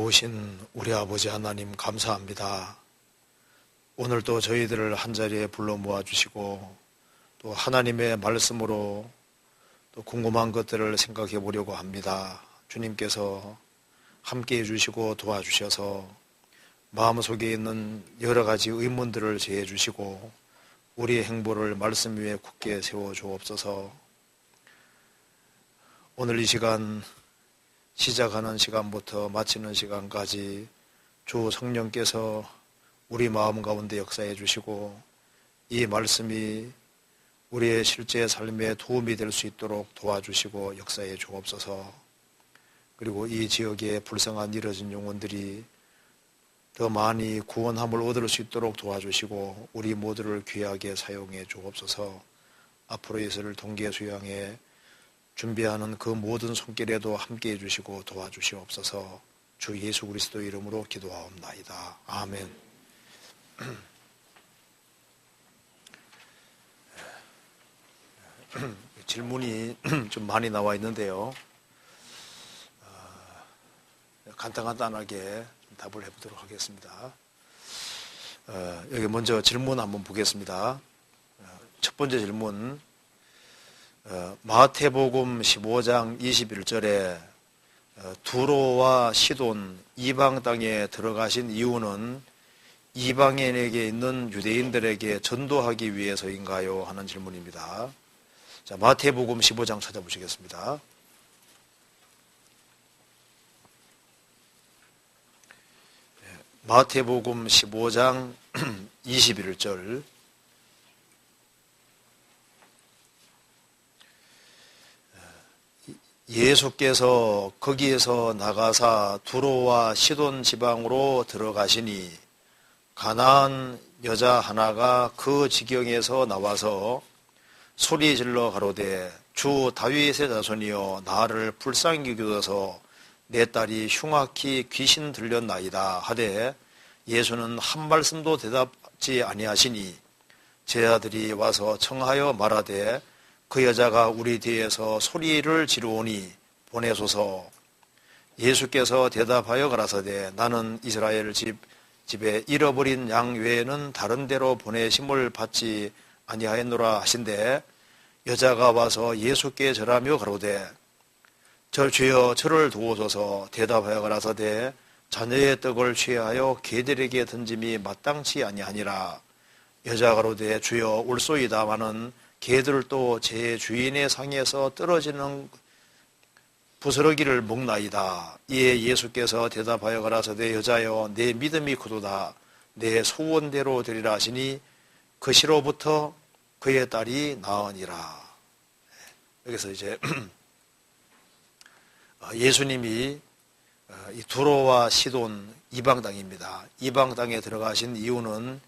좋으신 우리 아버지 하나님 감사합니다. 오늘도 저희들을 한자리에 불러 모아주시고 또 하나님의 말씀으로 또 궁금한 것들을 생각해 보려고 합니다. 주님께서 함께 해주시고 도와주셔서 마음속에 있는 여러 가지 의문들을 제해 주시고 우리의 행보를 말씀 위에 굳게 세워 주옵소서. 오늘 이 시간 시작하는 시간부터 마치는 시간까지 주 성령께서 우리 마음 가운데 역사해 주시고 이 말씀이 우리의 실제 삶에 도움이 될 수 있도록 도와주시고 역사해 주옵소서. 그리고 이 지역에 불쌍한 이뤄진 영혼들이 더 많이 구원함을 얻을 수 있도록 도와주시고 우리 모두를 귀하게 사용해 주옵소서. 앞으로 예수를 동계 수양에 준비하는 그 모든 손길에도 함께 해주시고 도와주시옵소서. 주 예수 그리스도 이름으로 기도하옵나이다. 아멘. 질문이 좀 많이 나와 있는데요. 간단하게 답을 해보도록 하겠습니다. 여기 먼저 질문 한번 보겠습니다. 첫 번째 질문. 마태복음 15장 21절에 두로와 시돈 이방 땅에 들어가신 이유는 이방인에게 있는 유대인들에게 전도하기 위해서인가요? 하는 질문입니다. 자, 마태복음 15장 찾아보시겠습니다. 마태복음 15장 21절. 예수께서 거기에서 나가사 두로와 시돈 지방으로 들어가시니 가나안 여자 하나가 그 지경에서 나와서 소리질러 가로되 주 다윗의 자손이여 나를 불쌍히 여기소서 내 딸이 흉악히 귀신 들렸나이다 하되 예수는 한 말씀도 대답지 아니하시니 제 아들이 와서 청하여 말하되 그 여자가 우리 뒤에서 소리를 지르오니 보내소서. 예수께서 대답하여 가라사대 나는 이스라엘 집에 잃어버린 양 외에는 다른 데로 보내심을 받지 아니하였노라 하신대 여자가 와서 예수께 절하며 가로되 저 주여 저를 도우소서. 대답하여 가라사대 자녀의 떡을 취하여 개들에게 던짐이 마땅치 아니하니라. 여자가 가로되 주여 올소이다마는 개들도 제 주인의 상에서 떨어지는 부스러기를 먹나이다. 이에 예수께서 대답하여 가라사대 여자여 내 믿음이 크도다. 내 소원대로 되리라 하시니 그 시로부터 그의 딸이 나으니라. 여기서 이제 예수님이 이 두로와 시돈 이방 땅입니다. 이방 땅에 들어가신 이유는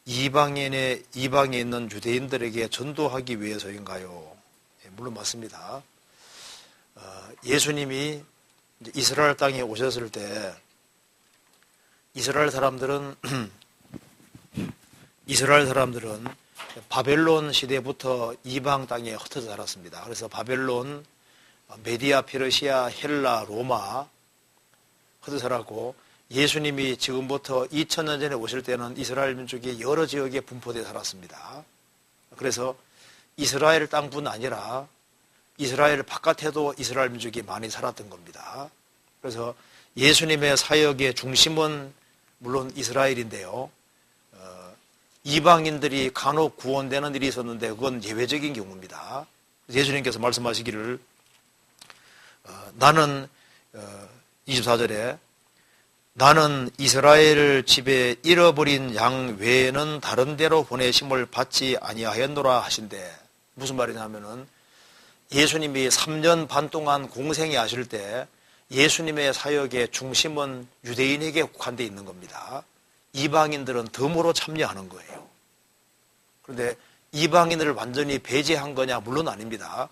이방에 있는 유대인들에게 전도하기 위해서인가요? 물론 맞습니다. 예수님이 이스라엘 땅에 오셨을 때 이스라엘 사람들은 바벨론 시대부터 이방 땅에 흩어져 살았습니다. 그래서 바벨론, 메디아, 페르시아, 헬라, 로마 흩어져 살았고 예수님이 지금부터 2000년 전에 오실 때는 이스라엘 민족이 여러 지역에 분포되어 살았습니다. 그래서 이스라엘 땅뿐 아니라 이스라엘 바깥에도 이스라엘 민족이 많이 살았던 겁니다. 그래서 예수님의 사역의 중심은 물론 이스라엘인데요. 이방인들이 간혹 구원되는 일이 있었는데 그건 예외적인 경우입니다. 예수님께서 말씀하시기를 나는 24절에 나는 이스라엘 집에 잃어버린 양 외에는 다른 데로 보내심을 받지 아니하였노라 하신대. 무슨 말이냐면은 예수님이 3년 반 동안 공생에 하실 때 예수님의 사역의 중심은 유대인에게 국한되어 있는 겁니다. 이방인들은 덤으로 참여하는 거예요. 그런데 이방인들을 완전히 배제한 거냐? 물론 아닙니다.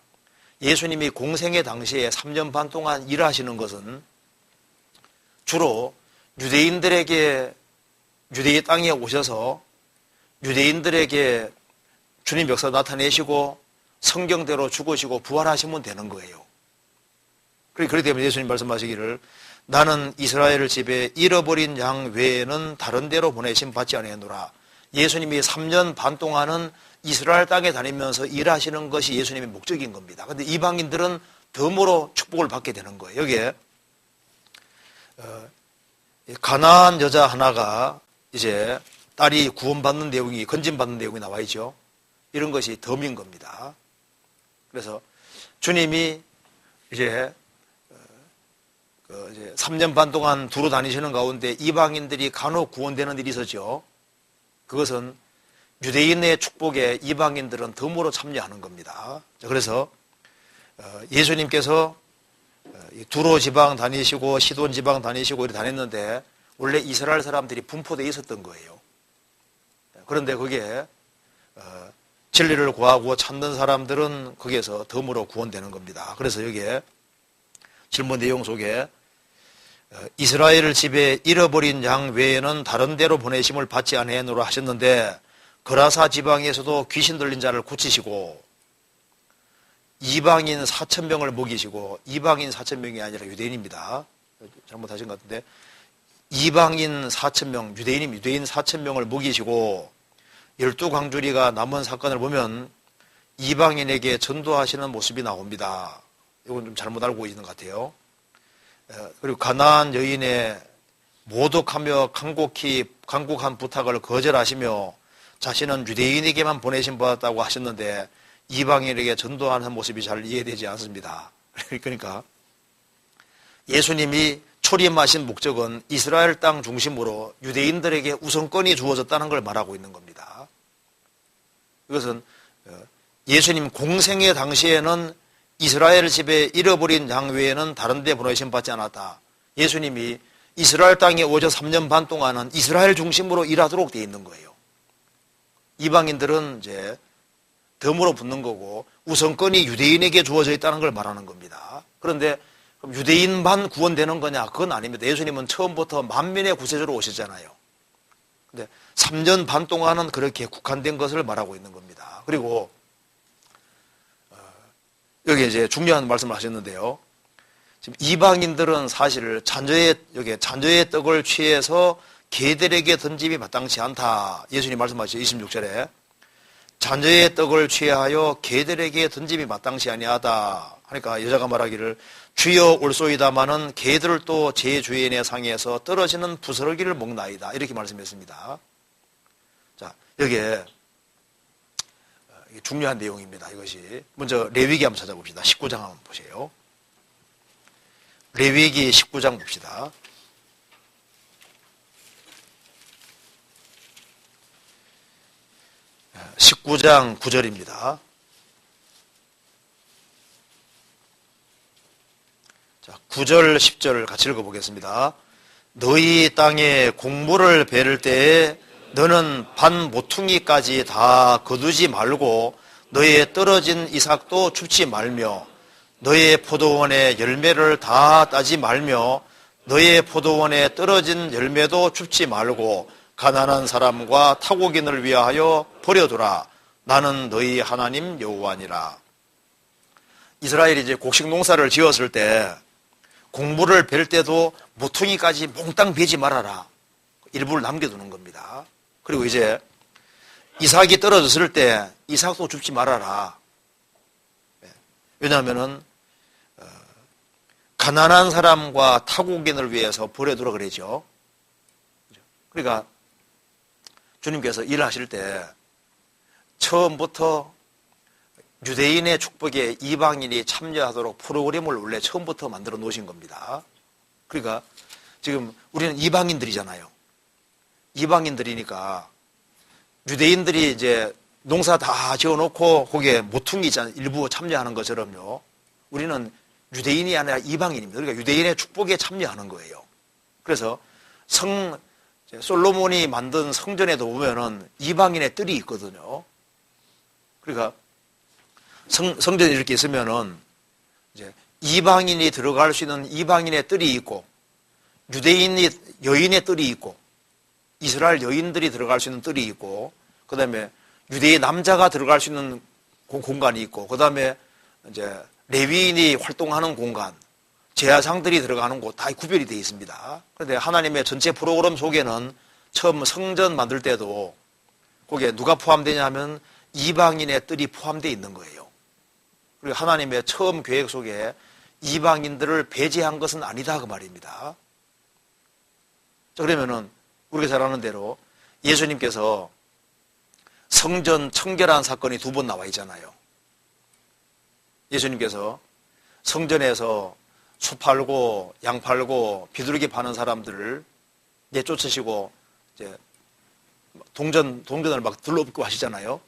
예수님이 공생의 당시에 3년 반 동안 일하시는 것은 주로 유대인 땅에 오셔서 유대인들에게 주님 역사 나타내시고 성경대로 죽으시고 부활하시면 되는 거예요. 그렇기 때문에 예수님 말씀하시기를 나는 이스라엘 집에 잃어버린 양 외에는 다른 데로 보내심 받지 아니하노라. 예수님이 3년 반 동안은 이스라엘 땅에 다니면서 일하시는 것이 예수님의 목적인 겁니다. 그런데 이방인들은 덤으로 축복을 받게 되는 거예요. 여기에 가나안 여자 하나가 이제 딸이 구원받는 내용이, 건진받는 내용이 나와 있죠. 이런 것이 덤인 겁니다. 그래서 주님이 이제 3년 반 동안 두루 다니시는 가운데 이방인들이 간혹 구원되는 일이 있었죠. 그것은 유대인의 축복에 이방인들은 덤으로 참여하는 겁니다. 그래서 예수님께서 두로 지방 다니시고 시돈 지방 다니시고 이렇게 다녔는데 원래 이스라엘 사람들이 분포되어 있었던 거예요. 그런데 거기에 진리를 구하고 찾는 사람들은 거기에서 덤으로 구원되는 겁니다. 그래서 여기에 질문 내용 속에 이스라엘 집에 잃어버린 양 외에는 다른 데로 보내심을 받지 아니하노라 하셨는데 거라사 지방에서도 귀신 들린 자를 고치시고 이방인 4,000명을 먹이시고, 이방인 4,000명이 아니라 유대인입니다. 잘못하신 것 같은데 이방인 4,000명, 유대인 4,000명을 먹이시고 12광주리가 남은 사건을 보면 이방인에게 전도하시는 모습이 나옵니다. 이건 좀 잘못 알고 있는 것 같아요. 그리고 가나안 여인의 모독하며 간곡한 부탁을 거절하시며 자신은 유대인에게만 보내심 받았다고 하셨는데 이방인에게 전도하는 모습이 잘 이해되지 않습니다. 그러니까 예수님이 초림하신 목적은 이스라엘 땅 중심으로 유대인들에게 우선권이 주어졌다는 걸 말하고 있는 겁니다. 이것은 예수님 공생의 당시에는 이스라엘 집에 잃어버린 양 외에는 다른 데 보내심 받지 않았다. 예수님이 이스라엘 땅에 오셔 3년 반 동안은 이스라엘 중심으로 일하도록 되어 있는 거예요. 이방인들은 이제 덤으로 붙는 거고 우선권이 유대인에게 주어져 있다는 걸 말하는 겁니다. 그런데 그럼 유대인만 구원되는 거냐? 그건 아닙니다. 예수님은 처음부터 만민의 구세주로 오셨잖아요. 근데 3년 반 동안은 그렇게 국한된 것을 말하고 있는 겁니다. 그리고 여기 이제 중요한 말씀을 하셨는데요. 지금 이방인들은 사실 잔저의 떡을 취해서 개들에게 던짐이 마땅치 않다. 예수님 말씀하시죠. 26절에 잔저의 떡을 취하여 개들에게 던짐이 마땅치 아니하다. 하니까 여자가 말하기를 주여 올소이다마는 개들을 또 제 주인의 상에서 떨어지는 부스러기를 먹나이다. 이렇게 말씀했습니다. 자, 여기에 중요한 내용입니다. 이것이 먼저 레위기 한번 찾아봅시다. 19장 한번 보세요. 레위기 19장 봅시다. 19장 9절입니다. 자, 9절 10절 같이 읽어보겠습니다. 너희 땅에 곡물을 베를 때에 너는 반 모퉁이까지 다 거두지 말고 너의 떨어진 이삭도 줍지 말며 너의 포도원의 열매를 다 따지 말며 너의 포도원에 떨어진 열매도 줍지 말고 가난한 사람과 타국인을 위하여 버려두라. 나는 너희 하나님 여호와니라. 이스라엘이 이제 곡식 농사를 지었을 때 곡물을 벨 때도 모퉁이까지 몽땅 베지 말아라. 일부를 남겨두는 겁니다. 그리고 이제 이삭이 떨어졌을 때 이삭도 줍지 말아라. 왜냐하면은 가난한 사람과 타국인을 위해서 버려두라 그러죠. 그러니까 주님께서 일하실 때 처음부터 유대인의 축복에 이방인이 참여하도록 프로그램을 원래 처음부터 만들어 놓으신 겁니다. 그러니까 지금 우리는 이방인들이잖아요. 이방인들이니까 유대인들이 이제 농사 다 지어놓고 거기에 모퉁이 일부 참여하는 것처럼요. 우리는 유대인이 아니라 이방인입니다. 그러니까 유대인의 축복에 참여하는 거예요. 그래서 솔로몬이 만든 성전에도 보면은 이방인의 뜰이 있거든요. 그러니까 성전에 이렇게 있으면은 이제 이방인이 들어갈 수 있는 이방인의 뜰이 있고 여인의 뜰이 있고 이스라엘 여인들이 들어갈 수 있는 뜰이 있고 그다음에 유대인 남자가 들어갈 수 있는 공간이 있고 그다음에 이제 레위인이 활동하는 공간 제사장들이 들어가는 곳 다 구별이 되어 있습니다. 그런데 하나님의 전체 프로그램 속에는 처음 성전 만들 때도 거기에 누가 포함되냐 하면 이방인의 뜰이 포함되어 있는 거예요. 그리고 하나님의 처음 계획 속에 이방인들을 배제한 것은 아니다 그 말입니다. 자, 그러면은 우리가 잘 아는 대로 예수님께서 성전 청결한 사건이 2번 나와 있잖아요. 예수님께서 성전에서 소 팔고 양 팔고 비둘기 파는 사람들을 내쫓으시고 이제 동전을 막 둘러붙고 하시잖아요.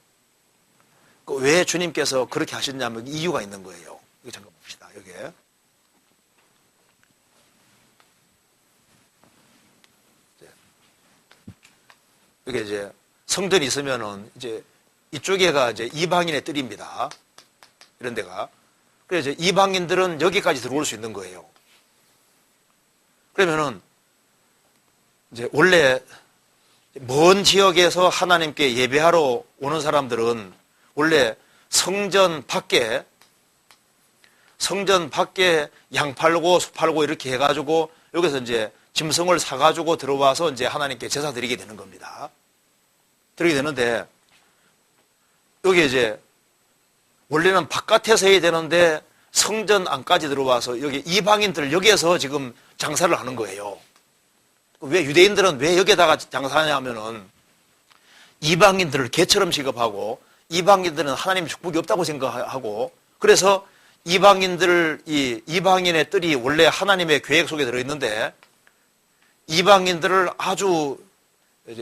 왜 주님께서 그렇게 하셨냐면 이유가 있는 거예요. 이거 잠깐 봅시다. 여기에. 이게 이제 성전이 있으면은 이제 이쪽에가 이제 이방인의 뜰입니다. 이런 데가. 그래서 이제 이방인들은 여기까지 들어올 수 있는 거예요. 그러면은 이제 원래 먼 지역에서 하나님께 예배하러 오는 사람들은 원래 성전 밖에 양 팔고 소 팔고 이렇게 해가지고 여기서 이제 짐승을 사가지고 들어와서 이제 하나님께 제사 드리게 되는 겁니다. 드리게 되는데 여기 이제 원래는 바깥에서 해야 되는데 성전 안까지 들어와서 여기 이방인들 여기에서 지금 장사를 하는 거예요. 왜 유대인들은 왜 여기에다가 장사하냐면은 이방인들을 개처럼 취급하고 이방인들은 하나님 축복이 없다고 생각하고 그래서 이방인의 뜰이 원래 하나님의 계획 속에 들어있는데 이방인들을 아주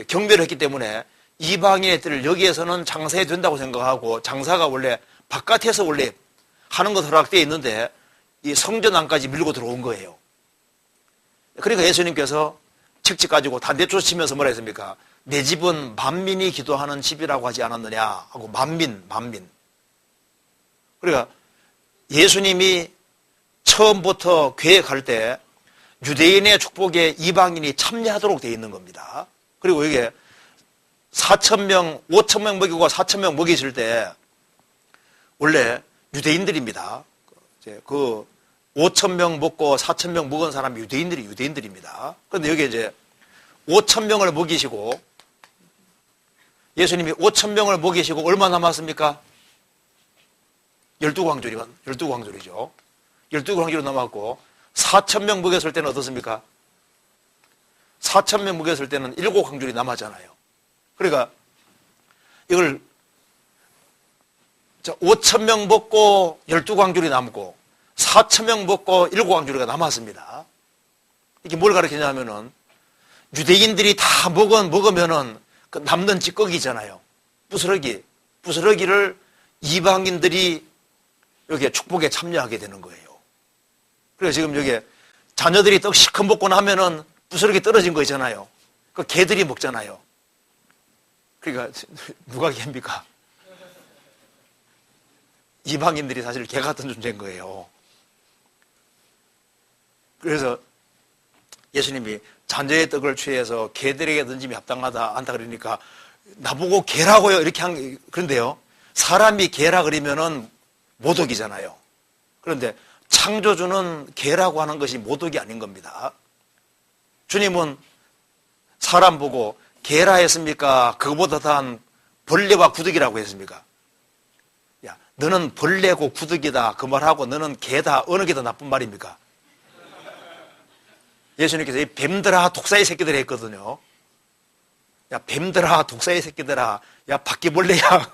경멸했기 때문에 이방인의 뜰을 여기에서는 장사해야 된다고 생각하고 장사가 원래 바깥에서 원래 하는 것 허락되어 있는데 이 성전 안까지 밀고 들어온 거예요. 그러니까 예수님께서 직접 가지고 다 내쫓으면서 뭐라 했습니까? 내 집은 만민이 기도하는 집이라고 하지 않았느냐 하고 만민. 그러니까 예수님이 처음부터 계획할 때 유대인의 축복에 이방인이 참여하도록 되어 있는 겁니다. 그리고 이게 4,000명, 5,000명 먹이고 4,000명 먹이실 때 원래 유대인들입니다. 그 5,000명 먹고 4,000명 먹은 사람이 유대인들입니다. 그런데 여기 이제 5,000명을 먹이시고 예수님이 5,000명을 먹이시고 얼마 남았습니까? 12광절이죠. 12광절이 남았고 4,000명 먹였을 때는 어떻습니까? 4,000명 먹였을 때는 7광절이 남았잖아요. 그러니까 이걸 5,000명 먹고 12광절이 남고 4,000명 먹고 7광절이가 남았습니다. 이게 뭘 가르치냐면은 유대인들이 다 먹으면은 그 남는 찌꺼기잖아요. 부스러기를 이방인들이 여기에 축복에 참여하게 되는 거예요. 그래서 지금 여기 자녀들이 떡 시커 먹고 나면은 부스러기 떨어진 거 있잖아요. 그 개들이 먹잖아요. 그러니까 누가 개입니까? 이방인들이 사실 개 같은 존재인 거예요. 그래서 예수님이 잔저의 떡을 취해서 개들에게 던짐이 합당하다 않다 그러니까 나보고 개라고요 이렇게 그런데요. 사람이 개라 그러면은 모독이잖아요. 그런데 창조주는 개라고 하는 것이 모독이 아닌 겁니다. 주님은 사람 보고 개라 했습니까? 그거보다 더한 벌레와 구더기라고 했습니까? 야, 너는 벌레고 구더기다 그 말하고 너는 개다 어느 게 더 나쁜 말입니까? 예수님께서 이 뱀들아 독사의 새끼들 했거든요. 야, 뱀들아 독사의 새끼들아, 야, 바퀴벌레야.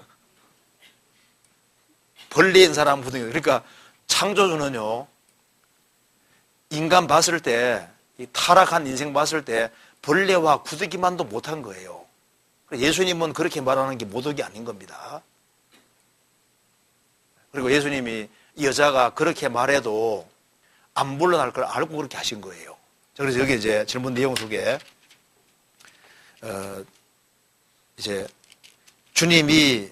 벌레인 사람 구더기. 그러니까 창조주는요, 인간 봤을 때, 이 타락한 인생 봤을 때 벌레와 구더기만도 못한 거예요. 예수님은 그렇게 말하는 게 모독이 아닌 겁니다. 그리고 예수님이 이 여자가 그렇게 말해도 안 물러날 걸 알고 그렇게 하신 거예요. 그래서 여기 이제 질문 내용 속에 이제 주님이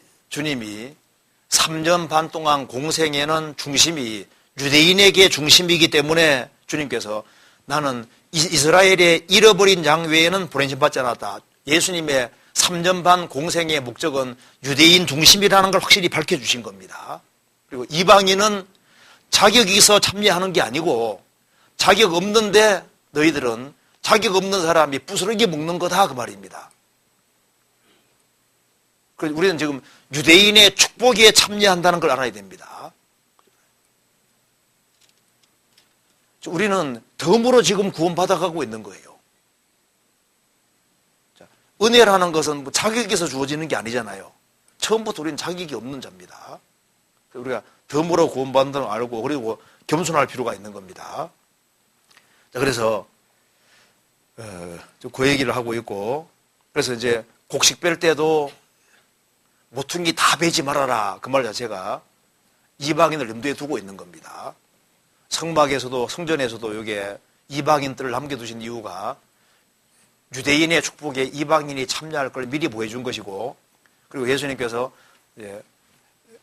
3년 반 동안 공생에는 중심이 유대인에게 중심이기 때문에 주님께서 나는 이스라엘의 잃어버린 양 외에는 보내심받지 않았다. 예수님의 3년 반 공생의 목적은 유대인 중심이라는 걸 확실히 밝혀주신 겁니다. 그리고 이방인은 자격이 있어 참여하는 게 아니고 자격 없는데 너희들은 자격 없는 사람이 부스러기 먹는 거다 그 말입니다. 그래서 우리는 지금 유대인의 축복에 참여한다는 걸 알아야 됩니다. 우리는 덤으로 지금 구원받아가고 있는 거예요. 은혜라는 것은 뭐 자격에서 주어지는 게 아니잖아요. 처음부터 우리는 자격이 없는 자입니다. 우리가 덤으로 구원받는 걸 알고 그리고 겸손할 필요가 있는 겁니다. 자, 그래서 그 얘기를 하고 있고, 그래서 이제 곡식 뺄 때도 모퉁이 다 베지 말아라 그 말 자체가 이방인을 염두에 두고 있는 겁니다. 성막에서도 성전에서도 이게 이방인들을 남겨두신 이유가 유대인의 축복에 이방인이 참여할 걸 미리 보여준 것이고, 그리고 예수님께서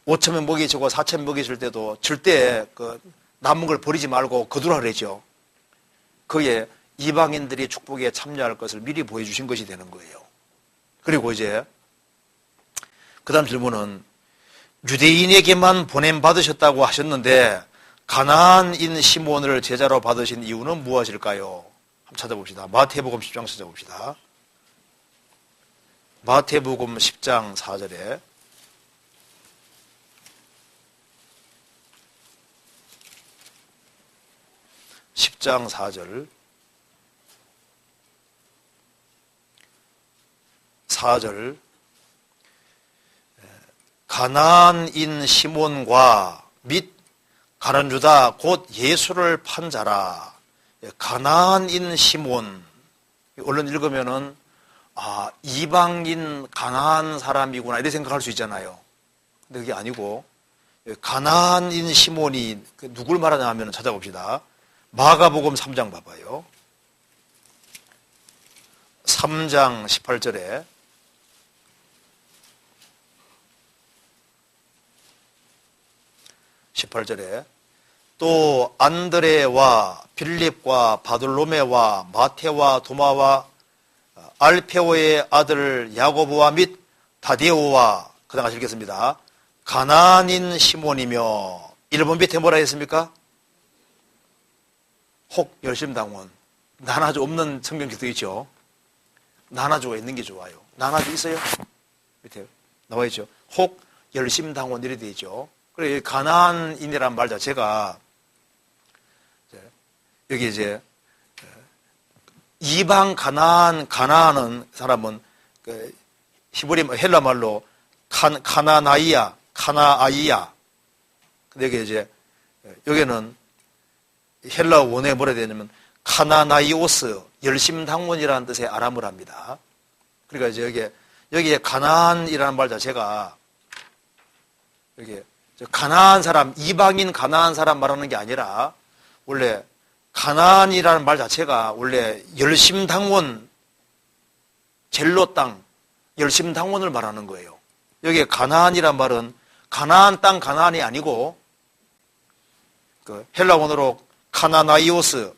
5,000명 먹이시고 4,000명 먹이실 때도 절대 그 남은 걸 버리지 말고 거두라 그랬죠. 그게 이방인들이 축복에 참여할 것을 미리 보여주신 것이 되는 거예요. 그리고 이제 그 다음 질문은 유대인에게만 보냄받으셨다고 하셨는데 가나안인 시몬을 제자로 받으신 이유는 무엇일까요? 한번 찾아봅시다. 마태복음 10장 찾아봅시다. 마태복음 10장 4절에 10장 4절 4절 가나안인 시몬과 및 가룟 유다 곧 예수를 판 자라. 가나안인 시몬, 얼른 읽으면은 이방인 가나안 사람이구나 이렇게 생각할 수 있잖아요. 근데 그게 아니고 가나안인 시몬이 누굴 말하냐 하면 찾아봅시다. 마가복음 3장 봐봐요. 3장 18절에 18절에 또 안드레와 빌립과 바돌로메와 마테와 도마와 알페오의 아들 야고보와 및 다데오와 그 다음 같이 읽겠습니다. 가나안인 시몬이며 1번 밑에 뭐라 했습니까? 혹 열심당원. 나나주 없는 성경책도 있죠. 나나주가 있는 게 좋아요. 나나주 있어요? 밑에 나와 있죠. 혹 열심당원 이렇게 되어 있죠. 그래 가나안인이란 말 자체가 여기 이제 이방 가나안은 사람은 그 히브리 헬라 말로 카나아이야. 근데 여기 이제 여기는 헬라 원어에 뭐라 되냐면 카나나이오스 열심당원이라는 뜻의 아람을 합니다. 그러니까 이제 여기에 가나안이라는 말 자체가 여기 가나안 사람, 이방인 가나안 사람 말하는 게 아니라 원래 가나안이라는 말 자체가 원래 열심당원, 젤로 땅, 열심당원을 말하는 거예요. 여기에 가나안이란 말은 가나안 땅 가나안이 아니고 그 헬라 원어로 카나나이오스,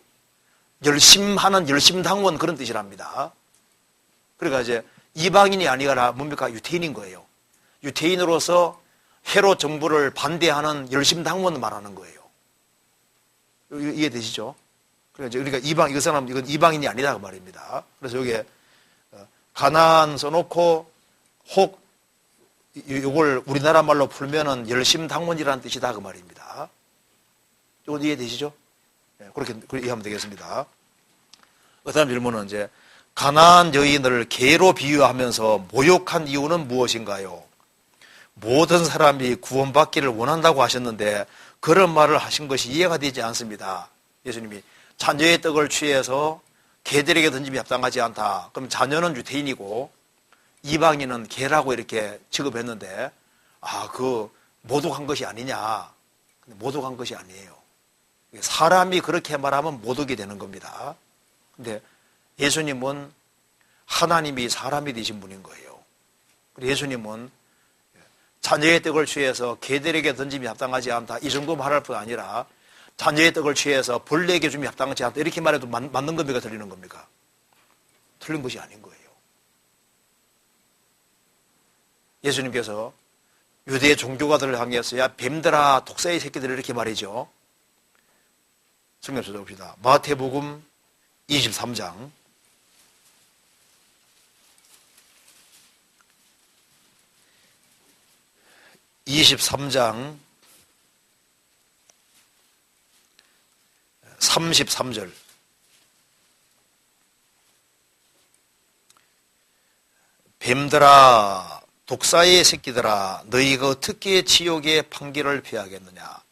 열심하는 열심당원 그런 뜻이랍니다. 그러니까 이제 이방인이 아니라 뭡니까? 유태인인 거예요. 유태인으로서 헤롯 정부를 반대하는 열심당원을 말하는 거예요. 이해되시죠? 그러니까 이 사람 이건 이방인이 아니다 그 말입니다. 그래서 여기에 가나안 써놓고 혹 이걸 우리나라 말로 풀면은 열심당원이라는 뜻이다 그 말입니다. 이건 이해되시죠? 네, 그렇게 이해하면 되겠습니다. 그 다음 질문은 이제 가나안 여인을 개로 비유하면서 모욕한 이유는 무엇인가요? 모든 사람이 구원받기를 원한다고 하셨는데 그런 말을 하신 것이 이해가 되지 않습니다. 예수님이 자녀의 떡을 취해서 개들에게 던짐이 합당하지 않다. 그럼 자녀는 유태인이고 이방인은 개라고 이렇게 취급했는데 그 모독한 것이 아니냐. 근데 모독한 것이 아니에요. 사람이 그렇게 말하면 모독이 되는 겁니다. 근데 예수님은 하나님이 사람이 되신 분인 거예요. 예수님은 자녀의 떡을 취해서 개들에게 던짐이 합당하지 않다. 이 정도 말할 뿐 아니라 자녀의 떡을 취해서 벌레에게 줌이 합당하지 않다. 이렇게 말해도 맞는 겁니까? 틀리는 겁니까? 틀린 것이 아닌 거예요. 예수님께서 유대 종교가들을 향해서 야 뱀들아 독사의 새끼들 이렇게 말이죠. 성경 찾아봅시다. 마태복음 23장 33절 뱀들아 독사의 새끼들아 너희가 어떻게 지옥의 판결을 피하겠느냐.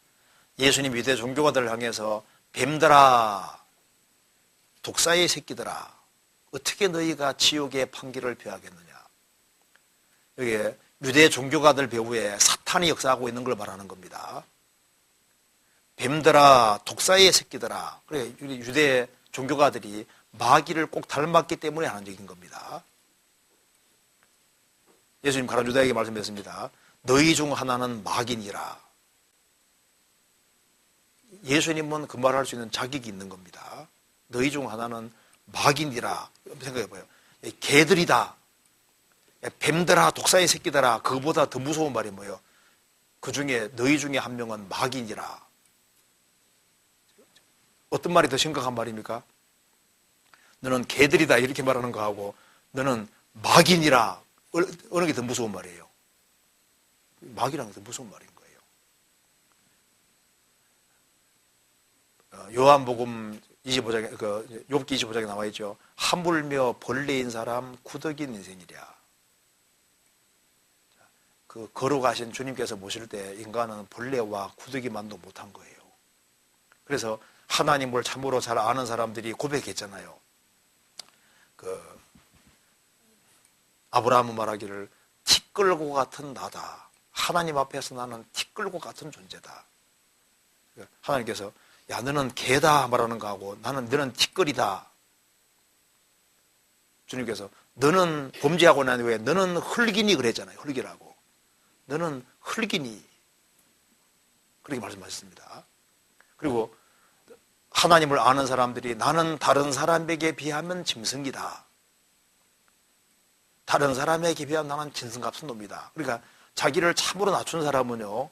예수님 유대 종교가들을 향해서 뱀들아 독사의 새끼들아 어떻게 너희가 지옥의 판결을 피하겠느냐. 여기에 유대 종교가들 배후에 사탄이 역사하고 있는 걸 말하는 겁니다. 뱀들아 독사의 새끼들아. 그래 유대 종교가들이 마귀를 꼭 닮았기 때문에 하는 얘기인 겁니다. 예수님 가룟 유다에게 말씀했습니다. 너희 중 하나는 마귀니라. 예수님은 그 말을 할 수 있는 자격이 있는 겁니다. 너희 중 하나는 마귀니라. 생각해봐요. 개들이다. 뱀들아 독사의 새끼들아. 그거보다 더 무서운 말이 뭐예요? 그 중에 너희 중에 한 명은 마귀니라. 어떤 말이 더 심각한 말입니까? 너는 개들이다 이렇게 말하는 거하고 너는 마귀니라. 어느 게 더 무서운 말이에요? 마귀라는 게 더 무서운 말인 거예요. 요한복음 25장에 욥기 25장에 나와 있죠. 하물며 벌레인 사람 구더기인 인생이랴. 그 걸어가신 주님께서 모실 때 인간은 벌레와 구더기만도 못한 거예요. 그래서 하나님을 참으로 잘 아는 사람들이 고백했잖아요. 아브라함은 말하기를 티끌고 같은 나다. 하나님 앞에서 나는 티끌고 같은 존재다. 하나님께서 야 너는 개다 말하는 거하고 너는 티끌이다. 주님께서 너는 범죄하고 난 후에 너는 흙이니 그랬잖아요. 흙이라고. 너는 흙이니 그렇게 말씀하셨습니다. 그리고 하나님을 아는 사람들이 나는 다른 사람에게 비하면 짐승이다. 다른 사람에게 비하면 나는 짐승같은 놈이다. 그러니까 자기를 참으로 낮춘 사람은요,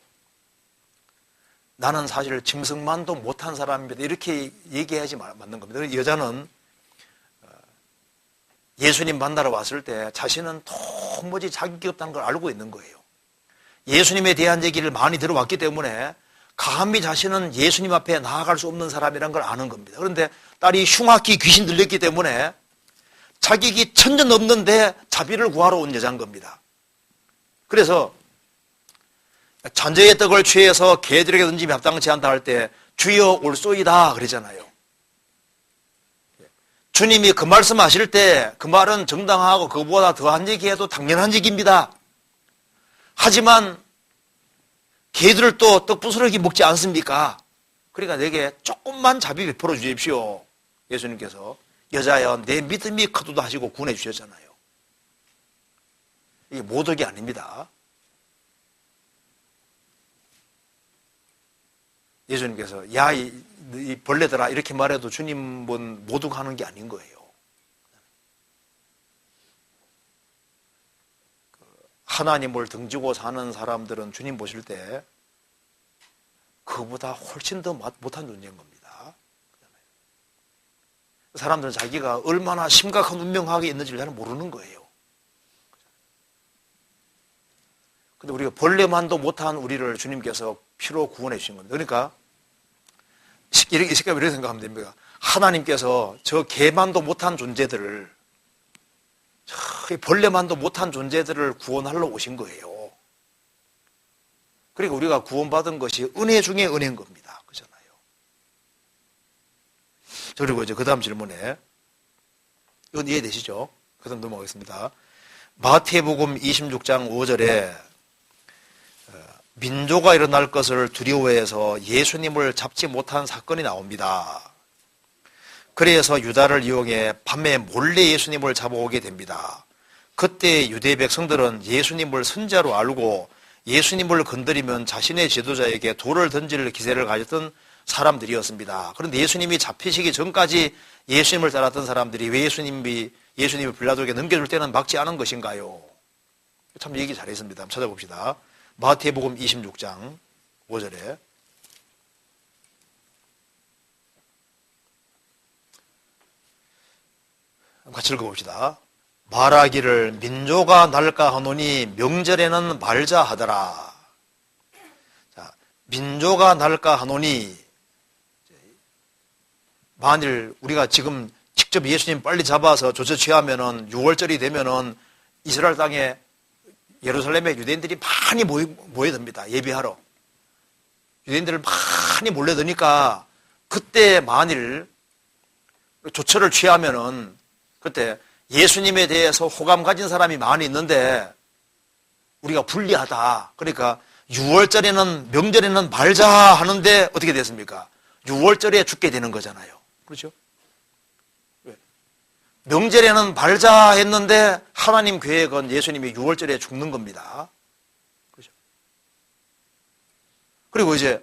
나는 사실 짐승만도 못한 사람입니다. 이렇게 얘기해야지 맞는 겁니다. 여자는 예수님 만나러 왔을 때 자신은 도무지 자격이 없다는 걸 알고 있는 거예요. 예수님에 대한 얘기를 많이 들어왔기 때문에 감히 자신은 예수님 앞에 나아갈 수 없는 사람이라는 걸 아는 겁니다. 그런데 딸이 흉악히 귀신 들렸기 때문에 자격이 천전 없는데 자비를 구하러 온 여자인 겁니다. 그래서 잔재의 떡을 취해서 개들에게 던짐이 합당치 않다 할 때 주여 올소이다 그러잖아요. 주님이 그 말씀하실 때 그 말은 정당하고 그보다 더한 얘기해도 당연한 얘기입니다. 하지만 개들을 또 떡 부스러기 먹지 않습니까? 그러니까 내게 조금만 자비 베풀어 주십시오. 예수님께서 여자여 내 믿음이 크도다 하시고 구원해 주셨잖아요. 이게 모독이 아닙니다. 예수님께서 야 이 벌레들아 이렇게 말해도 주님은 모독하는 게 아닌 거예요. 하나님을 등지고 사는 사람들은 주님 보실 때 그보다 훨씬 더 못한 존재인 겁니다. 사람들은 자기가 얼마나 심각한 운명하게 있는지를 잘 모르는 거예요. 근데 우리가 벌레만도 못한 우리를 주님께서 피로 구원해 주신 겁니다. 그러니까 이렇게 생각하면 됩니다. 하나님께서 저 개만도 못한 존재들을 벌레만도 못한 존재들을 구원하러 오신 거예요. 그러니까 우리가 구원받은 것이 은혜 중에 은혜인 겁니다. 그렇잖아요. 그리고 이제 그 다음 질문에 이건 이해되시죠? 그 다음 넘어가겠습니다. 마태복음 26장 5절에 민조가 일어날 것을 두려워해서 예수님을 잡지 못한 사건이 나옵니다. 그래서 유다를 이용해 밤에 몰래 예수님을 잡아오게 됩니다. 그때 유대 백성들은 예수님을 선자로 알고 예수님을 건드리면 자신의 지도자에게 돌을 던질 기세를 가졌던 사람들이었습니다. 그런데 예수님이 잡히시기 전까지 예수님을 따랐던 사람들이 왜 예수님을 빌라도에게 넘겨줄 때는 막지 않은 것인가요? 참 얘기 잘했습니다. 한번 찾아봅시다. 마태복음 26장 5절에 같이 읽어봅시다. 말하기를 민조가 날까 하노니 명절에는 말자 하더라. 자, 민조가 날까 하노니, 만일 우리가 지금 직접 예수님 빨리 잡아서 조처 취하면은 6월절이 되면은 이스라엘 땅에 예루살렘에 유대인들이 많이 모여듭니다. 예배하러. 유대인들을 많이 몰려드니까 그때 만일 조처를 취하면은 그때 예수님에 대해서 호감 가진 사람이 많이 있는데 우리가 불리하다. 그러니까 6월절에는 명절에는 말자 하는데 어떻게 됐습니까? 6월절에 죽게 되는 거잖아요. 그렇죠? 명절에는 말자 했는데 하나님 계획은 예수님이 6월절에 죽는 겁니다. 그렇죠? 그리고 이제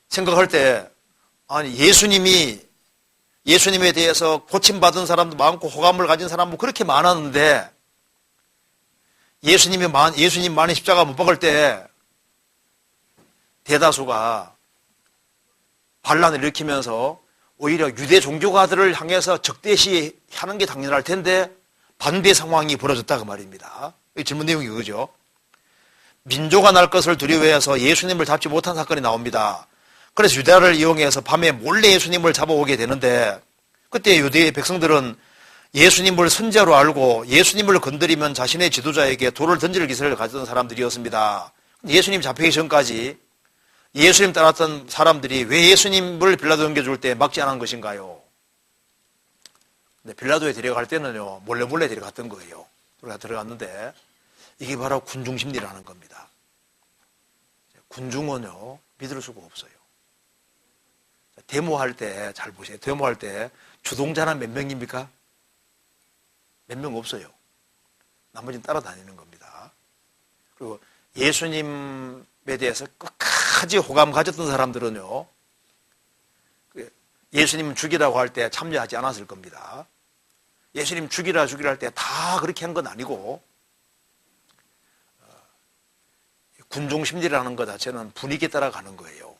생각할 때 아니 예수님에 대해서 고침받은 사람도 많고 호감을 가진 사람도 그렇게 많았는데 예수님만이 십자가 못 박을 때 대다수가 반란을 일으키면서 오히려 유대 종교가들을 향해서 적대시하는 게 당연할 텐데 반대 상황이 벌어졌다 그 말입니다. 이 질문 내용이 그거죠. 민조가 날 것을 두려워해서 예수님을 잡지 못한 사건이 나옵니다. 그래서 유다를 이용해서 밤에 몰래 예수님을 잡아오게 되는데 그때 유대의 백성들은 예수님을 선지자로 알고 예수님을 건드리면 자신의 지도자에게 돌을 던질 기세를 가졌던 사람들이었습니다. 예수님 잡히기 전까지 예수님 따랐던 사람들이 왜 예수님을 빌라도 넘겨줄 때 막지 않은 것인가요? 근데 빌라도에 데려갈 때는요, 몰래 데려갔던 거예요. 들어갔는데 이게 바로 군중 심리라는 겁니다. 군중은요, 믿을 수가 없어요. 데모할 때, 잘 보세요. 데모할 때 주동자는 몇 명입니까? 몇 명 없어요. 나머지는 따라다니는 겁니다. 그리고 예수님에 대해서 끝까지 호감 가졌던 사람들은요, 예수님 죽이라고 할 때 참여하지 않았을 겁니다. 예수님 죽이라 할 때 다 그렇게 한 건 아니고, 군중 심리라는 것 자체는 분위기에 따라가는 거예요.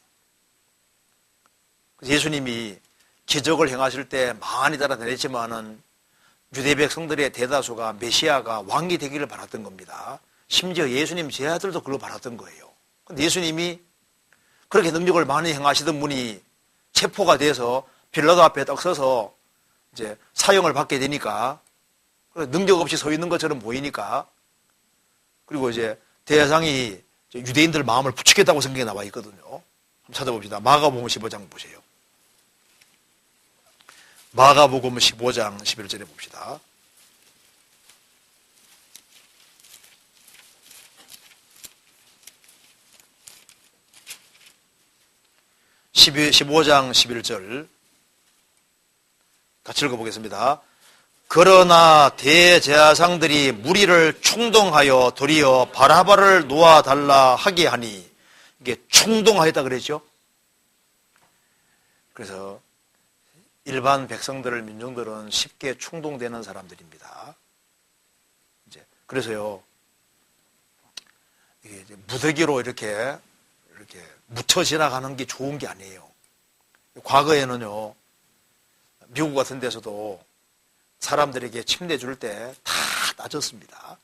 예수님이 기적을 행하실 때 많이 따라다녔지만은 유대 백성들의 대다수가 메시아가 왕이 되기를 바랐던 겁니다. 심지어 예수님 제 아들도 그걸 바랐던 거예요. 근데 예수님이 그렇게 능력을 많이 행하시던 분이 체포가 돼서 빌라도 앞에 딱 서서 이제 사형을 받게 되니까 능력 없이 서 있는 것처럼 보이니까 그리고 이제 대상이 유대인들 마음을 부추겼다고 성경에 나와 있거든요. 한번 찾아봅시다. 마가복음 15장 보세요. 마가복음 15장 11절에 봅시다. 15장 11절 같이 읽어보겠습니다. 그러나 대제사장들이 무리를 충동하여 도리어 바라바를 놓아달라 하게 하니, 이게 충동하였다 그랬죠. 그래서 일반 백성들을, 민중들은 쉽게 충동되는 사람들입니다. 그래서요, 이게 이제 무더기로 이렇게 묻혀 지나가는 게 좋은 게 아니에요. 과거에는요, 미국 같은 데서도 사람들에게 침대 줄 때 다 따졌습니다.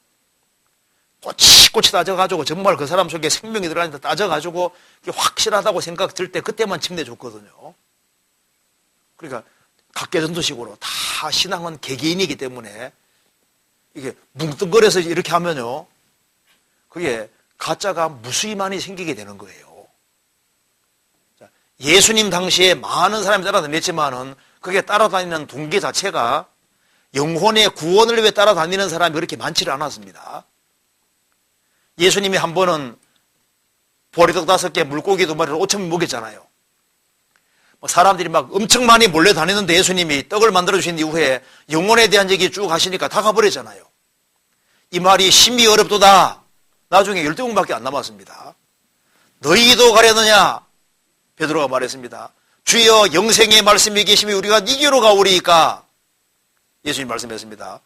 꼬치꼬치 따져가지고 정말 그 사람 속에 생명이 들어가니까 따져가지고 확실하다고 생각 들 때 그때만 침대 줬거든요. 그러니까 각계전투식으로 다 신앙은 개개인이기 때문에 이게 뭉뚱거려서 이렇게 하면요, 그게 가짜가 무수히 많이 생기게 되는 거예요. 예수님 당시에 많은 사람이 따라다녔지만은 그게 따라다니는 동기 자체가 영혼의 구원을 위해 따라다니는 사람이 그렇게 많지를 않았습니다. 예수님이 한 번은 보리떡 5개, 물고기 2마리를 5,000명 먹였잖아요. 사람들이 막 엄청 많이 몰려다니는데 예수님이 떡을 만들어주신 이후에 영혼에 대한 얘기 쭉 하시니까 다 가버리잖아요. 이 말이 심히 어렵도다. 나중에 12명밖에 안 남았습니다. 너희도 가려느냐? 베드로가 말했습니다. 주여, 영생의 말씀이 계시면 우리가 니게로 가오리이까? 예수님 말씀했습니다.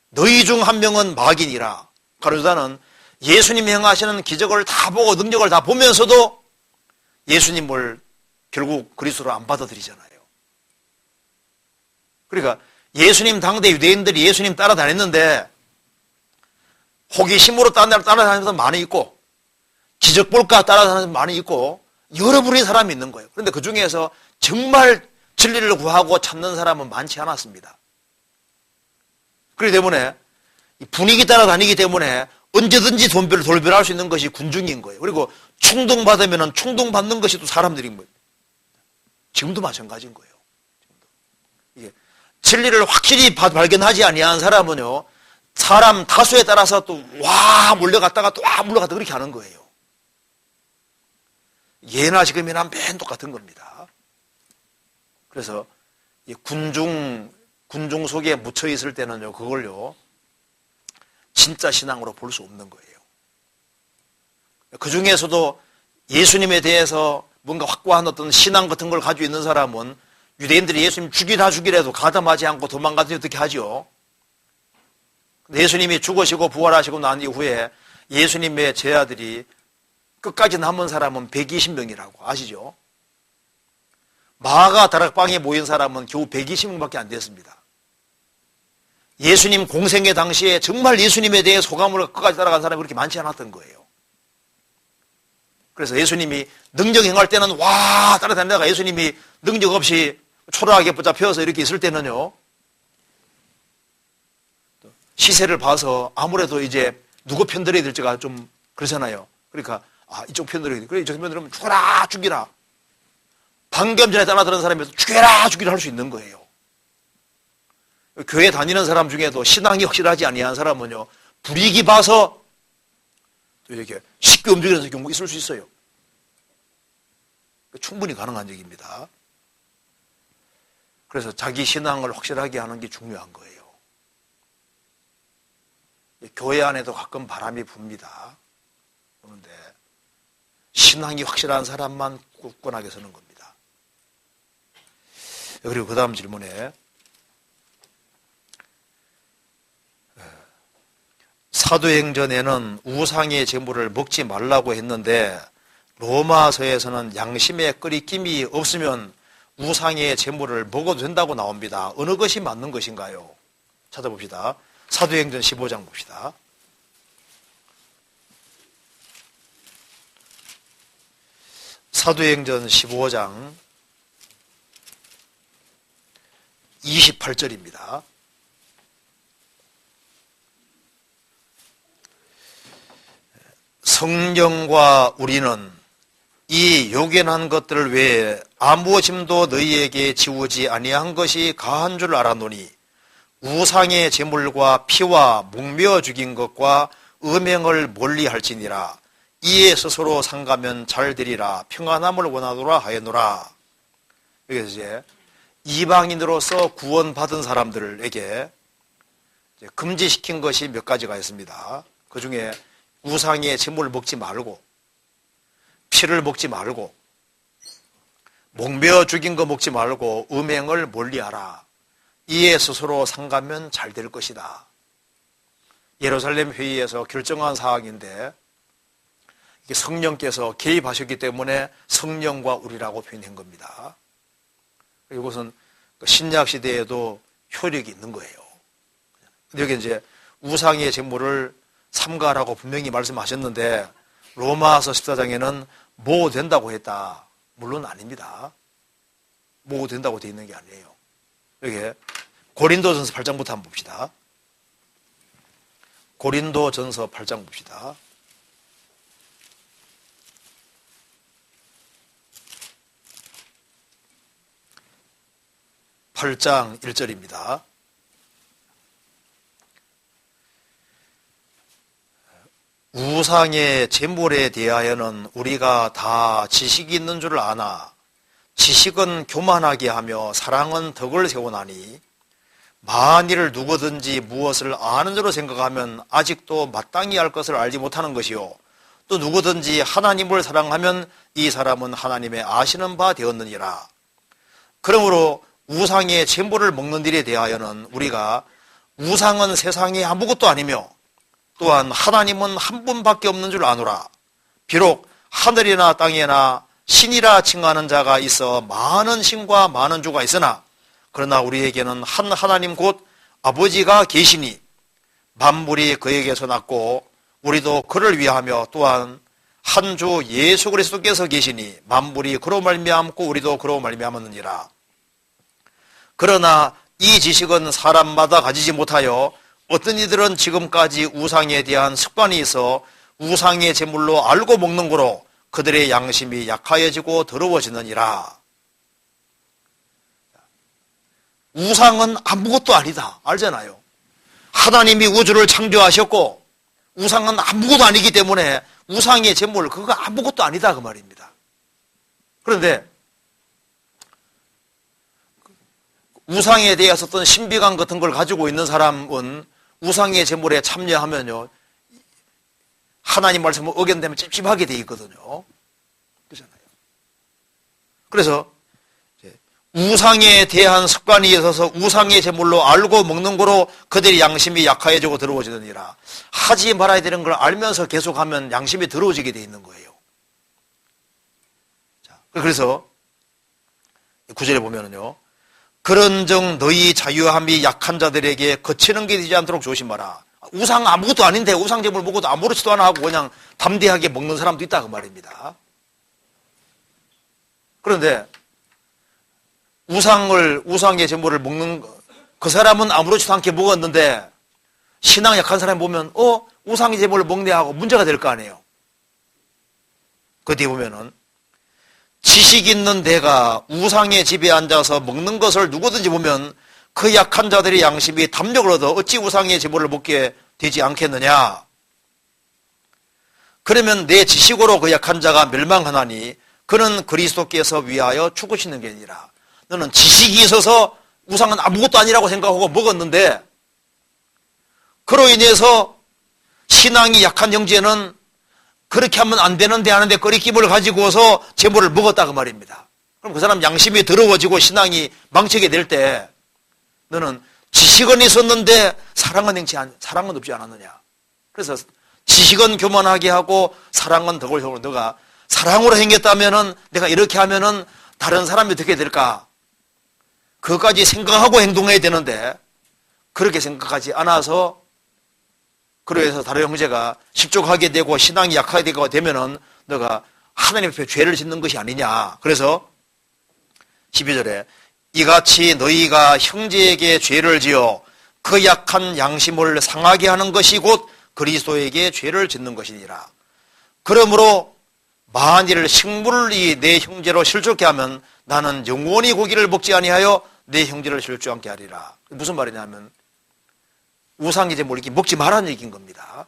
너희 중 한 명은 마귀니라. 가룟유다는 예수님이 행하시는 기적을 다 보고 능력을 다 보면서도 예수님을 결국 그리스도로 안 받아들이잖아요. 그러니까 예수님 당대 유대인들이 예수님 따라다녔는데 호기심으로 따라다니는 사람 많이 있고 기적 볼까 따라다니는 사람 많이 있고 여러 부류의 사람이 있는 거예요. 그런데 그 중에서 정말 진리를 구하고 찾는 사람은 많지 않았습니다. 그렇기 때문에 분위기 따라다니기 때문에 언제든지 돌변할 수 있는 것이 군중인 거예요. 그리고 충동받으면 충동받는 것이 또 사람들인 거예요. 지금도 마찬가지인 거예요. 이게 진리를 확실히 발견하지 아니한 사람은요, 사람 다수에 따라서 또 와 몰려갔다가 또 와 물러갔다 그렇게 하는 거예요. 예나 지금이나 맨 똑같은 겁니다. 그래서 이 군중 속에 묻혀 있을 때는요, 그걸요 진짜 신앙으로 볼 수 없는 거예요. 그 중에서도 예수님에 대해서 뭔가 확고한 어떤 신앙 같은 걸 가지고 있는 사람은 유대인들이 예수님 죽이라도 가담하지 않고 도망가더니 어떻게 하죠? 예수님이 죽으시고 부활하시고 난 이후에 예수님의 제자들이 끝까지 남은 사람은 120명이라고 아시죠? 마가 다락방에 모인 사람은 겨우 120명밖에 안 됐습니다. 예수님 공생의 당시에 정말 예수님에 대해 소감으로 끝까지 따라간 사람이 그렇게 많지 않았던 거예요. 그래서 예수님이 능력 행할 때는 와 따라다니다가 예수님이 능력 없이 초라하게 붙잡혀서 이렇게 있을 때는요, 시세를 봐서 아무래도 이제 누구 편들어야 될지가 좀 그러잖아요. 그러니까 이쪽 편들어야 돼. 그래 이쪽 편들으면 죽이라. 방금 전에 따라들은 사람이 죽여라 할 수 있는 거예요. 교회 다니는 사람 중에도 신앙이 확실하지 아니한 사람은요, 불이익이 봐서 또 이렇게 쉽게 움직이는 경우가 있을 수 있어요. 충분히 가능한 얘기입니다. 그래서 자기 신앙을 확실하게 하는 게 중요한 거예요. 교회 안에도 가끔 바람이 붑니다. 그런데 신앙이 확실한 사람만 굳건하게 서는 겁니다. 그리고 그 다음 질문에 사도행전에는 우상의 제물을 먹지 말라고 했는데 로마서에서는 양심에 끄리낌이 없으면 우상의 제물을 먹어도 된다고 나옵니다. 어느 것이 맞는 것인가요? 찾아봅시다. 사도행전 15장 봅시다. 사도행전 15장 28절입니다. 성령과 우리는 이 요견한 것들을 외에 아무 짐도 너희에게 지우지 아니한 것이 가한 줄 알았노니 우상의 제물과 피와 목매어 죽인 것과 음행을 멀리할지니라. 이에 스스로 상가면 잘 되리라. 평안함을 원하노라 하였노라. 여기서 이제 이방인으로서 구원받은 사람들에게 금지시킨 것이 몇 가지가 있습니다. 그 중에 우상의 제물을 먹지 말고, 피를 먹지 말고, 목매어 죽인 거 먹지 말고, 음행을 멀리하라. 이에 스스로 상가면 잘 될 것이다. 예루살렘 회의에서 결정한 사항인데 이게 성령께서 개입하셨기 때문에 성령과 우리라고 표현한 겁니다. 이것은 신약 시대에도 효력이 있는 거예요. 여기 이제 우상의 제물을 삼가라고 분명히 말씀하셨는데 로마서 14장에는 먹어도 된다고 했다. 물론 아닙니다. 먹어도 된다고 되어 있는 게 아니에요. 여기 고린도전서 8장부터 한번 봅시다. 고린도전서 8장 봅시다. (8장 1절입니다) 우상의 제물에 대하여는 우리가 다 지식이 있는 줄 아나 지식은 교만하게 하며 사랑은 덕을 세우나니 만일 누구든지 무엇을 아는 줄로 생각하면 아직도 마땅히 할 것을 알지 못하는 것이요 또 누구든지 하나님을 사랑하면 이 사람은 하나님의 아시는 바 되었느니라. 그러므로 우상의 제물을 먹는 일에 대하여는 우리가 우상은 세상에 아무것도 아니며 또한 하나님은 한 분밖에 없는 줄 아노라. 비록 하늘이나 땅에나 신이라 칭하는 자가 있어 많은 신과 많은 주가 있으나 그러나 우리에게는 한 하나님 곧 아버지가 계시니 만물이 그에게서 났고 우리도 그를 위하며 또한 한 주 예수 그리스도께서 계시니 만물이 그로 말미암고 우리도 그로 말미암았느니라. 그러나 이 지식은 사람마다 가지지 못하여 어떤 이들은 지금까지 우상에 대한 습관이 있어 우상의 제물로 알고 먹는 거로 그들의 양심이 약하여지고 더러워지느니라. 우상은 아무것도 아니다. 알잖아요. 하나님이 우주를 창조하셨고 우상은 아무것도 아니기 때문에 우상의 제물 그거 아무것도 아니다 그 말입니다. 그런데 우상에 대해서 어떤 신비감 같은 걸 가지고 있는 사람은 우상의 제물에 참여하면요 하나님 말씀을 어긴다면 찝찝하게 돼 있거든요. 그렇잖아요. 그래서 우상에 대한 습관이 있어서 우상의 제물로 알고 먹는 거로 그들의 양심이 약하여지고 더러워지느니라. 하지 말아야 되는 걸 알면서 계속하면 양심이 더러워지게 돼 있는 거예요. 자, 그래서 9절에 보면은요. 그런즉 너희 자유함이 약한 자들에게 거치는 게 되지 않도록 조심하라. 우상 아무것도 아닌데 우상 제물 먹어도 아무렇지도 않아 하고 그냥 담대하게 먹는 사람도 있다 그 말입니다. 그런데 우상의 제물을 먹는 그 사람은 아무렇지도 않게 먹었는데 신앙 약한 사람이 보면 우상의 제물을 먹네 하고 문제가 될 거 아니에요. 그 뒤에 보면은 지식 있는 대가 우상의 집에 앉아서 먹는 것을 누구든지 보면 그 약한 자들의 양심이 담력을 얻어 어찌 우상의 제물을 먹게 되지 않겠느냐. 그러면 내 지식으로 그 약한 자가 멸망하나니 그는 그리스도께서 위하여 죽으시는 게 아니라 너는 지식이 있어서 우상은 아무것도 아니라고 생각하고 먹었는데 그로 인해서 신앙이 약한 형제는 그렇게 하면 안 되는데 하는데 꺼리낌을 가지고서 제물을 먹었다 그 말입니다. 그럼 그 사람 양심이 더러워지고 신앙이 망치게 될 때 너는 지식은 있었는데 사랑은 없지 않았느냐. 그래서 지식은 교만하게 하고 사랑은 덕을 너가 사랑으로 행했다면은 내가 이렇게 하면은 다른 사람이 어떻게 될까? 그것까지 생각하고 행동해야 되는데 그렇게 생각하지 않아서 그래서 다른 형제가 십족하게 되고 신앙이 약하게 되면은 너가 하나님 앞에 죄를 짓는 것이 아니냐. 그래서 12절에 이같이 너희가 형제에게 죄를 지어 그 약한 양심을 상하게 하는 것이 곧 그리스도에게 죄를 짓는 것이니라. 그러므로 만일 식물이 내 형제로 실족케 하면 나는 영원히 고기를 먹지 아니하여 내 형제를 실족 않게 하리라. 무슨 말이냐면 우상의 제물 이렇게 먹지 말라는 얘기인 겁니다.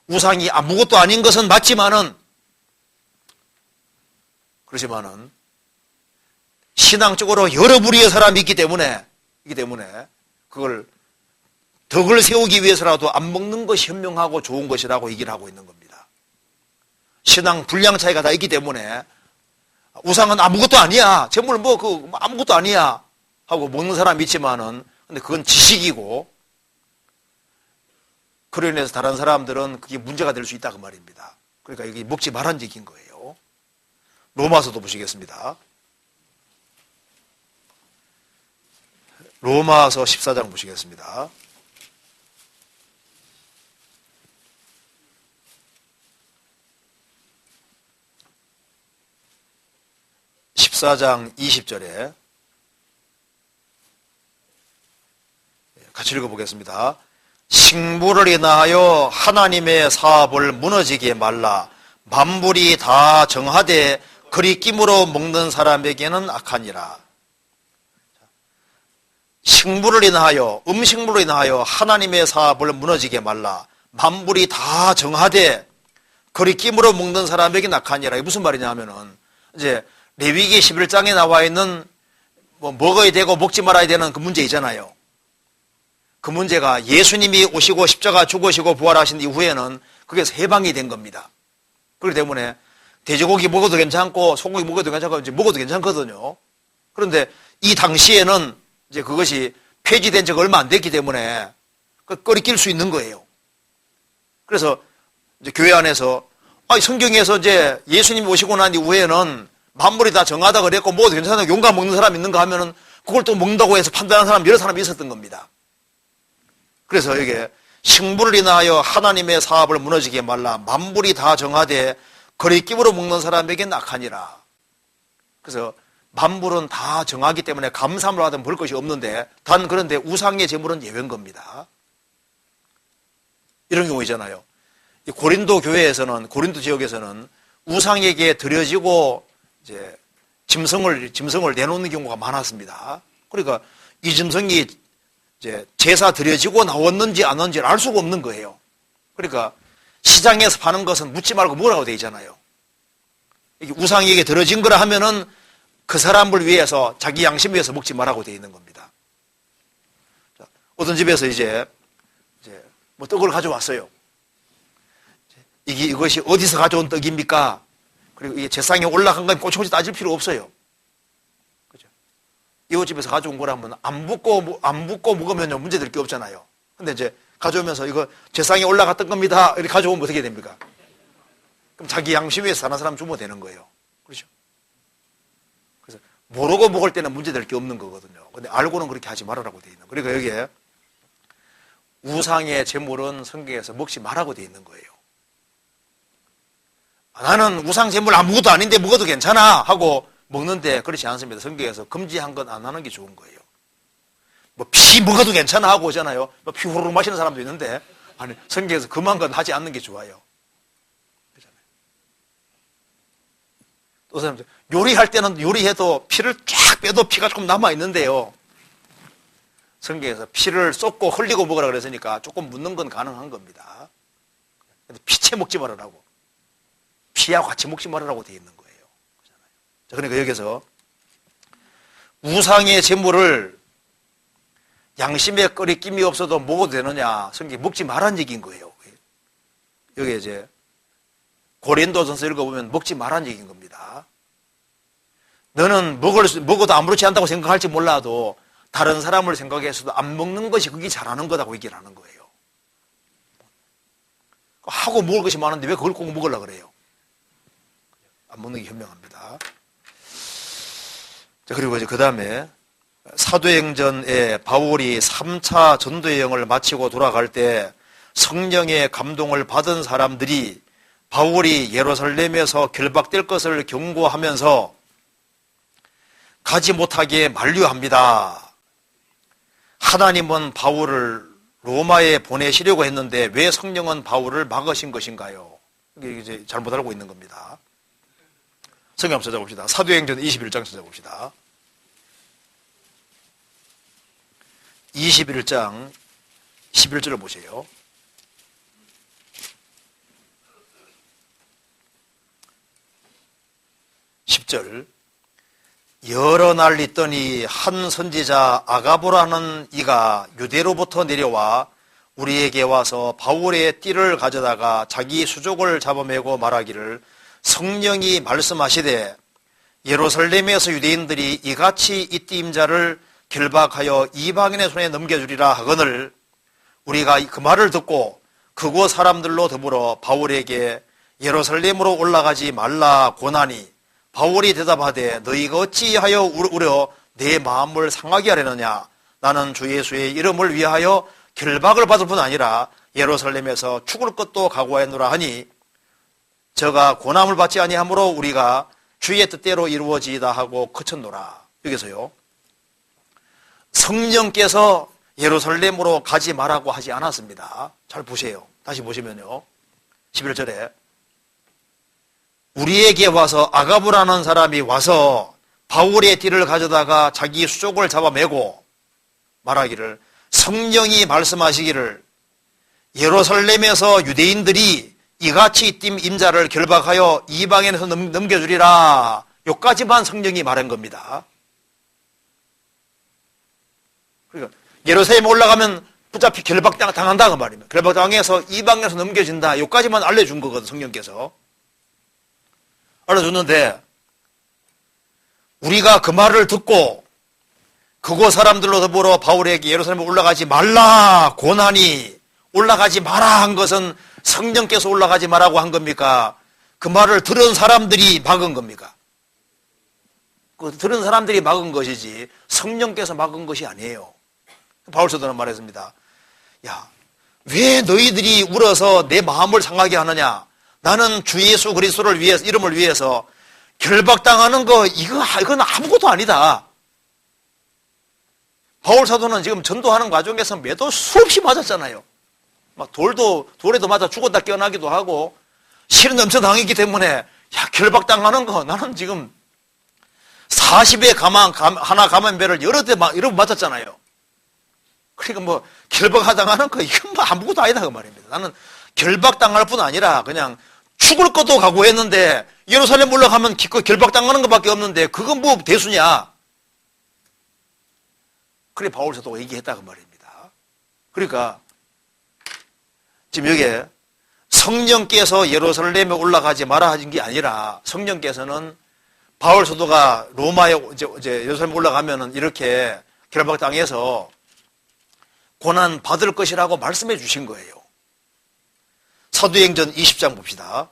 우상이 아무것도 아닌 것은 맞지만은 그렇지만은 신앙적으로 여러 부류의 사람이 있기 때문에 그걸 덕을 세우기 위해서라도 안 먹는 것이 현명하고 좋은 것이라고 얘기를 하고 있는 겁니다. 신앙 분량 차이가 다 있기 때문에 우상은 아무것도 아니야. 제물 아무것도 아니야. 하고 먹는 사람이 있지만은 근데 그건 지식이고 그로 인해서 다른 사람들은 그게 문제가 될 수 있다 그 말입니다. 그러니까 여기 먹지 말란 얘기인 거예요. 로마서도 보시겠습니다. 로마서 14장 보시겠습니다. (14장) 20절에 같이 읽어보겠습니다. 식물을 인하여 하나님의 사업을 무너지게 말라. 만물이 다 정하되 그리 끼므로 먹는 사람에게는 악하니라. 식물을 인하여 음식물로 인하여 하나님의 사업을 무너지게 말라. 만물이 다 정하되 그리 끼므로 먹는 사람에게는 악하니라. 이게 무슨 말이냐 하면은 이제 레위기 11장에 나와 있는 먹어야 되고 먹지 말아야 되는 그 문제 있잖아요. 그 문제가 예수님이 오시고 십자가 죽으시고 부활하신 이후에는 그게 해방이 된 겁니다. 그렇기 때문에 돼지고기 먹어도 괜찮고 소고기 먹어도 괜찮고 이제 먹어도 괜찮거든요. 그런데 이 당시에는 이제 그것이 폐지된 지가 얼마 안 됐기 때문에 꺼리낄 수 있는 거예요. 그래서 이제 교회 안에서 성경에서 이제 예수님이 오시고 난 이후에는 만물이 다 정하다 그랬고 먹어도 괜찮다고 용감 먹는 사람 있는가 하면은 그걸 또 먹는다고 해서 판단하는 사람 여러 사람이 있었던 겁니다. 그래서 이게 식물을 인하여 하나님의 사업을 무너지게 말라 만물이 다 정하되 거리낌으로 먹는 사람에게는 악하니라. 그래서 만물은 다 정하기 때문에 감사함을 하든 볼 것이 없는데 단 그런데 우상의 제물은 예외인 겁니다. 이런 경우 있잖아요. 고린도 교회에서는, 고린도 지역에서는 우상에게 드려지고 이제 짐승을 내놓는 경우가 많았습니다. 그러니까 이 짐승이 이제 제사 드려지고 나왔는지 안 왔는지를 알 수가 없는 거예요. 그러니까 시장에서 파는 것은 묻지 말고 먹으라고 되어 있잖아요. 이게 우상에게 드려진 거라 하면은 그 사람을 위해서 자기 양심 위해서 먹지 말라고 되어 있는 겁니다. 자, 어떤 집에서 이제 뭐 떡을 가져왔어요. 이것이 어디서 가져온 떡입니까? 그리고 이게 제상에 올라간 건 꼬치꼬치 따질 필요 없어요. 그죠? 이웃집에서 가져온 거라면 안 붓고 먹으면 문제될 게 없잖아요. 근데 이제 가져오면서 이거 제상에 올라갔던 겁니다. 이렇게 가져오면 어떻게 됩니까? 그럼 자기 양심 위에서 사는 사람 주면 되는 거예요. 그렇죠? 그래서 모르고 먹을 때는 문제될 게 없는 거거든요. 근데 알고는 그렇게 하지 말아라고 돼 있는 거예요. 그러니까 여기에 우상의 제물은 성경에서 먹지 말라고 돼 있는 거예요. 나는 우상 제물 아무것도 아닌데 먹어도 괜찮아 하고 먹는데 그렇지 않습니다. 성경에서 금지한 건 안 하는 게 좋은 거예요. 뭐 피 먹어도 괜찮아 하고 오잖아요. 뭐 피 후루룩 마시는 사람도 있는데 아니 성경에서 금한 건 하지 않는 게 좋아요. 그렇잖아요. 또 사람들 요리할 때는 요리해도 피를 쫙 빼도 피가 조금 남아 있는데요. 성경에서 피를 쏟고 흘리고 먹으라 그랬으니까 조금 묻는 건 가능한 겁니다. 근데 피채 먹지 말으라고. 피하고 같이 먹지 말으라고 되어 있는 거예요. 자, 그러니까 여기서 우상의 제물을 양심에 거리낌이 없어도 먹어도 되느냐? 성경이 먹지 말란 얘기인 거예요. 여기 이제 고린도전서 읽어보면 먹지 말란 얘기인 겁니다. 너는 먹어도 아무렇지 않다고 생각할지 몰라도 다른 사람을 생각해서도 안 먹는 것이 그게 잘하는 거다고 얘기를 하는 거예요. 하고 먹을 것이 많은데 왜 그걸 꼭 먹으려고 그래요? 안 먹는 게 현명합니다. 자, 그리고 이제 그 다음에 사도행전에 바울이 3차 전도여행을 마치고 돌아갈 때 성령의 감동을 받은 사람들이 바울이 예루살렘에서 결박될 것을 경고하면서 가지 못하게 만류합니다. 하나님은 바울을 로마에 보내시려고 했는데 왜 성령은 바울을 막으신 것인가요? 이게 이제 잘못 알고 있는 겁니다. 성경 한번 찾아봅시다. 사도행전 21장 찾아봅시다. 21장 11절을 보세요. 10절 여러 날 있더니 한 선지자 아가보라는 이가 유대로부터 내려와 우리에게 와서 바울의 띠를 가져다가 자기 수족을 잡아매고 말하기를 성령이 말씀하시되 예루살렘에서 유대인들이 이같이 이 띠임자를 결박하여 이방인의 손에 넘겨주리라 하거늘 우리가 그 말을 듣고 그곳 사람들로 더불어 바울에게 예루살렘으로 올라가지 말라 고나니 바울이 대답하되 너희가 어찌하여 우려 내 마음을 상하게 하려느냐 나는 주 예수의 이름을 위하여 결박을 받을 뿐 아니라 예루살렘에서 죽을 것도 각오하노라 하니 저가 고난을 받지 아니하므로 우리가 주의 뜻대로 이루어지이다 하고 그쳤노라. 여기서요 성령께서 예루살렘으로 가지 말라고 하지 않았습니다. 잘 보세요. 다시 보시면요 11절에 우리에게 와서 아가부라는 사람이 와서 바울의 띠를 가져다가 자기 수족을 잡아매고 말하기를 성령이 말씀하시기를 예루살렘에서 유대인들이 이같이 띠 임자를 결박하여 이방인에서 넘겨주리라. 여기까지만 성령이 말한 겁니다. 그러니까 예루살렘에 올라가면 붙잡히 결박당한다 그 말입니다. 결박당해서 이방인에서 넘겨진다. 여기까지만 알려준 거거든 성령께서. 알려줬는데 우리가 그 말을 듣고 그곳 사람들로 더불어 바울에게 예루살렘에 올라가지 말라 고난이 올라가지 마라 한 것은 성령께서 올라가지 말라고 한 겁니까? 그 말을 들은 사람들이 막은 겁니까? 그 들은 사람들이 막은 것이지 성령께서 막은 것이 아니에요. 바울 사도는 말했습니다. 야, 왜 너희들이 울어서 내 마음을 상하게 하느냐? 나는 주 예수 그리스도를 위해서, 이름을 위해서 결박당하는 거, 이건 아무것도 아니다. 바울 사도는 지금 전도하는 과정에서 매도 수없이 맞았잖아요. 막 돌에도 맞아 죽었다 깨어나기도 하고, 실은 엄청 당했기 때문에, 야, 결박당하는 거, 나는 지금 40의 하나 감염배를 여러 번 맞았잖아요. 그러니까 뭐, 결박당하는 거, 이건 뭐 아무것도 아니다. 그 말입니다. 나는 결박당할 뿐 아니라 그냥 죽을 것도 각오했는데, 예루살렘 올라가면 기껏 결박당하는 것밖에 없는데, 그건 뭐 대수냐? 그래, 바울 사도가 얘기했다. 그 말입니다. 그러니까, 지금 여기에 성령께서 예루살렘에 올라가지 마라 하신 게 아니라 성령께서는 바울 사도가 로마에 이제 예루살렘 올라가면은 이렇게 결박당해서 고난 받을 것이라고 말씀해 주신 거예요. 사도행전 20장 봅시다.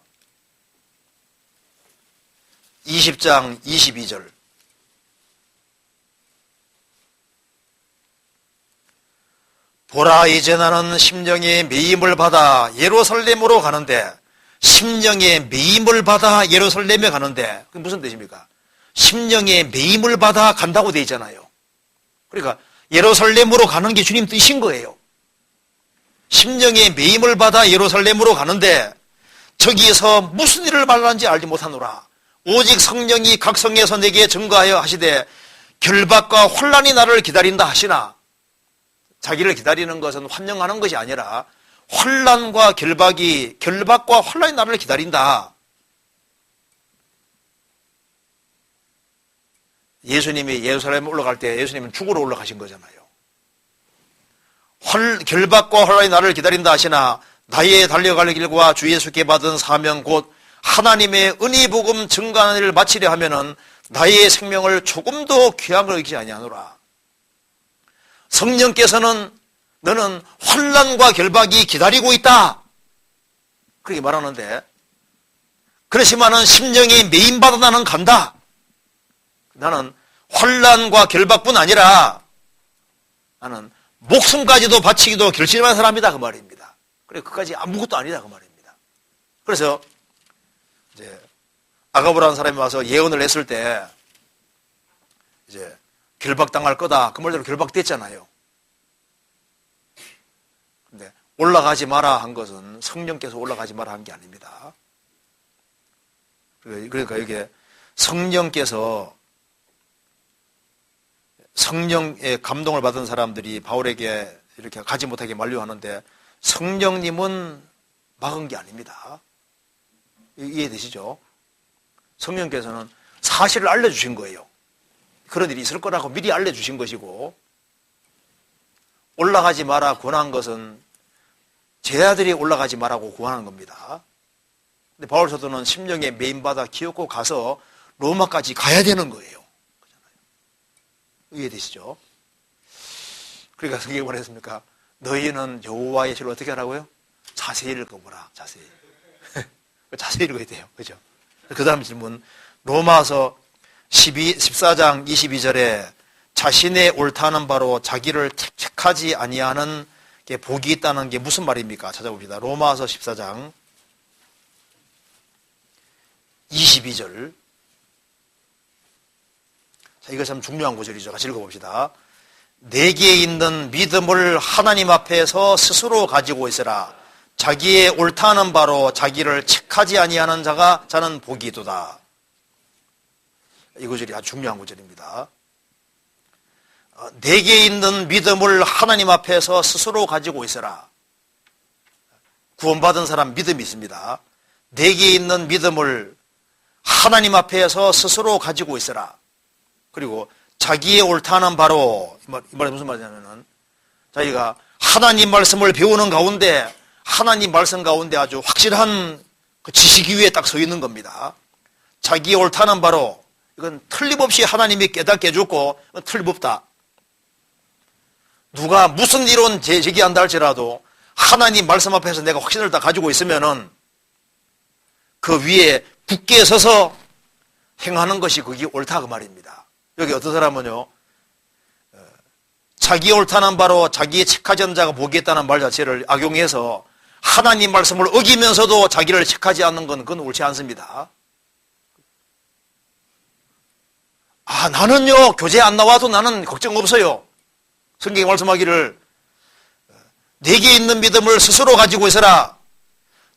20장 22절. 보라, 이제 나는 심령의 매임을 받아 예루살렘으로 가는데, 심령의 매임을 받아 예루살렘에 가는데, 그게 무슨 뜻입니까? 심령의 매임을 받아 간다고 되어 있잖아요. 그러니까 예루살렘으로 가는 게 주님 뜻인 거예요. 심령의 매임을 받아 예루살렘으로 가는데, 저기서 무슨 일을 말하는지 알지 못하노라. 오직 성령이 각 성에서 내게 증거하여 하시되 결박과 혼란이 나를 기다린다 하시나. 자기를 기다리는 것은 환영하는 것이 아니라 결박과 혼란이 나를 기다린다. 예수님이 예루살렘에 올라갈 때 예수님은 죽으러 올라가신 거잖아요. 결박과 혼란이 나를 기다린다 하시나 나의 달려갈 길과 주 예수께 받은 사명 곧 하나님의 은혜 복음 증거하는 일을 마치려 하면은 나의 생명을 조금도 귀한 걸 여기지 아니하노라. 성령께서는 너는 환난과 결박이 기다리고 있다. 그렇게 말하는데, 그렇지만은 심령이 매임받아 나는 간다. 나는 환난과 결박뿐 아니라 나는 목숨까지도 바치기도 결심한 사람이다. 그 말입니다. 그래, 그까지 아무것도 아니다. 그 말입니다. 그래서 이제 아가보라는 사람이 와서 예언을 했을 때 이제 결박당할 거다. 그 말대로 결박됐잖아요. 근데 올라가지 마라 한 것은 성령께서 올라가지 마라 한 게 아닙니다. 그러니까 이게 성령께서 성령의 감동을 받은 사람들이 바울에게 이렇게 가지 못하게 만류하는데 성령님은 막은 게 아닙니다. 이해되시죠? 성령께서는 사실을 알려주신 거예요. 그런 일이 있을 거라고 미리 알려주신 것이고, 올라가지 마라 권한 것은 제자들이 올라가지 마라고 구하는 겁니다. 근데 바울 사도는 심령에 매임받아 기어코 가서 로마까지 가야 되는 거예요. 이해되시죠? 그러니까 성경이 뭐랬습니까? 너희는 여호와의 시를 어떻게 하라고요? 자세히 읽어보라. 자세히. 자세히 읽어야 돼요. 그죠? 그 다음 질문. 로마서 14장 22절에 자신의 옳다는 바로 자기를 택하지 아니하는 게 복이 있다는 게 무슨 말입니까? 찾아봅시다. 로마서 14장 22절. 자, 이거 참 중요한 구절이죠. 같이 읽어봅시다. 내게 있는 믿음을 하나님 앞에서 스스로 가지고 있으라. 자기의 옳다는 바로 자기를 책하지 아니하는 자는 복이 있도다. 이 구절이 아주 중요한 구절입니다. 내게 있는 믿음을 하나님 앞에서 스스로 가지고 있어라. 구원받은 사람 믿음이 있습니다. 내게 있는 믿음을 하나님 앞에서 스스로 가지고 있어라. 그리고 자기의 옳다는 바로, 이 말이 무슨 말이냐면은 자기가 하나님 말씀을 배우는 가운데 하나님 말씀 가운데 아주 확실한 그 지식 위에 딱 서 있는 겁니다. 자기의 옳다는 바로 이건 틀림없이 하나님이 깨닫게 해줬고 틀림없다. 누가 무슨 이론 제기한다 할지라도 하나님 말씀 앞에서 내가 확신을 다 가지고 있으면은 그 위에 굳게 서서 행하는 것이 그게 옳다 그 말입니다. 여기 어떤 사람은요, 자기 옳다는 바로 자기의 책하지 않는 자가 복이 있다는 말 자체를 악용해서 하나님 말씀을 어기면서도 자기를 책하지 않는 건 그건 옳지 않습니다. 나는요, 교제 안 나와도 나는 걱정 없어요. 성경이 말씀하기를 내게 있는 믿음을 스스로 가지고 있어라.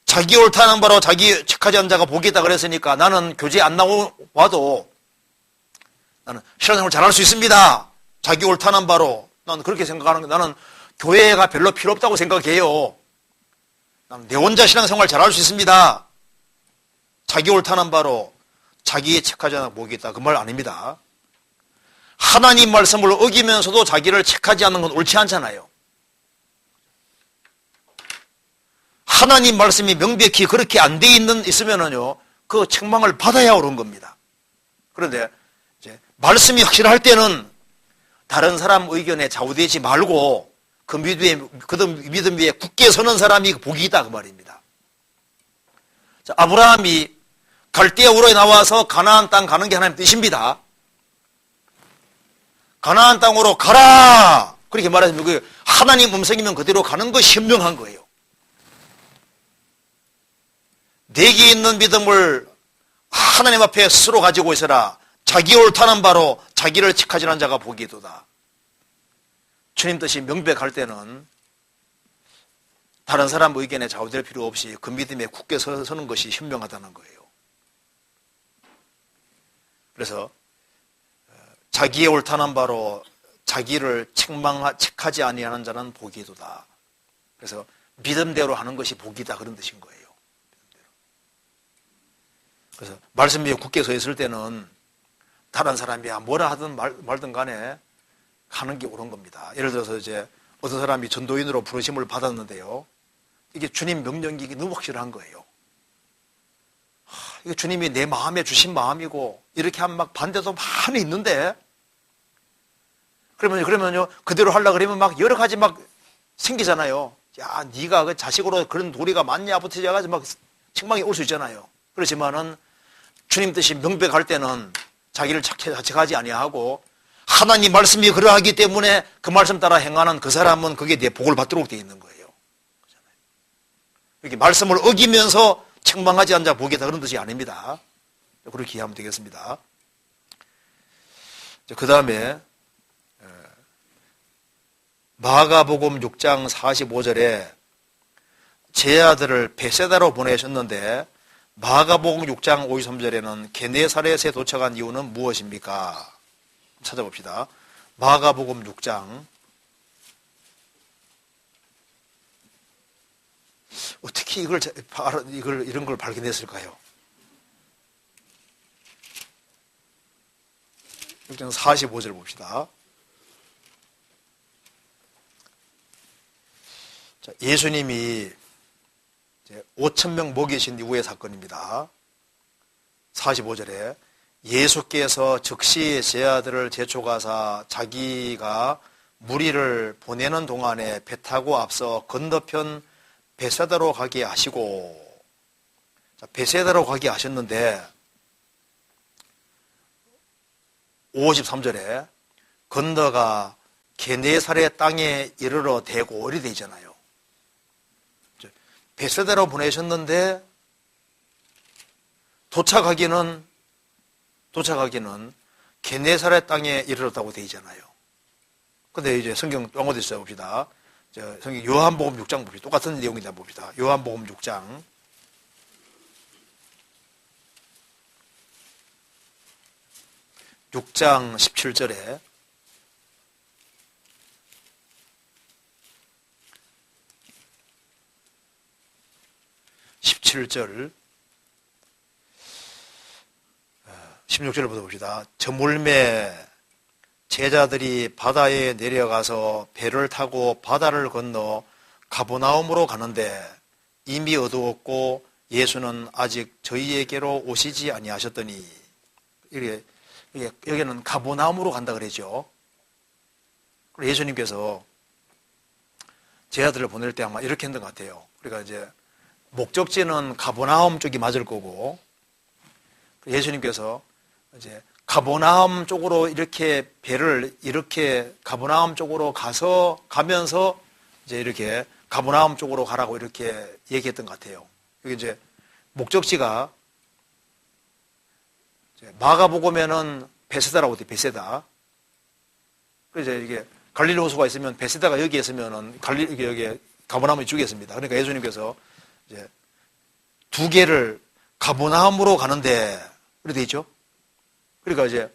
자기 옳다는 바로 자기 책하지 않는 자가 복이 있다 그랬으니까 나는 교제 안 나와도 나는 신앙생활 잘할 수 있습니다. 자기 옳다는 바로 나는 그렇게 생각하는 게 나는 교회가 별로 필요 없다고 생각해요. 나는 내 혼자 신앙생활 잘할 수 있습니다. 자기 옳다는 바로 자기의 책하지 않는 복이 있다. 그 말 아닙니다. 하나님 말씀을 어기면서도 자기를 책하지 않는 건 옳지 않잖아요. 하나님 말씀이 명백히 그렇게 안 돼 있으면은요, 그 책망을 받아야 옳은 겁니다. 그런데 이제 말씀이 확실할 때는 다른 사람 의견에 좌우되지 말고 그 믿음 위에 굳게 서는 사람이 복이 있다 그 말입니다. 자, 아브라함이 갈대아 우르에 나와서 가나안 땅 가는 게 하나님 뜻입니다. 가나안 땅으로 가라 그렇게 말하시면 그 하나님 음성이면 그대로 가는 것이 현명한 거예요. 내게 있는 믿음을 하나님 앞에 스스로 가지고 있어라. 자기 옳다는 바로 자기를 책하지 않은 자가 복이 있도다. 주님 뜻이 명백할 때는 다른 사람 의견에 좌우될 필요 없이 그 믿음에 굳게 서는 것이 현명하다는 거예요. 그래서 자기의 옳다는 바로 자기를 책하지 아니하는 자는 복이 있도다. 그래서 믿음대로 하는 것이 복이다 그런 뜻인 거예요. 그래서 말씀 위에 굳게 서 있을 때는 다른 사람이 뭐라 하든 말든 간에 하는 게 옳은 겁니다. 예를 들어서 이제 어떤 사람이 전도인으로 부르심을 받았는데요. 이게 주님 명령이 너무 확실한 거예요. 이게 주님이 내 마음에 주신 마음이고 이렇게 하면 막 반대도 많이 있는데 그러면요 그대로 하려고 그러면 막 여러 가지 막 생기잖아요. 야, 네가 그 자식으로 그런 도리가 맞냐 부터져가지고 막 책망이 올 수 있잖아요. 그렇지만은 주님 뜻이 명백할 때는 자기를 자책하지 아니하고 하나님 말씀이 그러하기 때문에 그 말씀 따라 행하는 그 사람은 그게 내 복을 받도록 되어 있는 거예요. 이렇게 말씀을 어기면서 책망하지 않자 복이다 그런 뜻이 아닙니다. 그렇게 이해하면 되겠습니다. 그 다음에 마가복음 6장 45절에 제 아들을 베세다로 보내셨는데 마가복음 6장 53절에는 게네사렛에 도착한 이유는 무엇입니까? 찾아봅시다. 마가복음 6장 어떻게 이런 걸 발견했을까요? 6장 45절 봅시다. 자, 예수님이 5,000명 먹이신 이후의 사건입니다. 45절에 예수께서 즉시 제 아들을 제초가사 자기가 무리를 보내는 동안에 배 타고 앞서 건너편 베세다로 가게 하시고, 자, 베세다로 가게 하셨는데 53절에 건너가 게네사렛 땅에 이르러 대고 어리 되잖아요. 베세다로 보내셨는데 도착하기는 게네사렛 땅에 이르렀다고 되어 있잖아요. 근데 이제 성경 또 어디 있어요 봅시다. 성경 요한복음 6장 봅시다. 똑같은 내용이다 봅시다. 요한복음 6장 17절에 17절 16절부터 봅시다. 저물매 제자들이 바다에 내려가서 배를 타고 바다를 건너 가버나움으로 가는데 이미 어두웠고 예수는 아직 저희에게로 오시지 아니하셨더니, 여기는 가버나움으로 간다 그러죠. 그리고 예수님께서 제자들을 보낼 때 아마 이렇게 했던 것 같아요. 그러니까 이제 목적지는 가버나움 쪽이 맞을 거고 예수님께서 이제 가버나움 쪽으로 이렇게 배를 이렇게 가버나움 쪽으로 가면서 이제 이렇게 가버나움 쪽으로 가라고 이렇게 얘기했던 것 같아요. 여기 이제 목적지가 마가복음에는 베세다라고 돼, 베세다. 그래서 이게 갈릴리 호수가 있으면 베세다가 여기 있으면은 여기 가버나움이 이쪽에 있습니다. 그러니까 예수님께서 이제 두 개를 가버나움으로 가는데 그렇게 돼 있죠. 그러니까 이제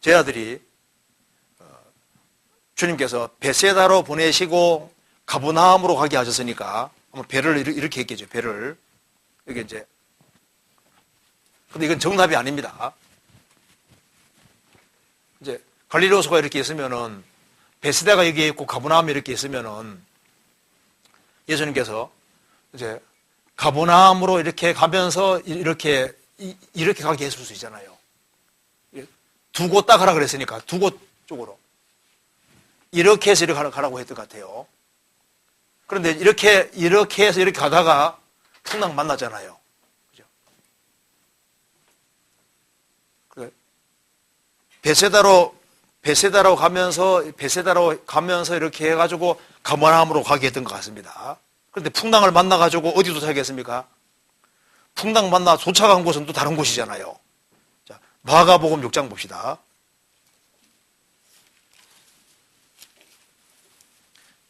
제 아들이 주님께서 베세다로 보내시고 가버나움으로 가게 하셨으니까 아마 배를 이렇게 했겠죠. 배를 이게 이제 근데 이건 정답이 아닙니다. 이제 갈릴리 호수가 이렇게 있으면은 베세다가 여기에 있고 가버나움이 이렇게 있으면은 예수님께서 이제 가버나움으로 이렇게 가면서 이렇게 가게 했을 수 있잖아요. 두 곳 딱 가라 그랬으니까 두 곳 쪽으로 이렇게 해서 이렇게 가라고 했던 것 같아요. 그런데 이렇게 해서 이렇게 가다가 풍랑 만나잖아요. 그죠? 베세다로 가면서 이렇게 해가지고 가버나움으로 가게 했던 것 같습니다. 그런데 풍랑을 만나가지고 어디 도착했습니까? 풍랑 만나 도착한 곳은 또 다른 곳이잖아요. 자, 마가복음 6장 봅시다.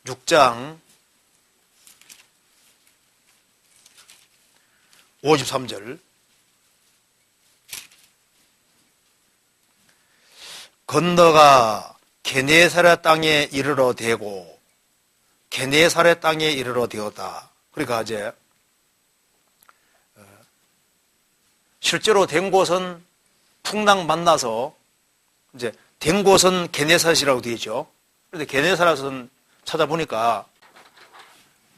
6장 53절. 건너가 게네사렛 땅에 이르러 되고 게네사렛 땅에 이르러 되었다. 그러니까 이제 실제로 된 곳은 풍랑 만나서 이제 된 곳은 게네사렛이라고 되어 있죠. 그런데 게네사렛은 찾아보니까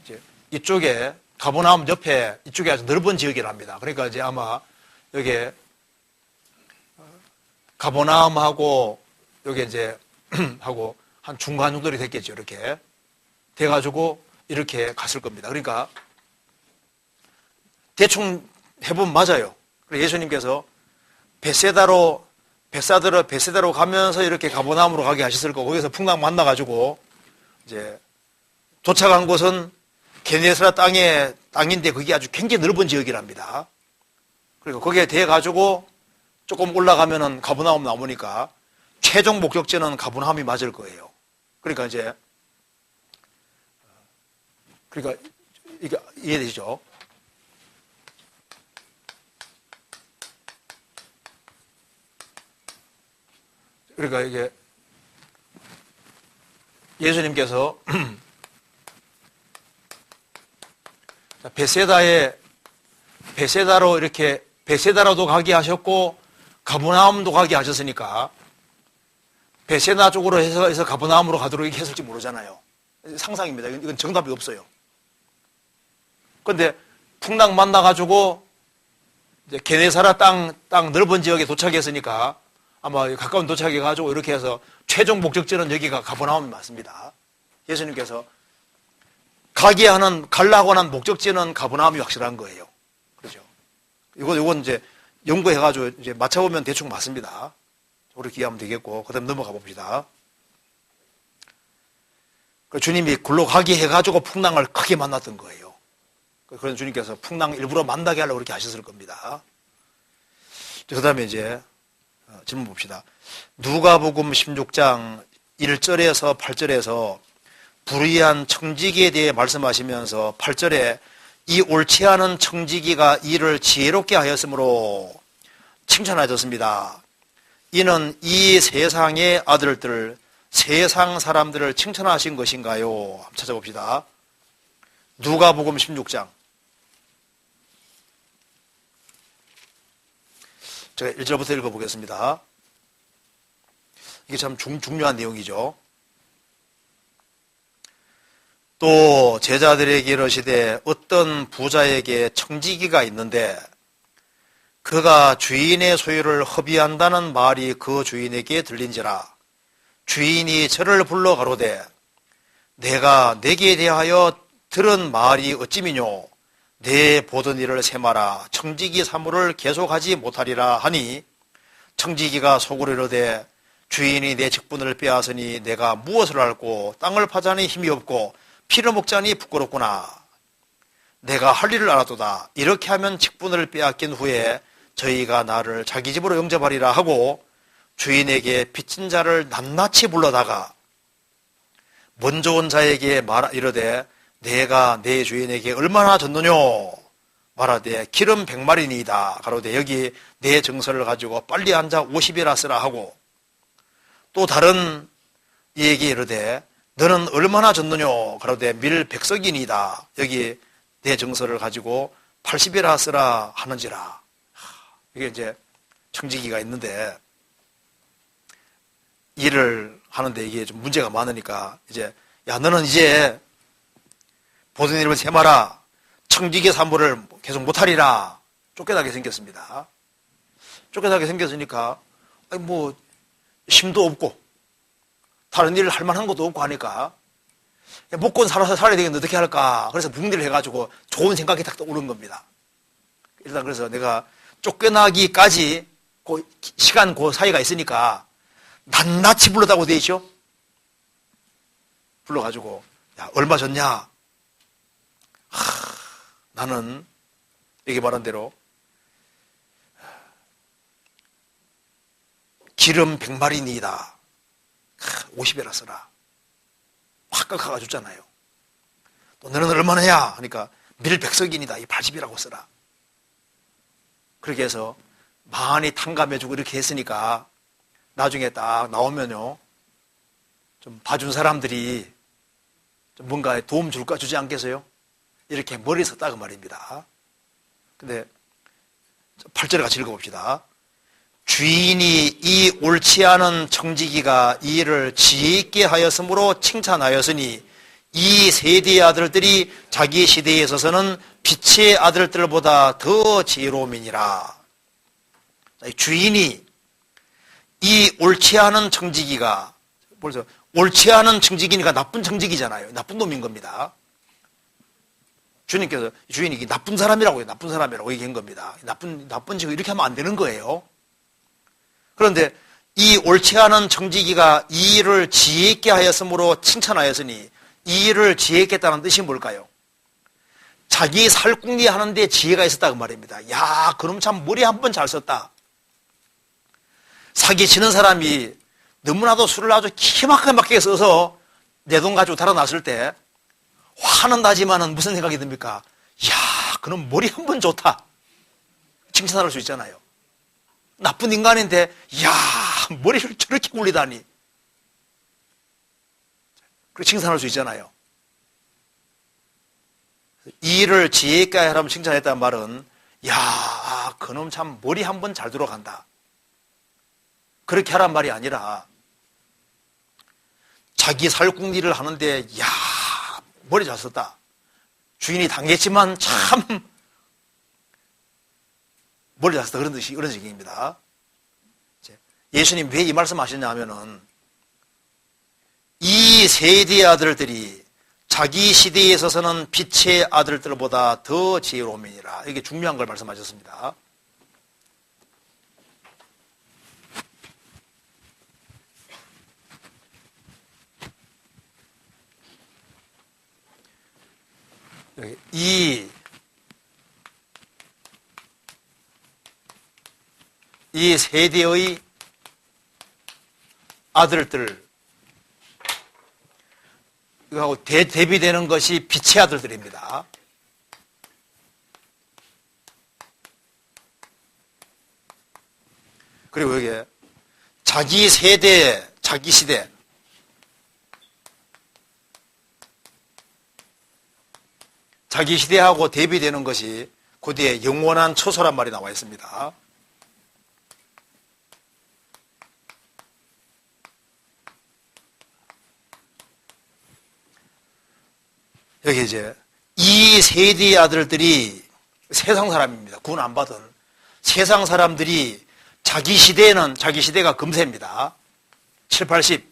이제 이쪽에 가버나움 옆에 이쪽에 아주 넓은 지역이랍니다. 그러니까 이제 아마 여기 가버나움하고 여기 이제 하고 한 중간 정도이 됐겠죠. 이렇게 돼가지고 이렇게 갔을 겁니다. 그러니까 대충 해보면 맞아요. 그래서 예수님께서 베세다로 가면서 이렇게 가버나움으로 가게 하셨을 거고 거기서 풍랑 만나가지고 이제 도착한 곳은 게네사렛 땅인데 그게 아주 굉장히 넓은 지역이랍니다. 그리고 거기에 돼가지고 조금 올라가면은 가버나움 나오니까 최종 목적지는 가버나움이 맞을 거예요. 그러니까 이제 이게 이해되시죠? 그러니까 이게 예수님께서 베세다로도 가게 하셨고 가버나움도 가게 하셨으니까 베세다 쪽으로 해서 가버나움으로 가도록 이렇게 했을지 모르잖아요. 상상입니다. 이건 정답이 없어요. 그런데 풍랑 만나가지고 이제 게네사렛 땅 넓은 지역에 도착했으니까 아마 가까운 도착해가지고 이렇게 해서 최종 목적지는 여기가 가버나움이 맞습니다. 예수님께서 가려고 하는 목적지는 가버나움이 확실한 거예요. 그렇죠? 이건 이제 연구해가지고 이제 맞춰보면 대충 맞습니다. 우리 기하면 되겠고, 그 다음 넘어가 봅시다. 주님이 굴러 가게 해가지고 풍랑을 크게 만났던 거예요. 그래서 주님께서 풍랑 일부러 만나게 하려고 그렇게 하셨을 겁니다. 그 다음에 이제 질문 봅시다. 누가복음 16장 1절에서 8절에서 불의한 청지기에 대해 말씀하시면서 8절에 이 옳지 않은 청지기가 이를 지혜롭게 하였으므로 칭찬하셨습니다. 이는 이 세상의 아들들, 세상 사람들을 칭찬하신 것인가요? 한번 찾아봅시다. 누가복음 16장. 제가 1절부터 읽어보겠습니다. 이게 참 중요한 내용이죠. 또 제자들에게 이르시되 어떤 부자에게 청지기가 있는데 그가 주인의 소유를 허비한다는 말이 그 주인에게 들린지라. 주인이 저를 불러 가로되 내가 내게 대하여 들은 말이 어찌미뇨. 내 보던 일을 세마라. 청지기 사물을 계속하지 못하리라 하니 청지기가 속으로 이르되 주인이 내 직분을 빼앗으니 내가 무엇을 알고 땅을 파자니 힘이 없고 피를 먹자니 부끄럽구나. 내가 할 일을 알아도다. 이렇게 하면 직분을 빼앗긴 후에 저희가 나를 자기 집으로 영접하리라 하고 주인에게 빚진 자를 낱낱이 불러다가 먼저 온 자에게 이르되 내가 내 주인에게 얼마나 졌느뇨 말하되 기름 100마리니이다. 가로되 여기 내 증서를 가지고 빨리 앉아 50이라 쓰라 하고 또 다른 이에게 이르되 너는 얼마나 졌느뇨 가로되 밀 100석이니이다. 여기 내 증서를 가지고 80이라 쓰라 하는지라. 이게 이제 청지기가 있는데 일을 하는데 이게 좀 문제가 많으니까 이제 야 너는 이제 보던 이름을 세마라. 청지기 산물을 계속 못하리라. 쫓겨나게 생겼습니다. 쫓겨나게 생겼으니까 아니 뭐 힘도 없고 다른 일을 할 만한 것도 없고 하니까 먹고 살아야 되겠는데 어떻게 할까. 그래서 묵리를 해가지고 좋은 생각이 딱 떠오른 겁니다. 일단 그래서 내가 쫓겨나기까지 시간 그 사이가 있으니까 낱낱이 불러다고 돼 있죠. 불러가지고 야 얼마 줬냐. 나는 여기 말한 대로 기름 100마리니이다. 50에라 써라. 확 깎아가 줬잖아요. 또 너는 얼마나냐 하니까 밀 100석이니다. 이 80이라고 써라. 그렇게 해서 많이 탕감해주고 이렇게 했으니까 나중에 딱 나오면요 좀 봐준 사람들이 좀 뭔가 도움 줄까 주지 않겠어요? 이렇게 머리 썼다 그 말입니다. 근데 8절에 같이 읽어봅시다. 주인이 이 옳지 않은 청지기가 이 일을 지혜있게 하였으므로 칭찬하였으니 이 세대의 아들들이 자기 시대에 있어서는 빛의 아들들보다 더 지혜로움이니라. 주인이 이 옳지 않은 청지기가 벌써 옳지 않은 청지기니까 나쁜 청지기잖아요. 나쁜 놈인 겁니다. 주님께서 주인이 나쁜 사람이라고 해요. 나쁜 사람이라고 얘기한 겁니다. 나쁜 직업 이렇게 하면 안 되는 거예요. 그런데 이 옳지 않은 청지기가 이 일을 지혜있게 하였으므로 칭찬하였으니 이 일을 지혜있게 했다는 뜻이 뭘까요? 자기 살궁리 하는데 지혜가 있었다 그 말입니다. 야, 그럼 참 머리 한 번 잘 썼다. 사기치는 사람이 너무나도 술을 아주 키막하게 써서 내 돈 가지고 달아났을 때 화는 나지만은 무슨 생각이 듭니까? 야, 그럼 머리 한 번 좋다. 칭찬할 수 있잖아요. 나쁜 인간인데 야, 머리를 저렇게 굴리다니. 그렇게 칭찬할 수 있잖아요. 이 일을 지혜 있게 하라면 칭찬했다는 말은 야, 그놈 참 머리 한 번 잘 들어간다. 그렇게 하란 말이 아니라 자기 살궁리를 하는데 야, 머리 잘 썼다. 주인이 당했지만 참 머리 잘 썼다. 그런 식입니다. 예수님 왜 이 말씀 하셨냐 하면은 이 세대의 아들들이 자기 시대에 있어서는 빛의 아들들보다 더 지혜로움이니라. 이게 중요한 걸 말씀하셨습니다. 이 세대의 아들들, 이거하고 대비되는 것이 빛의 아들들입니다. 그리고 여기에 자기 세대, 자기 시대, 자기 시대하고 대비되는 것이 그 뒤에 영원한 처소란 말이 나와 있습니다. 여기 이제 이 세대의 아들들이 세상 사람입니다. 구원 안 받은 세상 사람들이 자기 시대가 금세입니다. 7, 80.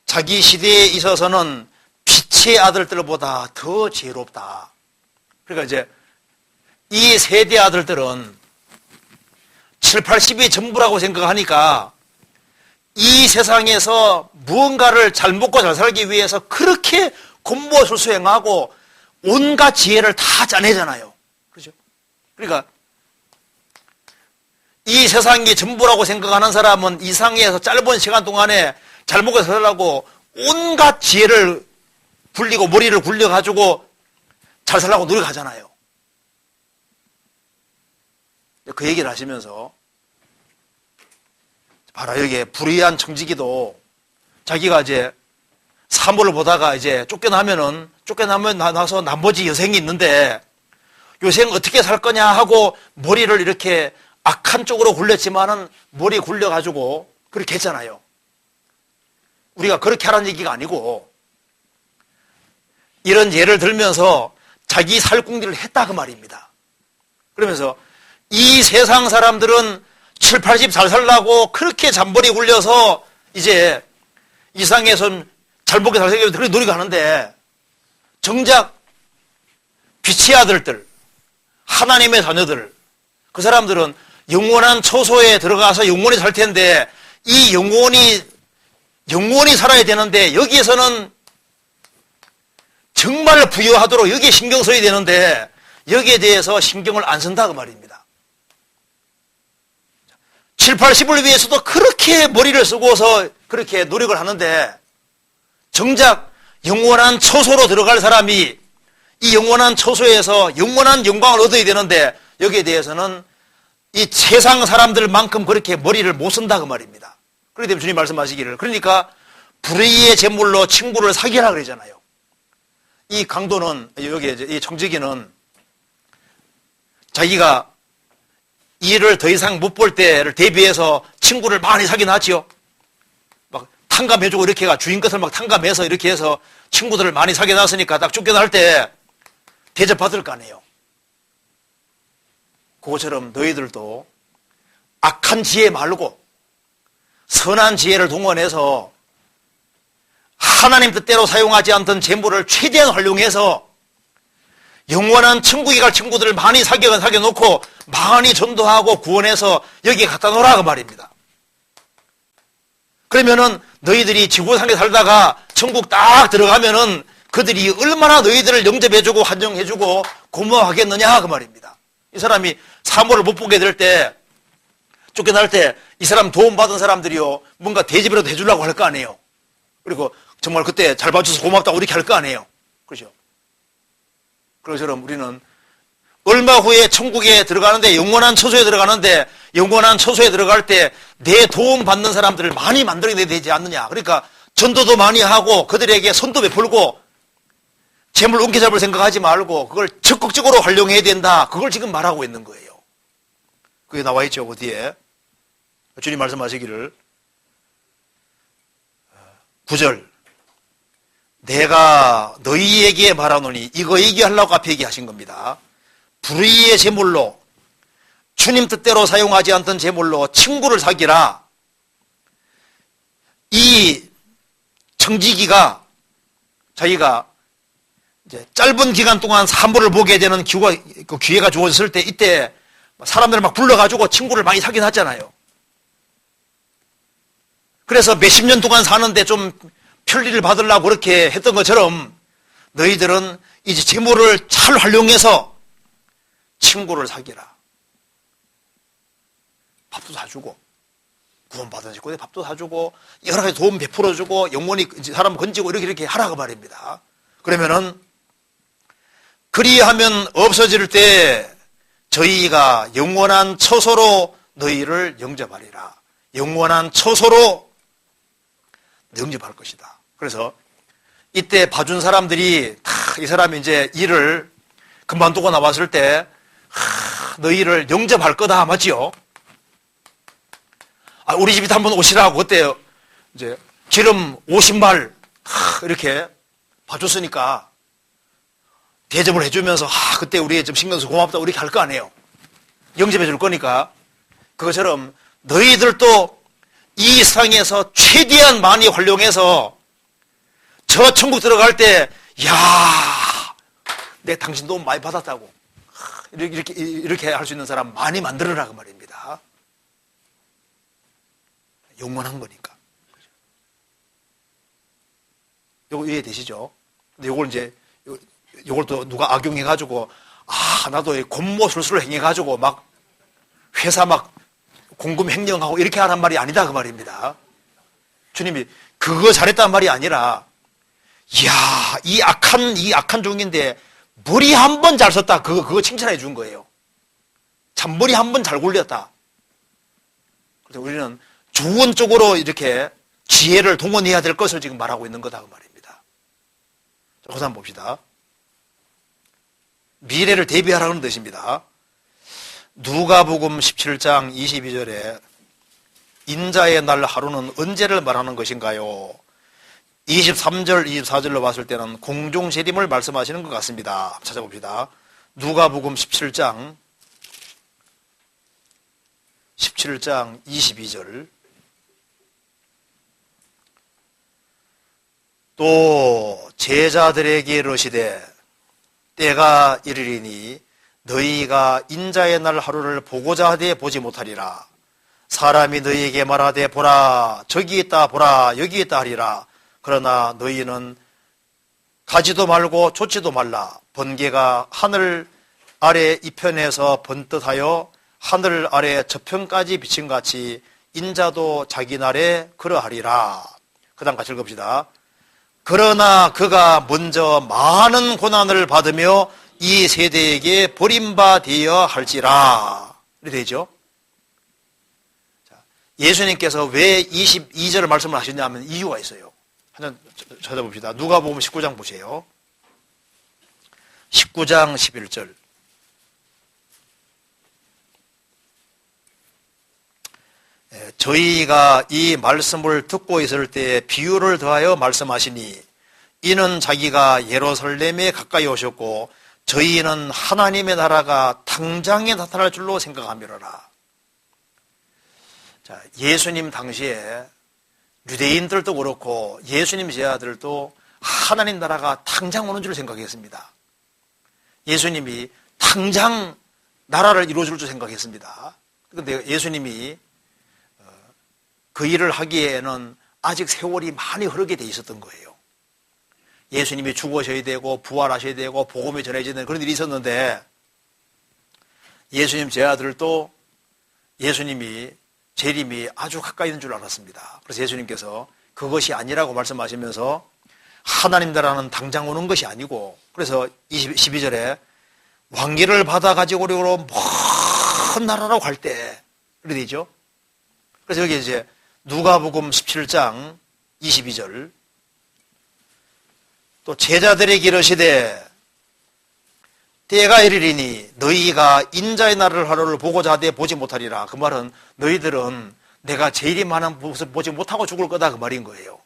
자기 시대에 있어서는 빛의 아들들보다 더 지혜롭다. 그러니까 이제 이 세대 아들들은 7, 80이 전부라고 생각하니까 이 세상에서 무언가를 잘 먹고 잘 살기 위해서 그렇게 곤모술수행하고 온갖 지혜를 다 짜내잖아요. 그렇죠? 그러니까 이 세상이 전부라고 생각하는 사람은 이 세상에서 짧은 시간 동안에 잘 먹고 살라고 온갖 지혜를 굴리고 머리를 굴려가지고 잘 살라고 노력하잖아요. 그 얘기를 하시면서 바로 여기에 불의한 청지기도 자기가 이제 사물을 보다가 이제 쫓겨나면 나서 나머지 여생이 있는데 여생 어떻게 살 거냐 하고 머리를 이렇게 악한 쪽으로 굴렸지만은 머리 굴려가지고 그렇게 했잖아요. 우리가 그렇게 하라는 얘기가 아니고 이런 예를 들면서 자기 살궁리를 했다 그 말입니다. 그러면서 이 세상 사람들은 7, 80 잘 살라고 그렇게 잔머리 굴려서 이제 이 세상에서 잘 먹게 잘 살게 그렇게 노력하는데 정작 빛의 아들들, 하나님의 자녀들, 그 사람들은 영원한 처소에 들어가서 영원히 살 텐데 이 영원히 살아야 되는데 여기에서는 정말 부여하도록 여기에 신경 써야 되는데 여기에 대해서 신경을 안 쓴다 그 말입니다. 7, 80을 위해서도 그렇게 머리를 쓰고서 그렇게 노력을 하는데 정작 영원한 처소로 들어갈 사람이 이 영원한 처소에서 영원한 영광을 얻어야 되는데 여기에 대해서는 이 세상 사람들만큼 그렇게 머리를 못 쓴다 그 말입니다. 그렇기 때문에 주님 말씀하시기를 그러니까 불의의 제물로 친구를 사귀라 그러잖아요. 이 강도는 여기 이 청지기는 자기가 일을 더 이상 못 볼 때를 대비해서 친구를 많이 사귀어놨지요. 막 탕감해주고 이렇게 해가 주인 것을 막 탕감해서 이렇게 해서 친구들을 많이 사귀어놨으니까 딱 쫓겨날 때 대접받을 거 아니에요. 그것처럼 너희들도 악한 지혜 말고 선한 지혜를 동원해서 하나님 뜻대로 사용하지 않던 재물을 최대한 활용해서 영원한 천국에 갈 친구들을 많이 사귀어놓고 많이 전도하고 구원해서 여기에 갖다 놓으라 그 말입니다. 그러면은 너희들이 지구상에 살다가 천국 딱 들어가면은 그들이 얼마나 너희들을 영접해주고 환영해주고 고마워하겠느냐 그 말입니다. 이 사람이 사물을 못 보게 될 때 쫓겨날 때 이 사람 도움받은 사람들이요 뭔가 대접이라도 해주려고 할 거 아니에요. 그리고 정말 그때 잘 봐줘서 고맙다고 이렇게 할 거 아니에요. 그렇죠? 그것처럼 우리는 얼마 후에 천국에 들어가는데 영원한 처소에 들어가는데 영원한 처소에 들어갈 때 내 도움 받는 사람들을 많이 만들어내야 되지 않느냐. 그러니까 전도도 많이 하고 그들에게 선도 베풀고 재물 옮겨잡을 생각하지 말고 그걸 적극적으로 활용해야 된다. 그걸 지금 말하고 있는 거예요. 그게 나와 있죠. 그 뒤에 주님 말씀하시기를 9절 내가 너희에게 말하노니 이거 얘기하려고 앞에 얘기하신 겁니다. 불의의 제물로 주님 뜻대로 사용하지 않던 제물로 친구를 사귀라. 이 청지기가 자기가 이제 짧은 기간 동안 사물을 보게 되는 기회가 주어졌을 때 이때 사람들을 막 불러가지고 친구를 많이 사귀어놨잖아요. 그래서 몇십 년 동안 사는데 좀 편리를 받으려고 그렇게 했던 것처럼 너희들은 이제 재물을 잘 활용해서 친구를 사귀라. 밥도 사주고 구원받은 식구에 밥도 사주고 여러 가지 도움 베풀어주고 영원히 사람 건지고 이렇게 하라고 말입니다. 그러면은 그리하면 없어질 때 저희가 영원한 처소로 너희를 영접하리라. 영원한 처소로 영접할 것이다. 그래서 이때 봐준 사람들이 다 이 사람이 이제 일을 그만두고 나왔을 때 너희를 영접할 거다 맞지요? 우리 집에 한번 오시라고 그때 이제 기름 50말 이렇게 봐줬으니까 대접을 해주면서 그때 우리 좀 신경 써서 고맙다 이렇게 할 거 아니에요. 영접해 줄 거니까 그것처럼 너희들도 이 세상에서 최대한 많이 활용해서 저 천국 들어갈 때 내 당신 도움 많이 받았다고 이렇게 할 수 있는 사람 많이 만들어라 그 말입니다. 영원한 거니까. 요거 이해되시죠? 근데 요걸 이제, 요걸 또 누가 악용해가지고, 나도 곤모술수를 행해가지고 막 회사 막 공금 횡령하고 이렇게 하란 말이 아니다 그 말입니다. 주님이 그거 잘했단 말이 아니라, 이야, 이 악한 종인데 머리 한 번 잘 썼다. 그거 칭찬해 준 거예요. 참 머리 한 번 잘 굴렸다. 그래서 우리는 좋은 쪽으로 이렇게 지혜를 동원해야 될 것을 지금 말하고 있는 거다 그 말입니다. 자, 그 다음 봅시다. 미래를 대비하라는 뜻입니다. 누가복음 17장 22절에 인자의 날 하루는 언제를 말하는 것인가요? 23절, 24절로 봤을 때는 공중세림을 말씀하시는 것 같습니다. 찾아봅시다. 누가복음 17장 22절. 또 제자들에게 이르시되 때가 이르리니 너희가 인자의 날 하루를 보고자 하되 보지 못하리라. 사람이 너희에게 말하되 보라 저기 있다 보라 여기 있다 하리라. 그러나 너희는 가지도 말고 좇지도 말라. 번개가 하늘 아래 이편에서 번뜩하여 하늘 아래 저편까지 비친 같이 인자도 자기 날에 그러하리라. 그 다음 같이 읽읍시다. 그러나 그가 먼저 많은 고난을 받으며 이 세대에게 버림받아야 할지라. 이렇게 되죠. 예수님께서 왜 22절을 말씀을 하셨냐면 이유가 있어요. 한번 찾아봅시다. 누가복음 19장 보세요. 19장 11절. 저희가 이 말씀을 듣고 있을 때 비유를 더하여 말씀하시니 이는 자기가 예루살렘에 가까이 오셨고 저희는 하나님의 나라가 당장에 나타날 줄로 생각하미로라. 자, 예수님 당시에 유대인들도 그렇고 예수님 제자들도 하나님 나라가 당장 오는 줄 생각했습니다. 예수님이 당장 나라를 이루어줄 줄 생각했습니다. 그런데 예수님이 그 일을 하기에는 아직 세월이 많이 흐르게 돼 있었던 거예요. 예수님이 죽으셔야 되고 부활하셔야 되고 복음이 전해져야 되는 그런 일이 있었는데 예수님 제자들도 예수님이 재림이 아주 가까이 있는 줄 알았습니다. 그래서 예수님께서 그것이 아니라고 말씀하시면서 하나님 나라는 당장 오는 것이 아니고 그래서 12절에 왕기를 받아 가지고 오려고 먼 나라라고 할 때 그렇게 되죠. 그래서 여기 이제 누가복음 17장 22절 또 제자들에게 이르시되 때가 이르리니 너희가 인자의 날을 하루를 보고자 하되 보지 못하리라. 그 말은 너희들은 내가 제일이 많은 모습 보지 못하고 죽을 거다 그 말인 거예요.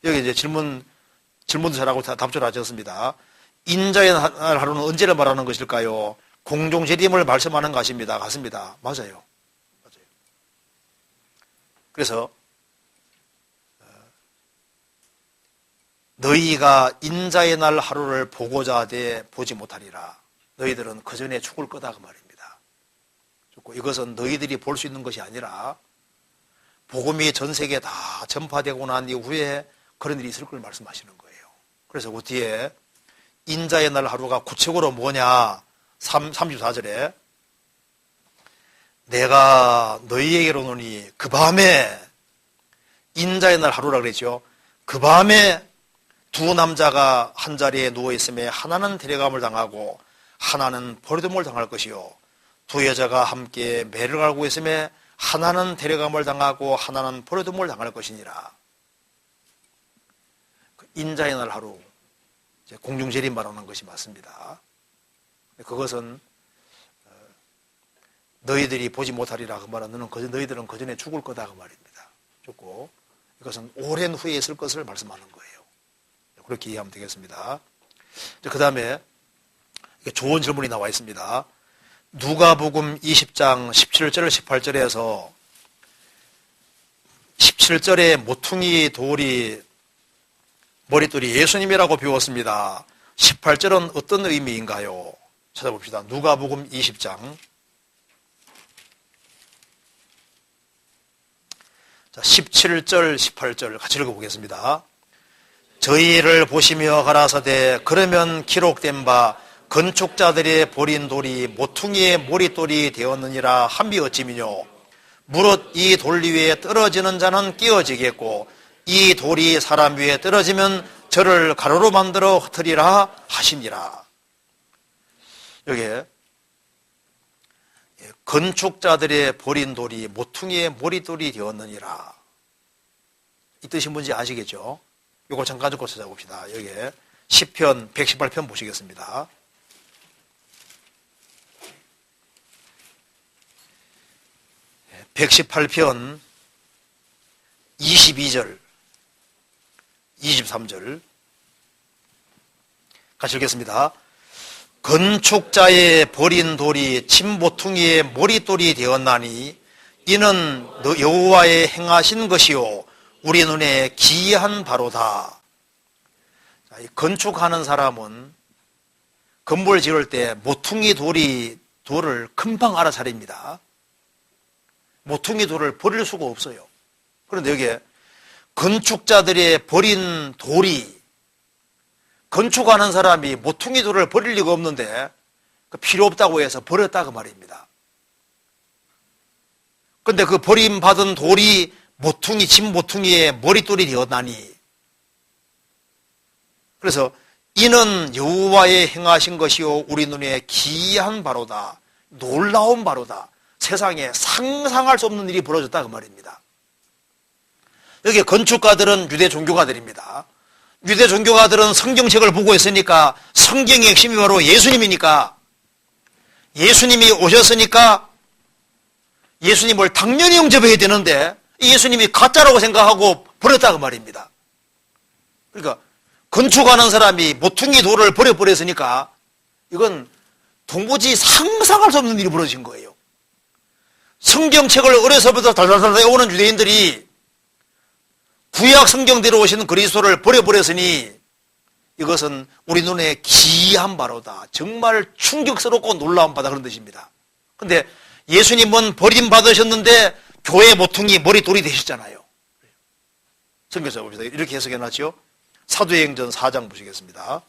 여기 이제 질문도 잘하고 답조를 하셨습니다. 인자의 날 하루는 언제를 말하는 것일까요? 공중재림을 말씀하는 것입니다. 같습니다. 맞아요. 그래서 너희가 인자의 날 하루를 보고자 하되 보지 못하리라. 너희들은 그 전에 죽을 거다 그 말입니다. 이것은 너희들이 볼 수 있는 것이 아니라 복음이 전 세계에 다 전파되고 난 이후에 그런 일이 있을 걸 말씀하시는 거예요. 그래서 그 뒤에 인자의 날 하루가 구체적으로 뭐냐 34절에 내가 너희에게로 오노니 그 밤에 인자의 날 하루라 그랬죠. 그 밤에 두 남자가 한 자리에 누워있음에 하나는 데려감을 당하고 하나는 버림을 당할 것이요 두 여자가 함께 매를 갈고 있음에 하나는 데려감을 당하고 하나는 버림을 당할 것이니라. 인자의 날 하루 공중재림 말하는 것이 맞습니다. 그것은 너희들이 보지 못하리라 그 말은 너희들은 그 전에 죽을 거다 그 말입니다. 죽고 이것은 오랜 후에 있을 것을 말씀하는 거예요. 그렇게 이해하면 되겠습니다. 그 다음에 좋은 질문이 나와 있습니다. 누가복음 20장 17절 18절에서 17절에 모퉁이 돌이 머릿돌이 예수님이라고 비웠습니다. 18절은 어떤 의미인가요? 찾아봅시다. 누가복음 20장 17절, 18절 같이 읽어보겠습니다. 저희를 보시며 가라사대 그러면 기록된 바 건축자들의 버린 돌이 모퉁이의 머릿돌이 되었느니라 함이 어찌미뇨. 무릇 이 돌 위에 떨어지는 자는 끼어지겠고 이 돌이 사람 위에 떨어지면 저를 가로로 만들어 흩으리라 하시니라. 여기에 건축자들의 버린 돌이 모퉁이의 머릿돌이 되었느니라. 이 뜻이 뭔지 아시겠죠? 이걸 잠깐 듣고 찾아봅시다. 여기에 시편 118편 보시겠습니다. (118편) 22절 23절 같이 읽겠습니다. 건축자의 버린 돌이 침모퉁이의 머릿돌이 되었나니 이는 여호와의 행하신 것이요 우리 눈에 기이한 바로다. 건축하는 사람은 건물 지을 때 모퉁이 돌을 금방 알아차립니다. 모퉁이 돌을 버릴 수가 없어요. 그런데 여기에 건축자들의 버린 돌이, 건축하는 사람이 모퉁이 돌을 버릴 리가 없는데 필요 없다고 해서 버렸다고 말입니다. 그런데 그 버림받은 돌이 침모퉁이의 머릿돌이 되었나니, 그래서 이는 여호와의 행하신 것이요 우리 눈에 기이한 바로다. 놀라운 바로다. 세상에 상상할 수 없는 일이 벌어졌다 그 말입니다. 여기 건축가들은 유대 종교가들입니다. 유대 종교가들은 성경책을 보고 있으니까 성경의 핵심이 바로 예수님이니까, 예수님이 오셨으니까 예수님을 당연히 영접해야 되는데 예수님이 가짜라고 생각하고 버렸다 그 말입니다. 그러니까 건축하는 사람이 모퉁이 돌을 버려버렸으니까 이건 도무지 상상할 수 없는 일이 벌어진 거예요. 성경책을 어려서부터 달달달 외우는 유대인들이 구약 성경대로 오신 그리스도를 버려버렸으니 이것은 우리 눈에 기이한 바로다. 정말 충격스럽고 놀라운 바다, 그런 뜻입니다. 그런데 예수님은 버림받으셨는데 교회 모퉁이 머릿돌이 되셨잖아요. 성경에서 봅시다. 이렇게 해석해놨죠. 사도행전 4장 보시겠습니다.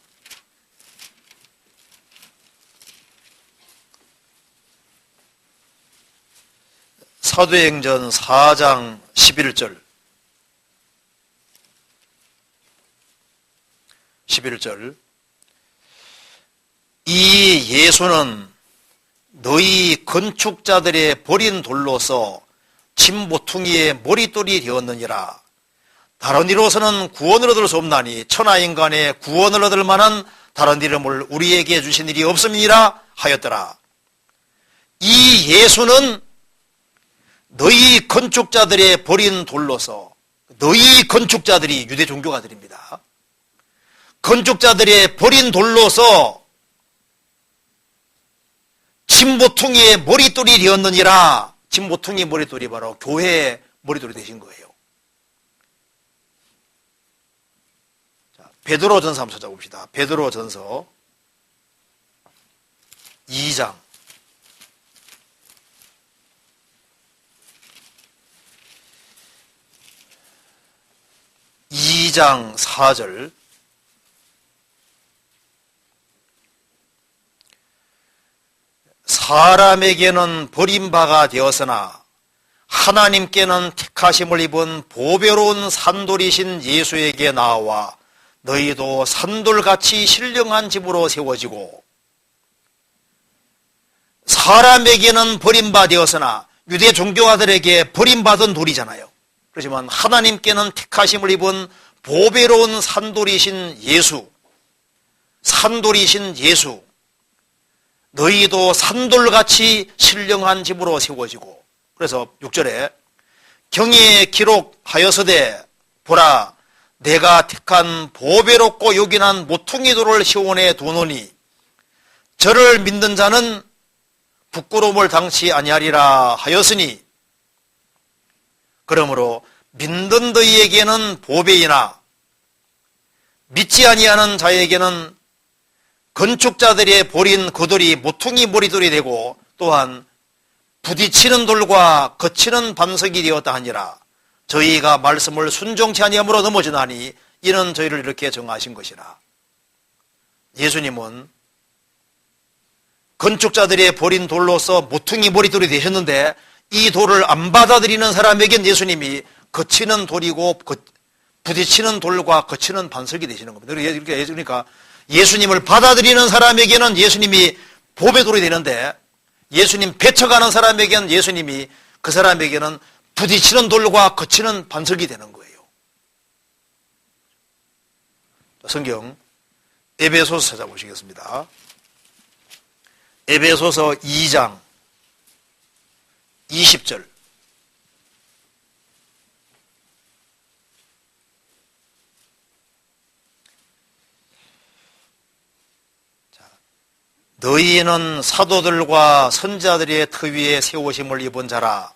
사도행전 4장 11절 11절 이 예수는 너희 건축자들의 버린 돌로서 침모퉁이의 머릿돌이 되었느니라. 다른 이로서는 구원을 얻을 수 없나니 천하인간의 구원을 얻을 만한 다른 이름을 우리에게 주신 일이 없음이니라 하였더라. 이 예수는 너희 건축자들의 버린 돌로서, 너희 건축자들이 유대 종교가들입니다. 건축자들의 버린 돌로서 침모퉁이의 머릿돌이 되었느니라. 침모퉁이 머릿돌이 바로 교회의 머릿돌이 되신 거예요. 자, 베드로전서 한번 찾아봅시다. 베드로전서 2장 4절 사람에게는 버림바가 되었으나 하나님께는 택하심을 입은 보배로운 산돌이신 예수에게 나와 너희도 산돌같이 신령한 집으로 세워지고, 사람에게는 버림바 되었으나 유대 종교가들에게 버림받은 돌이잖아요. 그렇지만 하나님께는 택하심을 입은 보배로운 산돌이신 예수, 산돌이신 예수, 너희도 산돌같이 신령한 집으로 세워지고. 그래서 6절에 경에 기록하여서되 보라 내가 택한 보배롭고 요긴한 모퉁이 돌을 시온에 두노니 저를 믿는 자는 부끄러움을 당치 아니하리라 하였으니, 그러므로 믿는 너희에게는 보배이나 믿지 아니하는 자에게는 건축자들의 버린 그 돌이 모퉁이 머릿돌이 되고 또한 부딪히는 돌과 거치는 반석이 되었다 하니라. 저희가 말씀을 순종치 아니함으로 넘어지나니 이는 저희를 이렇게 정하신 것이라. 예수님은 건축자들의 버린 돌로서 모퉁이 머리돌이 되셨는데 이 돌을 안 받아들이는 사람에겐 예수님이 거치는 돌이고 부딪히는 돌과 거치는 반석이 되시는 겁니다. 그러니까 예수님을 받아들이는 사람에게는 예수님이 보배돌이 되는데 예수님 배쳐가는 사람에게는 예수님이 그 사람에게는 부딪히는 돌과 거치는 반석이 되는 거예요. 성경 에베소서 찾아보시겠습니다. 에베소서 2장 20절. 너희는 사도들과 선지자들의 터 위에 세우심을 입은 자라.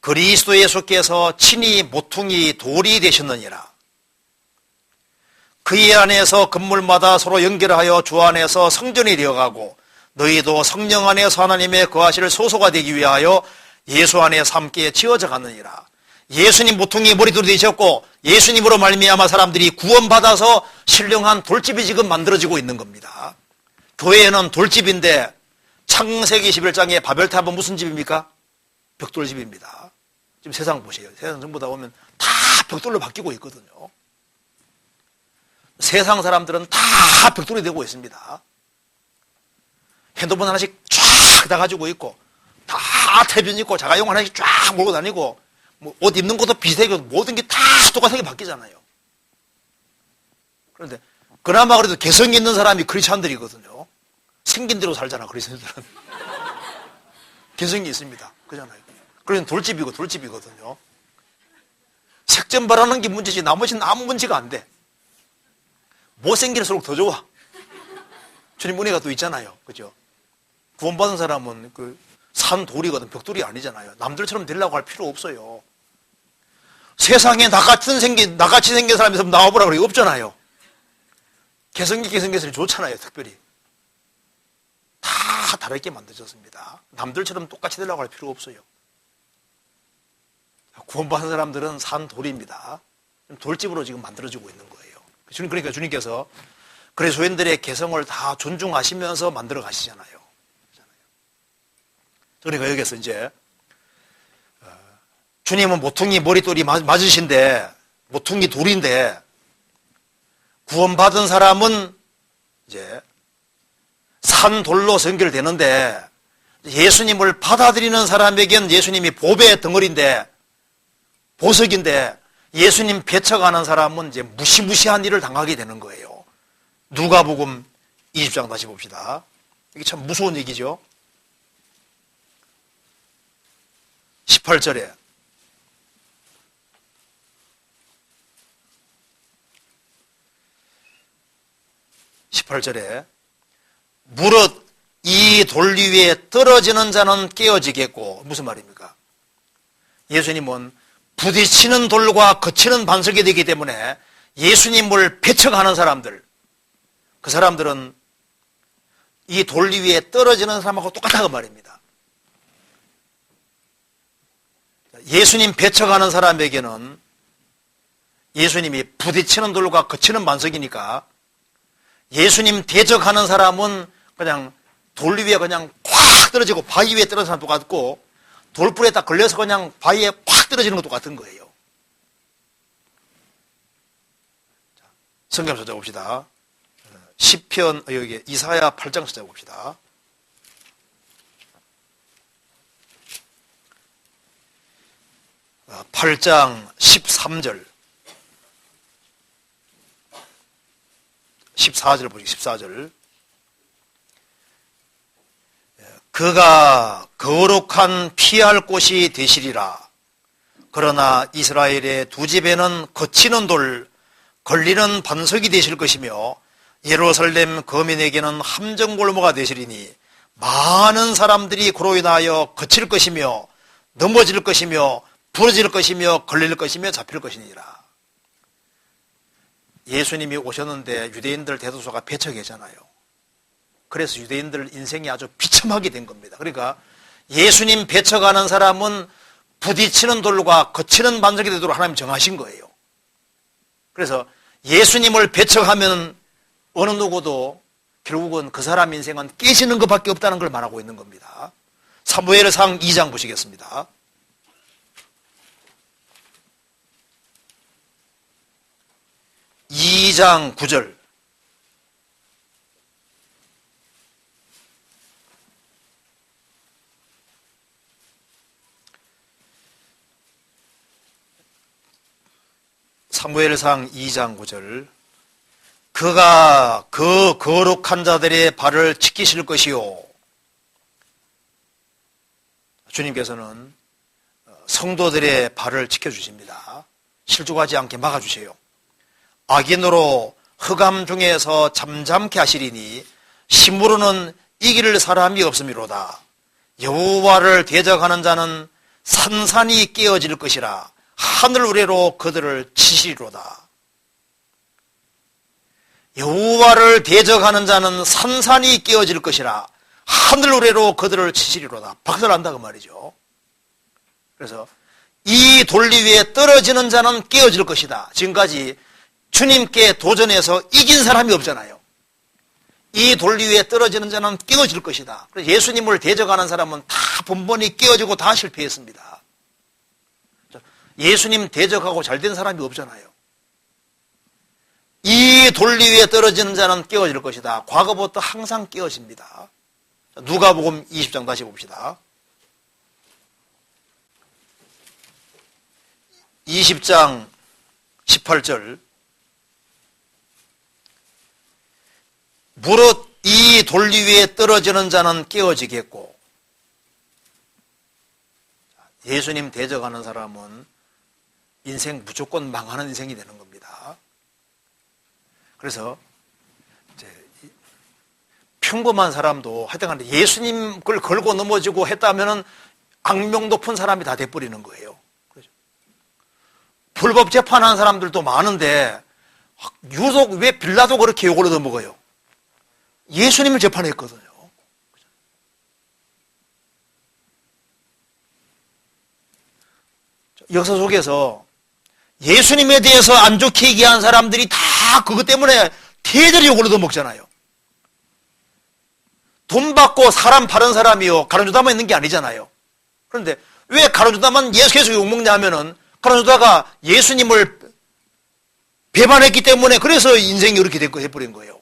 그리스도 예수께서 친히 모퉁이 돌이 되셨느니라. 그의 안에서 건물마다 서로 연결하여 주 안에서 성전이 되어가고 너희도 성령 안에서 하나님의 거하실 소소가 되기 위하여 예수 안에서 함께 지어져 갔느니라. 예수님 모퉁이 머리돌이 되셨고 예수님으로 말미암아 사람들이 구원받아서 신령한 돌집이 지금 만들어지고 있는 겁니다. 교회는 돌집인데 창세기 11장의 바벨탑은 무슨 집입니까? 벽돌집입니다. 지금 세상 보세요. 세상 전부 다 보면 다 벽돌로 바뀌고 있거든요. 세상 사람들은 다 벽돌이 되고 있습니다. 핸드폰 하나씩 쫙 다 가지고 있고 다 태변 있고 자가용 하나씩 쫙 몰고 다니고 뭐 옷 입는 것도 비슷하게 모든 게 다 똑같게 바뀌잖아요. 그런데 그나마 그래도 개성 있는 사람이 크리스찬들이거든요. 생긴 대로 살잖아, 크리스찬들은. 개성이 있습니다. 그잖아요. 그래서 돌집이거든요. 색점 바라는 게 문제지 나머지는 아무 문제가 안 돼. 못생길수록 더 좋아. 주님 은혜가 또 있잖아요. 그죠? 구원받은 사람은 산 돌이거든. 벽돌이 아니잖아요. 남들처럼 되려고 할 필요 없어요. 세상에 나같이 생긴 사람이 있으면 나와보라 그래. 없잖아요. 개성 있게 생겼으니 좋잖아요. 특별히. 다 다르게 만들어졌습니다. 남들처럼 똑같이 되려고 할 필요 없어요. 구원받은 사람들은 산 돌입니다. 돌집으로 지금 만들어지고 있는 거예요. 그러니까 주님께서 그리스도인들의 개성을 다 존중하시면서 만들어 가시잖아요. 그러니까 여기서 이제 주님은 모퉁이 머리돌이 맞으신데 모퉁이 돌인데 구원받은 사람은 이제 산 돌로 연결되는데 예수님을 받아들이는 사람에겐 예수님이 보배의 덩어리인데 보석인데 예수님 배쳐가는 사람은 이제 무시무시한 일을 당하게 되는 거예요. 누가복음 20장 다시 봅시다. 이게 참 무서운 얘기죠. 18절에 무릇 이 돌 위에 떨어지는 자는 깨어지겠고 무슨 말입니까? 예수님은 부딪히는 돌과 거치는 반석이 되기 때문에 예수님을 배척하는 사람들, 그 사람들은 이 돌 위에 떨어지는 사람하고 똑같다고 말입니다. 예수님 배척하는 사람에게는 예수님이 부딪히는 돌과 거치는 반석이니까 예수님 대적하는 사람은 그냥 돌 위에 그냥 콱 떨어지고 바위 위에 떨어지는 사람 똑같고 돌불에 딱 걸려서 그냥 바위에 콱 떨어지는 것도 같은 거예요. 성경 찾아봅시다. 시편 여기 이사야 8장 찾아봅시다. 아, 8장 13절 14절 보시죠. 14절 그가 거룩한 피할 곳이 되시리라. 그러나 이스라엘의 두 집에는 거치는 돌, 걸리는 반석이 되실 것이며 예루살렘 거민에게는 함정골모가 되시리니 많은 사람들이 그로 인하여 거칠 것이며 넘어질 것이며 부러질 것이며 걸릴 것이며 잡힐 것이니라. 예수님이 오셨는데 유대인들 대다수가 배척했잖아요. 그래서 유대인들 인생이 아주 비참하게 된 겁니다. 그러니까 예수님 배척하는 사람은 부딪히는 돌과 거치는 반석이 되도록 하나님 정하신 거예요. 그래서 예수님을 배척하면 어느 누구도 결국은 그 사람 인생은 깨지는 것밖에 없다는 걸 말하고 있는 겁니다. 사무엘상 2장 보시겠습니다. (2장 9절) 사무엘상 2장 9절 그가 그 거룩한 자들의 발을 지키실 것이요. 주님께서는 성도들의 발을 지켜주십니다. 실족하지 않게 막아주세요. 악인으로 흑암 중에서 잠잠케 하시리니 힘으로는 이길 사람이 없음이로다. 여호와를 대적하는 자는 산산이 깨어질 것이라. 하늘 우레로 그들을 치시리로다. 여호와를 대적하는 자는 산산이 깨어질 것이라. 하늘 우레로 그들을 치시리로다. 박살난다 그 말이죠. 그래서 이 돌리 위에 떨어지는 자는 깨어질 것이다. 지금까지 주님께 도전해서 이긴 사람이 없잖아요. 이 돌리 위에 떨어지는 자는 깨어질 것이다. 그래서 예수님을 대적하는 사람은 다 번번이 깨어지고 다 실패했습니다. 예수님 대적하고 잘된 사람이 없잖아요. 이 돌리 위에 떨어지는 자는 깨어질 것이다. 과거부터 항상 깨어집니다. 누가복음 20장 다시 봅시다. 20장 18절 무릇 이 돌리 위에 떨어지는 자는 깨어지겠고. 예수님 대적하는 사람은 인생 무조건 망하는 인생이 되는 겁니다. 그래서 이제 평범한 사람도 하여튼 예수님 걸 걸고 넘어지고 했다면은 악명 높은 사람이 다 돼버리는 거예요. 그렇죠? 불법 재판하는 사람들도 많은데 유독 왜 빌라도 그렇게 욕을 얻어먹어요? 예수님을 재판했거든요. 역사 속에서 예수님에 대해서 안 좋게 얘기한 사람들이 다 그것 때문에 대대로 욕을 얻어먹잖아요. 돈 받고 사람 파는 사람이요 가룟유다만 있는 게 아니잖아요. 그런데 왜 가룟유다만 계속 욕먹냐 하면은 가룟유다가 예수님을 배반했기 때문에 그래서 인생이 이렇게 돼버린 거예요.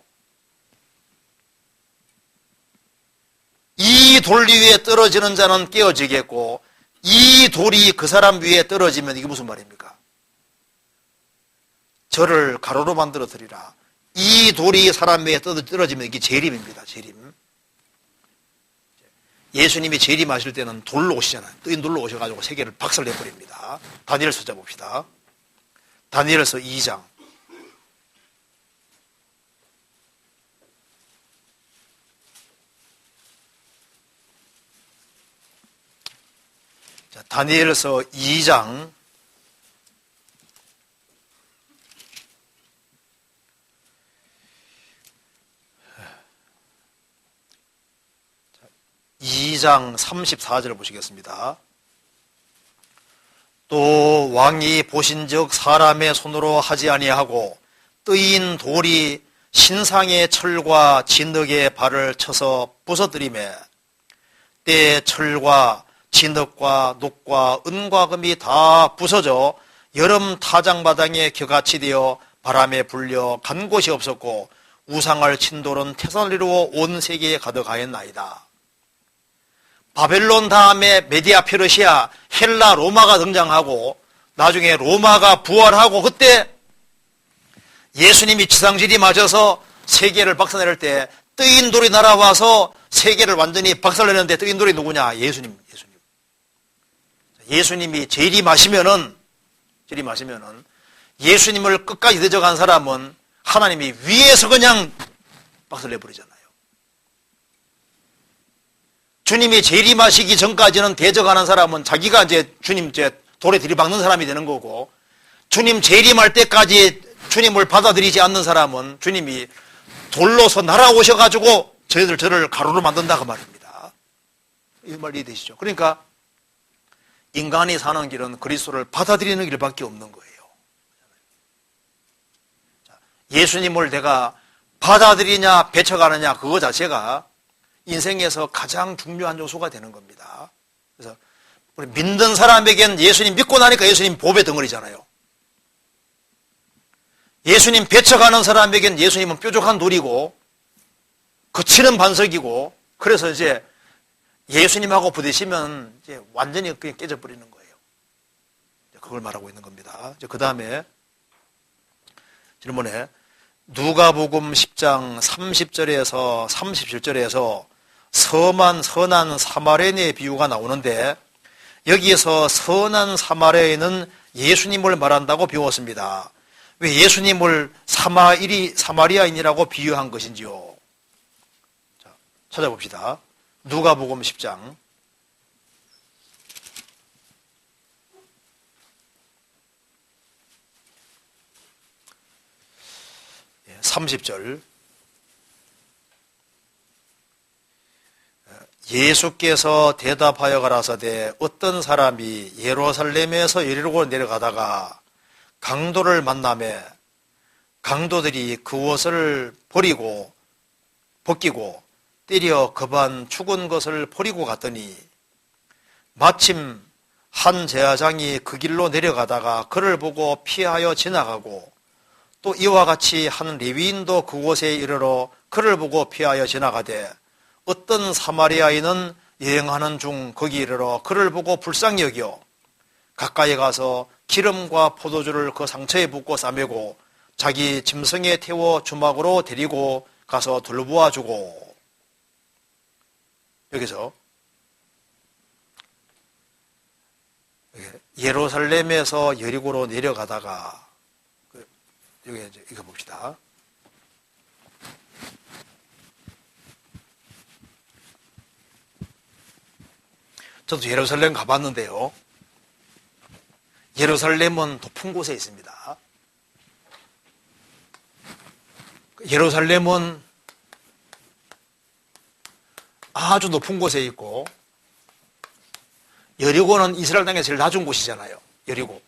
이 돌 위에 떨어지는 자는 깨어지겠고 이 돌이 그 사람 위에 떨어지면 이게 무슨 말입니까? 저를 가로로 만들어 드리라. 이 돌이 사람 위에 떨어지면 이게 재림입니다. 재림. 예수님이 재림하실 때는 돌로 오시잖아요. 뜨인 돌로 오셔가지고 세계를 박살내버립니다. 다니엘서 봅시다. 다니엘서 2장. 자, 다니엘서 2장 2장 34절 보시겠습니다. 또 왕이 보신즉 사람의 손으로 하지 아니하고 뜨인 돌이 신상의 철과 진흙의 발을 쳐서 부서뜨리매 때에 철과 진흙과 녹과 은과 금이 다 부서져 여름 타작마당에 겨같이 되어 바람에 불려 간 곳이 없었고 우상을 친 돌은 태산을 이루어 온 세계에 가득하였나이다. 바벨론 다음에 메디아 페르시아, 헬라, 로마가 등장하고 나중에 로마가 부활하고 그때 예수님이 지상질이 맞아서 세계를 박살낼 때 뜨인 돌이 날아와서 세계를 완전히 박살내는데 뜨인 돌이 누구냐? 예수님. 예수님이 재림하시면은 예수님을 끝까지 대적한 사람은 하나님이 위에서 그냥 박살내버리잖아요. 주님이 재림하시기 전까지는 대적하는 사람은 자기가 이제 주님 돌에 들이박는 사람이 되는 거고, 주님 재림할 때까지 주님을 받아들이지 않는 사람은 주님이 돌로서 날아오셔가지고 저를 가루로 만든다 그 말입니다. 이 말 이해되시죠? 그러니까 인간이 사는 길은 그리스도를 받아들이는 길밖에 없는 거예요. 예수님을 내가 받아들이냐 배척하느냐 그거 자체가 인생에서 가장 중요한 요소가 되는 겁니다. 그래서 우리 믿는 사람에겐 예수님 믿고 나니까 예수님 보배 덩어리잖아요. 예수님 배척하는 사람에겐 예수님은 뾰족한 돌이고 거칠은 반석이고, 그래서 이제 예수님하고 부딪히면 이제 완전히 그냥 깨져버리는 거예요. 그걸 말하고 있는 겁니다. 그 다음에 질문에 누가복음 10장 30절에서 37절에서 선한 사마리아인의 비유가 나오는데, 여기에서 선한 사마리아인은 예수님을 말한다고 배웠습니다. 왜 예수님을 사마리아인이라고 비유한 것인지요? 자, 찾아봅시다. 누가복음 10장 30절. 예수께서 대답하여 가라사대 어떤 사람이 예루살렘에서 여리고로 내려가다가 강도를 만나매 강도들이 그 옷을 벗기고 때려 급한 죽은 것을 버리고 갔더니 마침 한 제사장이 그 길로 내려가다가 그를 보고 피하여 지나가고, 또 이와 같이 한 레위인도 그곳에 이르러 그를 보고 피하여 지나가되, 어떤 사마리아인은 여행하는 중 거기 이르러 그를 보고 불쌍히 여겨 가까이 가서 기름과 포도주를 그 상처에 붓고 싸매고 자기 짐승에 태워 주막으로 데리고 가서 돌보아 주고. 여기서 예루살렘에서 여리고로 내려가다가, 여기 이제 이거 봅시다. 저도 예루살렘 가봤는데요. 예루살렘은 높은 곳에 있습니다. 예루살렘은 아주 높은 곳에 있고, 여리고는 이스라엘 땅에 제일 낮은 곳이잖아요. 여리고.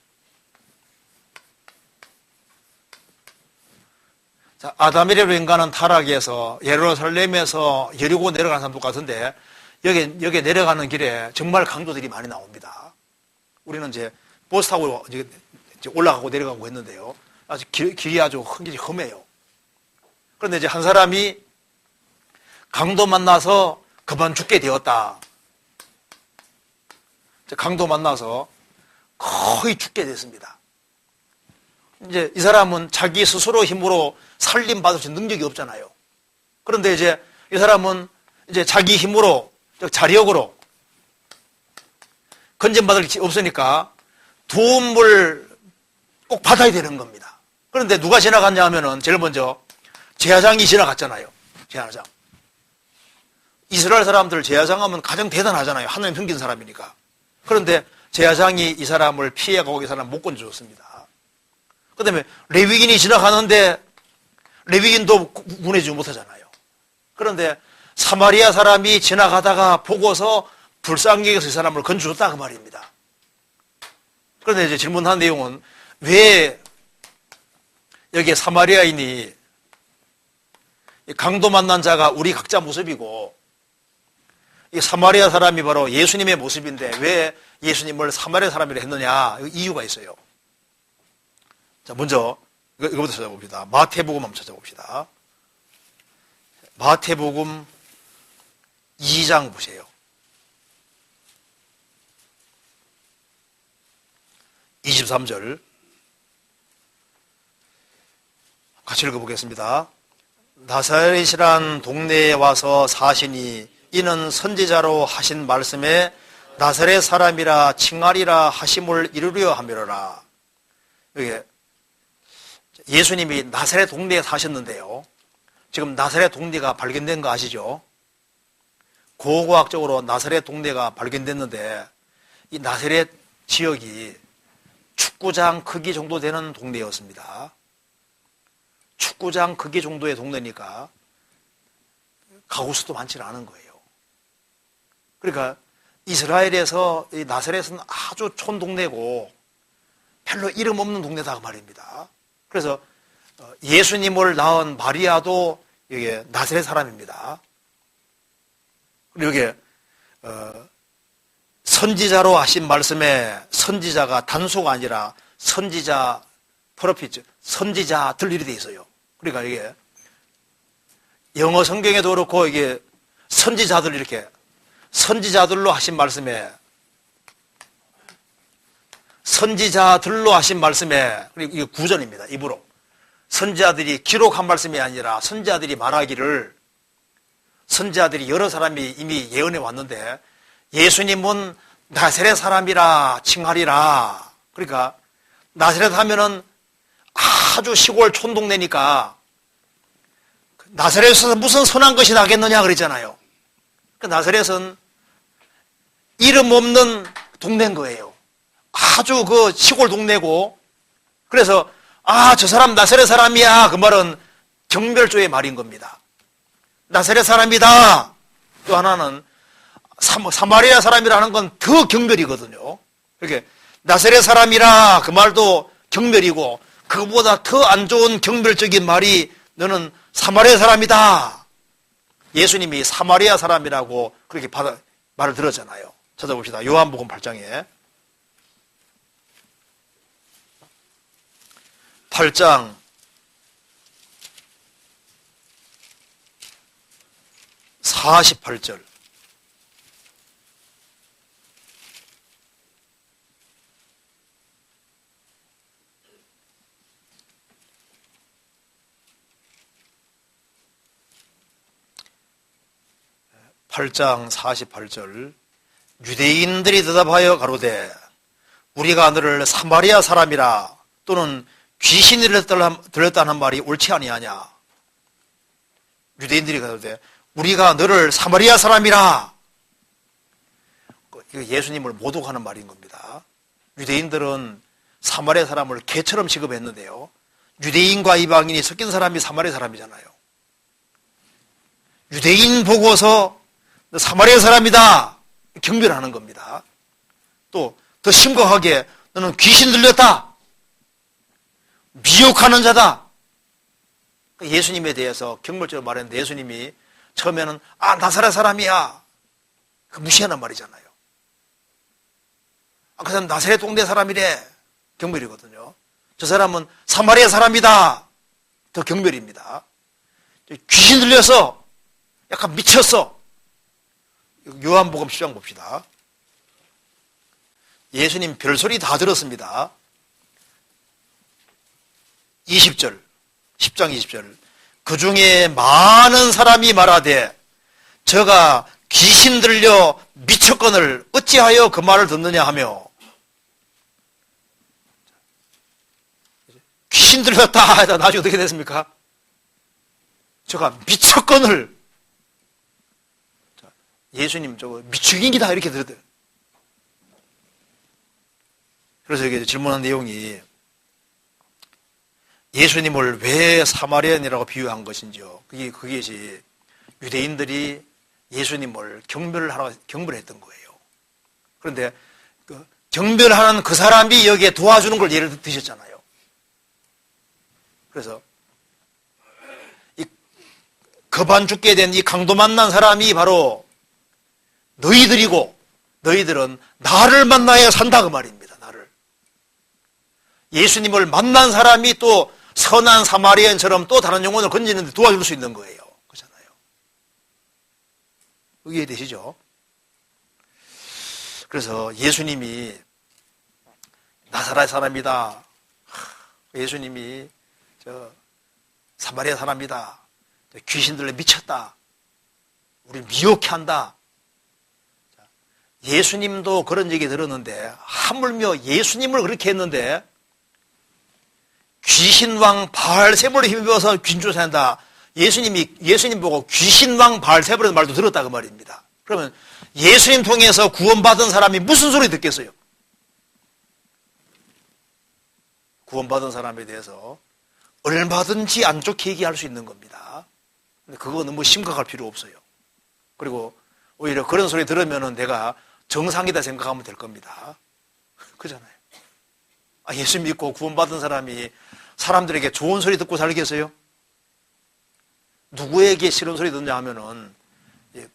자, 아담이라로 인간은 타락해서 예루살렘에서 여리고 내려가는 사람 똑같은데, 여기 내려가는 길에 정말 강도들이 많이 나옵니다. 우리는 이제 버스 타고 이제 올라가고 내려가고 했는데요. 아주 길이 아주 험해요. 그런데 이제 한 사람이 강도 만나서 그만 죽게 되었다. 강도 만나서 거의 죽게 됐습니다. 이제 이 사람은 자기 스스로 힘으로 살림 받을 수 있는 능력이 없잖아요. 그런데 이제 이 사람은 이제 자기 힘으로, 자력으로 건전받을 게 없으니까 도움을 꼭 받아야 되는 겁니다. 그런데 누가 지나갔냐 하면은 제일 먼저 제사장이 지나갔잖아요. 제사장. 이스라엘 사람들 제사장하면 가장 대단하잖아요. 하나님 섬긴 사람이니까. 그런데 제사장이 이 사람을 피해가고 이 사람 못 건져줬습니다. 그 다음에 레위인이 지나가는데 레위인도 구해주지 못하잖아요. 그런데 사마리아 사람이 지나가다가 보고서 불쌍히 여겨서 이 사람을 건져줬다 그 말입니다. 그런데 이제 질문한 내용은 왜 여기에 사마리아인이 강도 만난 자가 우리 각자 모습이고, 이 사마리아 사람이 바로 예수님의 모습인데 왜 예수님을 사마리아 사람이라 했느냐, 이유가 있어요. 자, 먼저 이거부터 찾아봅시다. 마태복음 한번 찾아봅시다. 마태복음 2장 보세요. 23절 같이 읽어보겠습니다. 나사렛이란 동네에 와서 사시니 이는 선지자로 하신 말씀에 나사렛 사람이라 칭하리라 하심을 이루려 함이로라. 여기 예수님이 나사렛 동네에 사셨는데요. 지금 나사렛 동네가 발견된 거 아시죠? 고고학적으로 나사렛 동네가 발견됐는데 이 나사렛 지역이 축구장 크기 정도 되는 동네였습니다. 축구장 크기 정도의 동네니까 가구수도 많지 않은 거예요. 그러니까 이스라엘에서 이 나사렛은 아주 촌동네고 별로 이름 없는 동네다 그 말입니다. 그래서 예수님을 낳은 마리아도 이게 나사렛 사람입니다. 그리고 여기 선지자로 하신 말씀에 선지자가 단수가 아니라 선지자 프로피트, 선지자들 이렇게 돼 있어요. 그러니까 이게 영어 성경에도 그렇고 이게 선지자들 이렇게 선지자들로 하신 말씀에 선지자들로 하신 말씀에 그리고 이게 구전입니다. 입으로 선지자들이 기록한 말씀이 아니라 선지자들이 말하기를 선지자들이 여러 사람이 이미 예언해 왔는데 예수님은 나사렛 사람이라 칭하리라. 그러니까 나사렛 하면은 아주 시골 촌동네니까 나사렛에서 무슨 선한 것이 나겠느냐 그랬잖아요. 나사렛은 이름 없는 동네인 거예요. 아주 그 시골 동네고 그래서 저 사람 나사렛 사람이야 그 말은 경멸조의 말인 겁니다. 나사렛 사람이다. 또 하나는 사마리아 사람이라는 건 더 경멸이거든요. 이렇게 나사렛 사람이라 그 말도 경멸이고 그보다 더 안 좋은 경멸적인 말이 너는 사마리아 사람이다. 예수님이 사마리아 사람이라고 그렇게 말을 들었잖아요. 찾아봅시다. 요한복음 8장에 8장 48절 유대인들이 대답하여 가로되 우리가 너를 사마리아 사람이라 또는 귀신이 들렸다는 말이 옳지 아니하냐. 유대인들이 가로되 우리가 너를 사마리아 사람이라. 이거 예수님을 모독하는 말인 겁니다. 유대인들은 사마리아 사람을 개처럼 취급했는데요. 유대인과 이방인이 섞인 사람이 사마리아 사람이잖아요. 유대인 보고서 사마리아 사람이다 경멸하는 겁니다. 또 더 심각하게 너는 귀신 들렸다 미혹하는 자다. 예수님에 대해서 경멸적으로 말했는데 예수님이 처음에는 나사렛 사람이야 그 무시하는 말이잖아요. 그 사람 나사렛 동네 사람이래 경멸이거든요. 저 사람은 사마리아 사람이다 더 경멸입니다. 귀신 들려서 약간 미쳤어. 요한복음 10장 봅시다. 예수님 별소리 다 들었습니다. 20절 10장 20절 그 중에 많은 사람이 말하되 저가 귀신 들려 미쳤거늘 어찌하여 그 말을 듣느냐 하며 귀신 들렸다 하다 나중에 어떻게 됐습니까? 저가 미쳤거늘 예수님 저거 미추gin이다 이렇게 들었대요. 그래서 여기 질문한 내용이 예수님을 왜 사마리아인이라고 비유한 것인지요. 그것이 유대인들이 예수님을 경멸했던 거예요. 그런데 그 경멸하는 그 사람이 여기에 도와주는 걸 예를 드셨잖아요. 그래서 이 거반 죽게 된 이 강도 만난 사람이 바로 너희들이고 너희들은 나를 만나야 산다 그 말입니다. 나를. 예수님을 만난 사람이 또 선한 사마리아인처럼 또 다른 영혼을 건지는데 도와줄 수 있는 거예요. 그렇잖아요. 이해되시죠? 그래서 예수님이 나사렛 사람이다. 예수님이 사마리아 사람이다. 귀신들에 미쳤다. 우리를 미혹해 한다. 예수님도 그런 얘기 들었는데 하물며 예수님을 그렇게 했는데 귀신왕 바알세불을 힘입어서 귀신 쫓아낸다. 예수님 보고 귀신왕 바알세불의 말도 들었다 그 말입니다. 그러면 예수님 통해서 구원받은 사람이 무슨 소리 듣겠어요? 구원받은 사람에 대해서 얼마든지 안 좋게 얘기할 수 있는 겁니다. 근데 그거 너무 심각할 필요 없어요. 그리고 오히려 그런 소리 들으면은 내가 정상이다 생각하면 될 겁니다. 그잖아요. 예수 믿고 구원받은 사람이 사람들에게 좋은 소리 듣고 살겠어요? 누구에게 싫은 소리 듣냐 하면은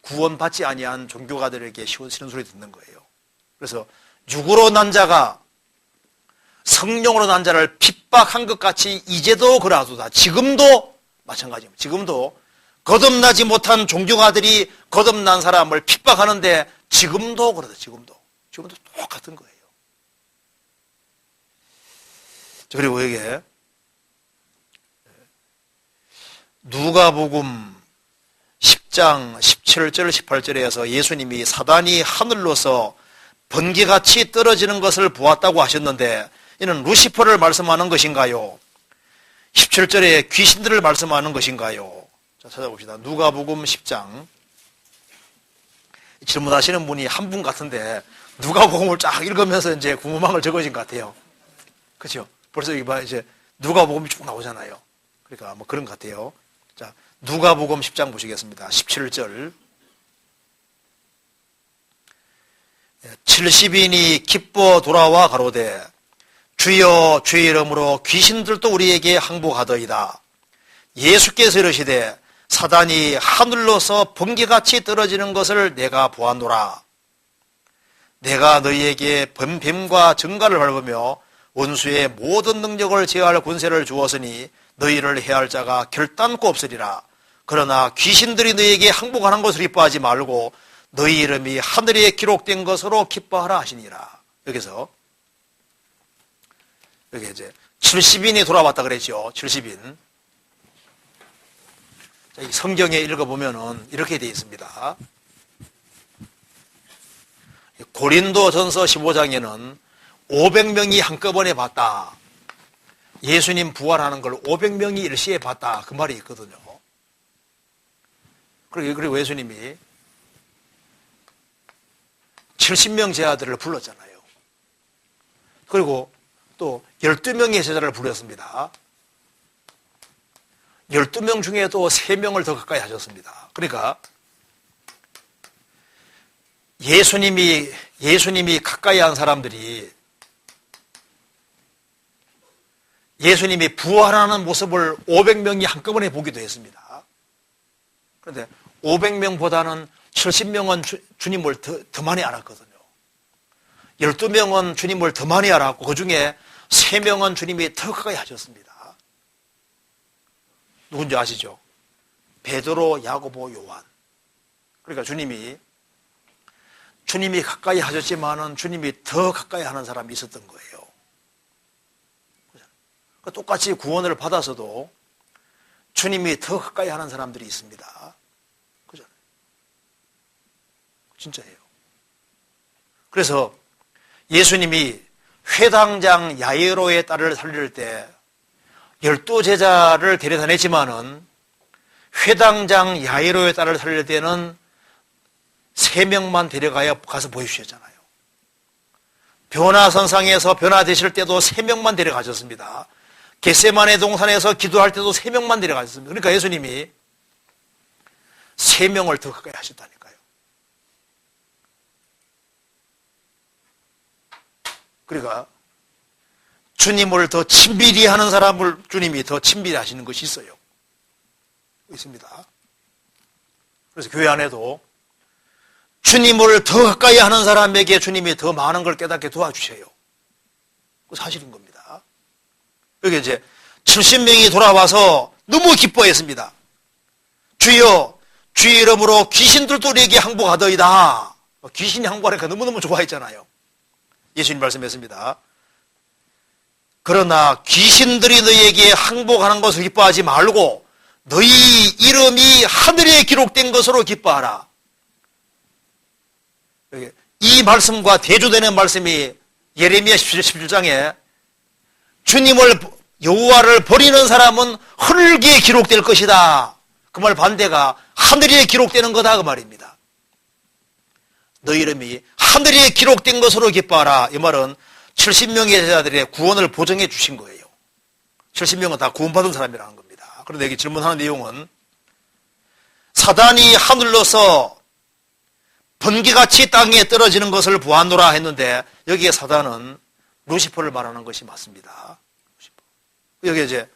구원받지 아니한 종교가들에게 싫은 소리 듣는 거예요. 그래서 육으로 난 자가 성령으로 난 자를 핍박한 것 같이 이제도 그러하도다. 지금도 마찬가지입니다. 지금도 거듭나지 못한 종교가들이 거듭난 사람을 핍박하는데 지금도 그러다. 지금도 똑같은 거예요. 그리고 이게 누가복음 10장 17절 18절에서 예수님이 사단이 하늘로서 번개같이 떨어지는 것을 보았다고 하셨는데 이는 루시퍼를 말씀하는 것인가요? 17절에 귀신들을 말씀하는 것인가요? 자, 찾아봅시다. 누가복음 10장. 질문하시는 분이 한 분 같은데 누가복음을 쫙 읽으면서 이제 궁금한 걸 적으신 것 같아요. 그렇죠? 벌써 이제 누가복음이 쭉 나오잖아요. 그러니까 뭐 그런 것 같아요. 자, 누가복음 10장 보시겠습니다. 17절. 70인이 기뻐 돌아와 가로되 주여 주의 이름으로 귀신들도 우리에게 항복하더이다. 예수께서 이르시되 사단이 하늘로서 번개같이 떨어지는 것을 내가 보았노라. 내가 너희에게 뱀과 정갈을 밟으며 원수의 모든 능력을 제어할 권세를 주었으니 너희를 해할 자가 결단코 없으리라. 그러나 귀신들이 너희에게 항복하는 것을 기뻐하지 말고 너희 이름이 하늘에 기록된 것으로 기뻐하라 하시니라. 여기서 여기 이제 70인이 돌아왔다 그랬죠. 70인. 성경에 읽어보면은 이렇게 되어 있습니다. 고린도전서 15장에는 500명이 한꺼번에 봤다. 예수님 부활하는 걸 500명이 일시에 봤다. 그 말이 있거든요. 그리고 예수님이 70명 제자들을 불렀잖아요. 그리고 또 12명의 제자를 부렸습니다. 12명 중에도 3명을 더 가까이 하셨습니다. 그러니까 예수님이 가까이 한 사람들이 예수님이 부활하는 모습을 500명이 한꺼번에 보기도 했습니다. 그런데 500명보다는 70명은 주님을 더 많이 알았거든요. 12명은 주님을 더 많이 알았고 그 중에 3명은 주님이 더 가까이 하셨습니다. 누군지 아시죠? 베드로, 야고보, 요한. 그러니까 주님이 가까이 하셨지만은 주님이 더 가까이 하는 사람이 있었던 거예요. 그러니까 똑같이 구원을 받아서도 주님이 더 가까이 하는 사람들이 있습니다. 그죠? 진짜예요. 그래서 예수님이 회당장 야이로의 딸을 살릴 때 12제자를 데려다녔지만은 회당장 야이로의 딸을 살릴 때는 3명만 데려가야 가서 보여주셨잖아요. 변화선상에서 변화되실 때도 3명만 데려가셨습니다. 겟세마네 동산에서 기도할 때도 3명만 데려가셨습니다. 그러니까 예수님이 3명을 더 가까이 하셨다니까요. 그러니까 주님을 더 친밀히 하는 사람을 주님이 더 친밀히 하시는 것이 있어요. 있습니다. 그래서 교회 안에도 주님을 더 가까이 하는 사람에게 주님이 더 많은 걸 깨닫게 도와주셔요. 그 사실인 겁니다. 여기 이제 70명이 돌아와서 너무 기뻐했습니다. 주여, 주의 이름으로 귀신들도 우리에게 항복하더이다. 귀신이 항복하니까 너무너무 좋아했잖아요. 예수님 말씀했습니다. 그러나 귀신들이 너희에게 항복하는 것을 기뻐하지 말고 너희 이름이 하늘에 기록된 것으로 기뻐하라. 이 말씀과 대조되는 말씀이 예레미야 17장에 주님을 여호와를 버리는 사람은 흙에 기록될 것이다. 그 말 반대가 하늘에 기록되는 거다 그 말입니다. 너희 이름이 하늘에 기록된 것으로 기뻐하라. 이 말은 70명의 제자들의 구원을 보증해 주신 거예요. 70명은 다 구원받은 사람이라는 겁니다. 그런데 여기 질문하는 내용은 사단이 하늘로서 번개같이 땅에 떨어지는 것을 보았노라 했는데 여기에 사단은 루시퍼를 말하는 것이 맞습니다. 여기 이제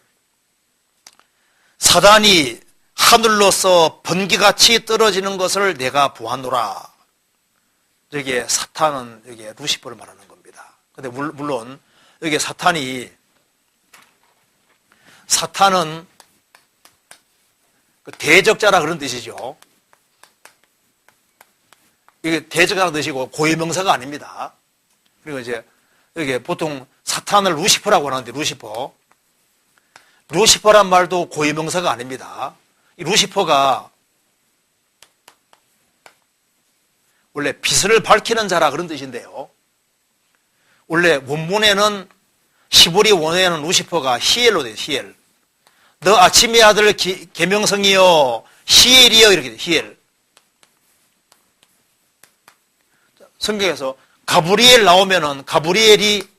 사단이 하늘로서 번개같이 떨어지는 것을 내가 보았노라. 여기에 사탄은 여기에 루시퍼를 말하는 겁니다. 근데 물론 여기에 사탄은 대적자라 그런 뜻이죠. 이게 대적자라는 뜻이고 고유명사가 아닙니다. 그리고 이제 여기 보통 사탄을 루시퍼라고 하는데 루시퍼란 말도 고유명사가 아닙니다. 이 루시퍼가 원래 빛을 밝히는 자라 그런 뜻인데요. 원래 원문에는 히브리 원어에는 루시퍼가 히엘로 돼요. 히엘. 너 아침의 아들 계명성이여 히엘이여 이렇게 돼요. 히엘. 성경에서 가브리엘 나오면은 가브리엘이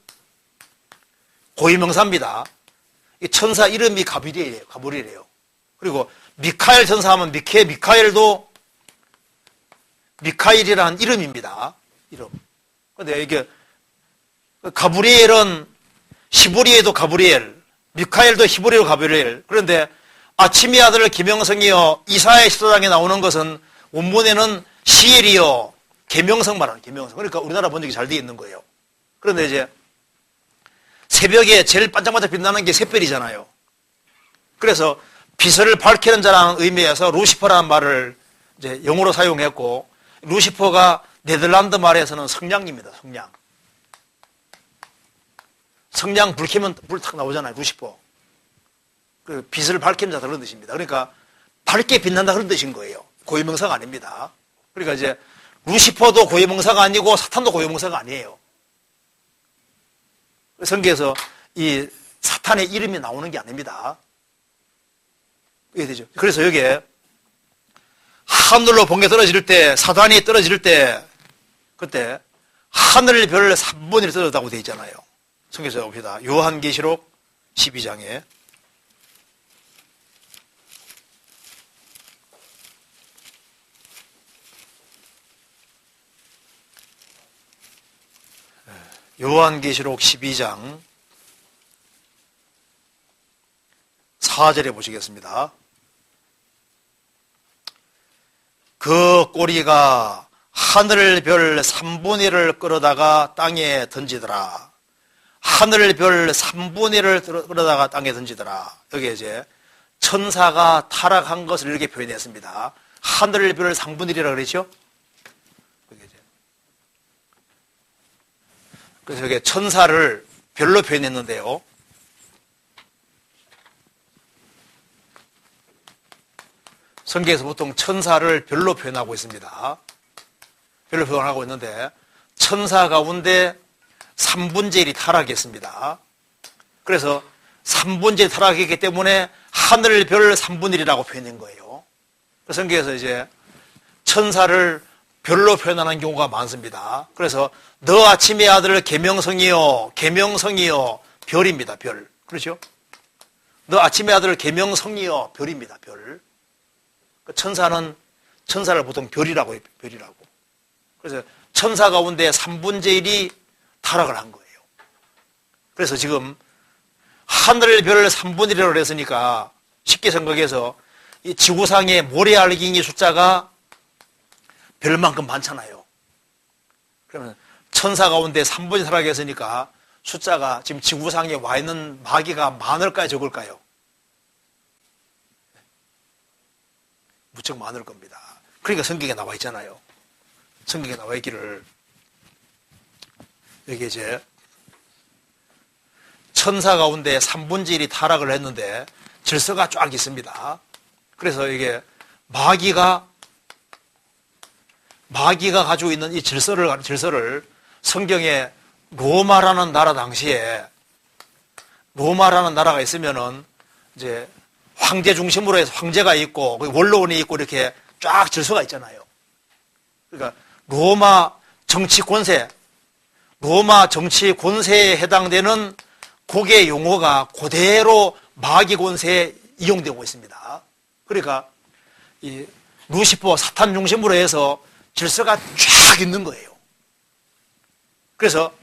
고유명사입니다. 이 천사 이름이 가브리엘이에요. 그리고 미카엘 천사 하면 미카엘도 미카엘이라는 이름입니다. 이름. 근데 이게 가브리엘은 히브리에도 가브리엘, 미카엘도 히브리로 가브리엘. 그런데 아침의 아들 계명성이여 이사야 14장에 나오는 것은 원문에는 시엘이여 계명성 말하는 계명성. 그러니까 우리나라 번역이 잘 되어 있는 거예요. 그런데 이제 새벽에 제일 반짝반짝 빛나는 게 샛별이잖아요. 그래서 빛을 밝히는 자라는 의미에서 루시퍼라는 말을 이제 영어로 사용했고, 루시퍼가 네덜란드 말에서는 성냥입니다. 성냥 불 켜면 불 탁 나오잖아요. 루시퍼. 그 빛을 밝히는 자 그런 뜻입니다. 그러니까 밝게 빛난다 그런 뜻인 거예요. 고유명사가 아닙니다. 그러니까 이제 루시퍼도 고유명사가 아니고 사탄도 고유명사가 아니에요. 성경에서 이 사탄의 이름이 나오는 게 아닙니다. 이해되죠? 그래서 여기에 하늘로 번개 떨어질 때, 사단이 떨어질 때, 그때 하늘 별 3분의 1 떨어졌다고 되어 있잖아요. 성경에서 봅시다. 요한계시록 12장에 요한계시록 12장 4절에 보시겠습니다. 그 꼬리가 하늘별 3분의 1을 끌어다가 땅에 던지더라. 하늘별 3분의 1을 끌어다가 땅에 던지더라. 여기 이제 천사가 타락한 것을 이렇게 표현했습니다. 하늘별 3분의 1이라고 그랬죠? 그래서 여기 천사를 별로 표현했는데요. 성경에서 보통 천사를 별로 표현하고 있습니다. 별로 표현하고 있는데 천사 가운데 3분의 1이 타락했습니다. 그래서 3분의 1이 타락했기 때문에 하늘 별 3분의 1이라고 표현한 거예요. 성경에서 이제 천사를 별로 표현하는 경우가 많습니다. 그래서 너 아침의 아들 계명성이여 별입니다. 별. 그렇죠? 너 아침의 아들 계명성이여 별입니다. 별. 천사를 보통 별이라고 해요. 별이라고. 그래서 천사 가운데 3분의 1이 타락을 한 거예요. 그래서 지금 하늘 별 3분의 1이라고 했으니까 쉽게 생각해서 이 지구상의 모래알갱이 숫자가 별만큼 많잖아요. 그러면 천사 가운데 3분의 1 타락했으니까 숫자가 지금 지구상에 와 있는 마귀가 많을까요? 적을까요? 무척 많을 겁니다. 그러니까 성경에 나와 있잖아요. 성경에 나와 있기를 여기 이제 천사 가운데 3분의 1이 타락을 했는데 질서가 쫙 있습니다. 그래서 이게 마귀가 가지고 있는 이 질서를 성경에 로마라는 나라 당시에 로마라는 나라가 있으면은 이제 황제 중심으로 해서 황제가 있고 원로원이 있고 이렇게 쫙 질서가 있잖아요. 그러니까 로마 정치 권세에 해당되는 국의 용어가 그대로 마귀 권세에 이용되고 있습니다. 그러니까 이 루시퍼 사탄 중심으로 해서 질서가 쫙 있는 거예요. 그래서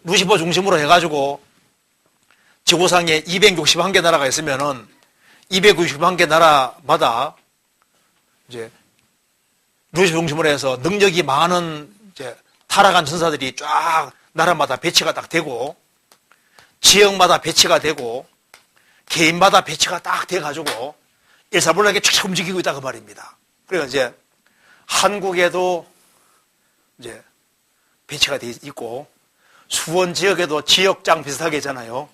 루시퍼 중심으로 해가지고 지구상에 261개 나라가 있으면은 291개 나라마다 이제 루시퍼 중심으로 해서 능력이 많은 이제 타락한 천사들이 쫙 나라마다 배치가 딱 되고 지역마다 배치가 되고 개인마다 배치가 딱 돼가지고 일사불란하게 쫙 움직이고 있다 그 말입니다. 그래서 이제 한국에도 이제 배치가 돼 있고 수원 지역에도 지역장 비슷하게 있잖아요.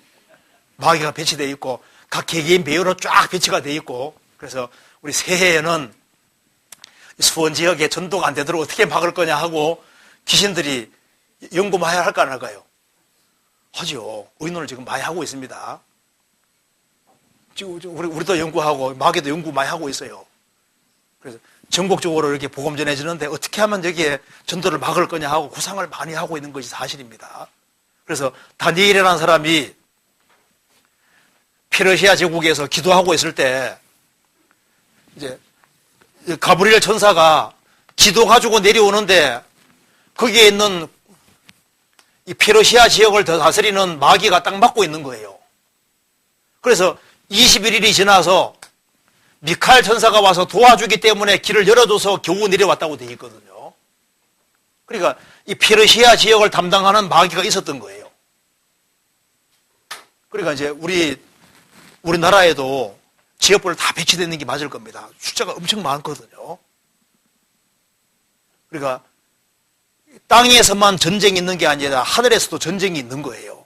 마귀가 배치되어 있고 각 개개인 배우로 쫙 배치가 되어 있고 그래서 우리 새해에는 수원 지역에 전도가 안 되도록 어떻게 막을 거냐 하고 귀신들이 연구 많이 할까 안 할까요? 하죠. 의논을 지금 많이 하고 있습니다. 우리도 연구하고 마귀도 연구 많이 하고 있어요. 그래서 전국적으로 이렇게 복음 전해지는데 어떻게 하면 여기에 전도를 막을 거냐 하고 구상을 많이 하고 있는 것이 사실입니다. 그래서 다니엘이라는 사람이 페르시아 제국에서 기도하고 있을 때 이제 가브리엘 천사가 기도 가지고 내려오는데 거기에 있는 이 페르시아 지역을 더 다스리는 마귀가 딱 막고 있는 거예요. 그래서 21일이 지나서 미카엘 천사가 와서 도와주기 때문에 길을 열어줘서 겨우 내려왔다고 되어 있거든요. 그러니까 이 페르시아 지역을 담당하는 마귀가 있었던 거예요. 그러니까 이제 우리나라에도 지역별 다 배치되어 있는 게 맞을 겁니다. 숫자가 엄청 많거든요. 그러니까 땅에서만 전쟁이 있는 게 아니라 하늘에서도 전쟁이 있는 거예요.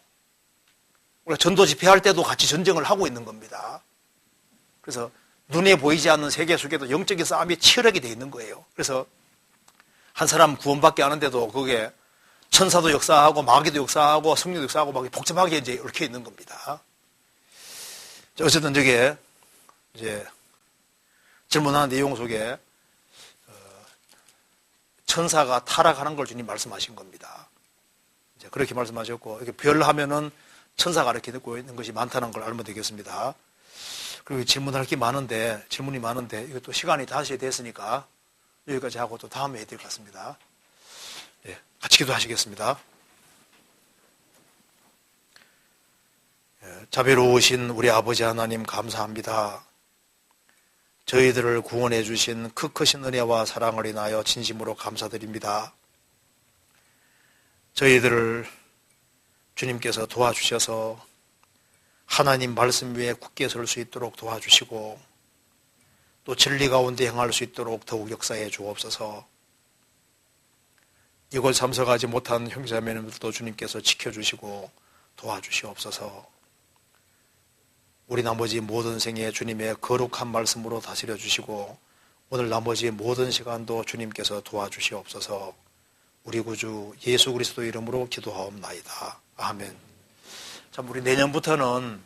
우리가 전도 집회할 때도 같이 전쟁을 하고 있는 겁니다. 그래서 눈에 보이지 않는 세계 속에도 영적인 싸움이 치열하게 되어 있는 거예요. 그래서 한 사람 구원받게 하는데도 그게 천사도 역사하고 마귀도 역사하고 성령도 역사하고 막 복잡하게 이제 얽혀 있는 겁니다. 어쨌든 저게 이제 질문하는 내용 속에 천사가 타락하는 걸 주님 말씀하신 겁니다. 이제 그렇게 말씀하셨고 이렇게 별하면은 천사가 이렇게 듣고 있는 것이 많다는 걸 알면 되겠습니다. 그리고 질문이 많은데 이것도 시간이 5시에 됐으니까 여기까지 하고 또 다음에 해야 될 것 같습니다. 예, 같이 기도하시겠습니다. 예, 자비로우신 우리 아버지 하나님 감사합니다. 저희들을 구원해 주신 그 크신 은혜와 사랑을 인하여 진심으로 감사드립니다. 저희들을 주님께서 도와주셔서 하나님 말씀 위에 굳게 설 수 있도록 도와주시고 또 진리 가운데 행할 수 있도록 더욱 역사해 주옵소서. 이곳 참석하지 못한 형제자매님들도 주님께서 지켜주시고 도와주시옵소서. 우리 나머지 모든 생에 주님의 거룩한 말씀으로 다스려 주시고 오늘 나머지 모든 시간도 주님께서 도와주시옵소서. 우리 구주 예수 그리스도 이름으로 기도하옵나이다. 아멘. 참 우리 내년부터는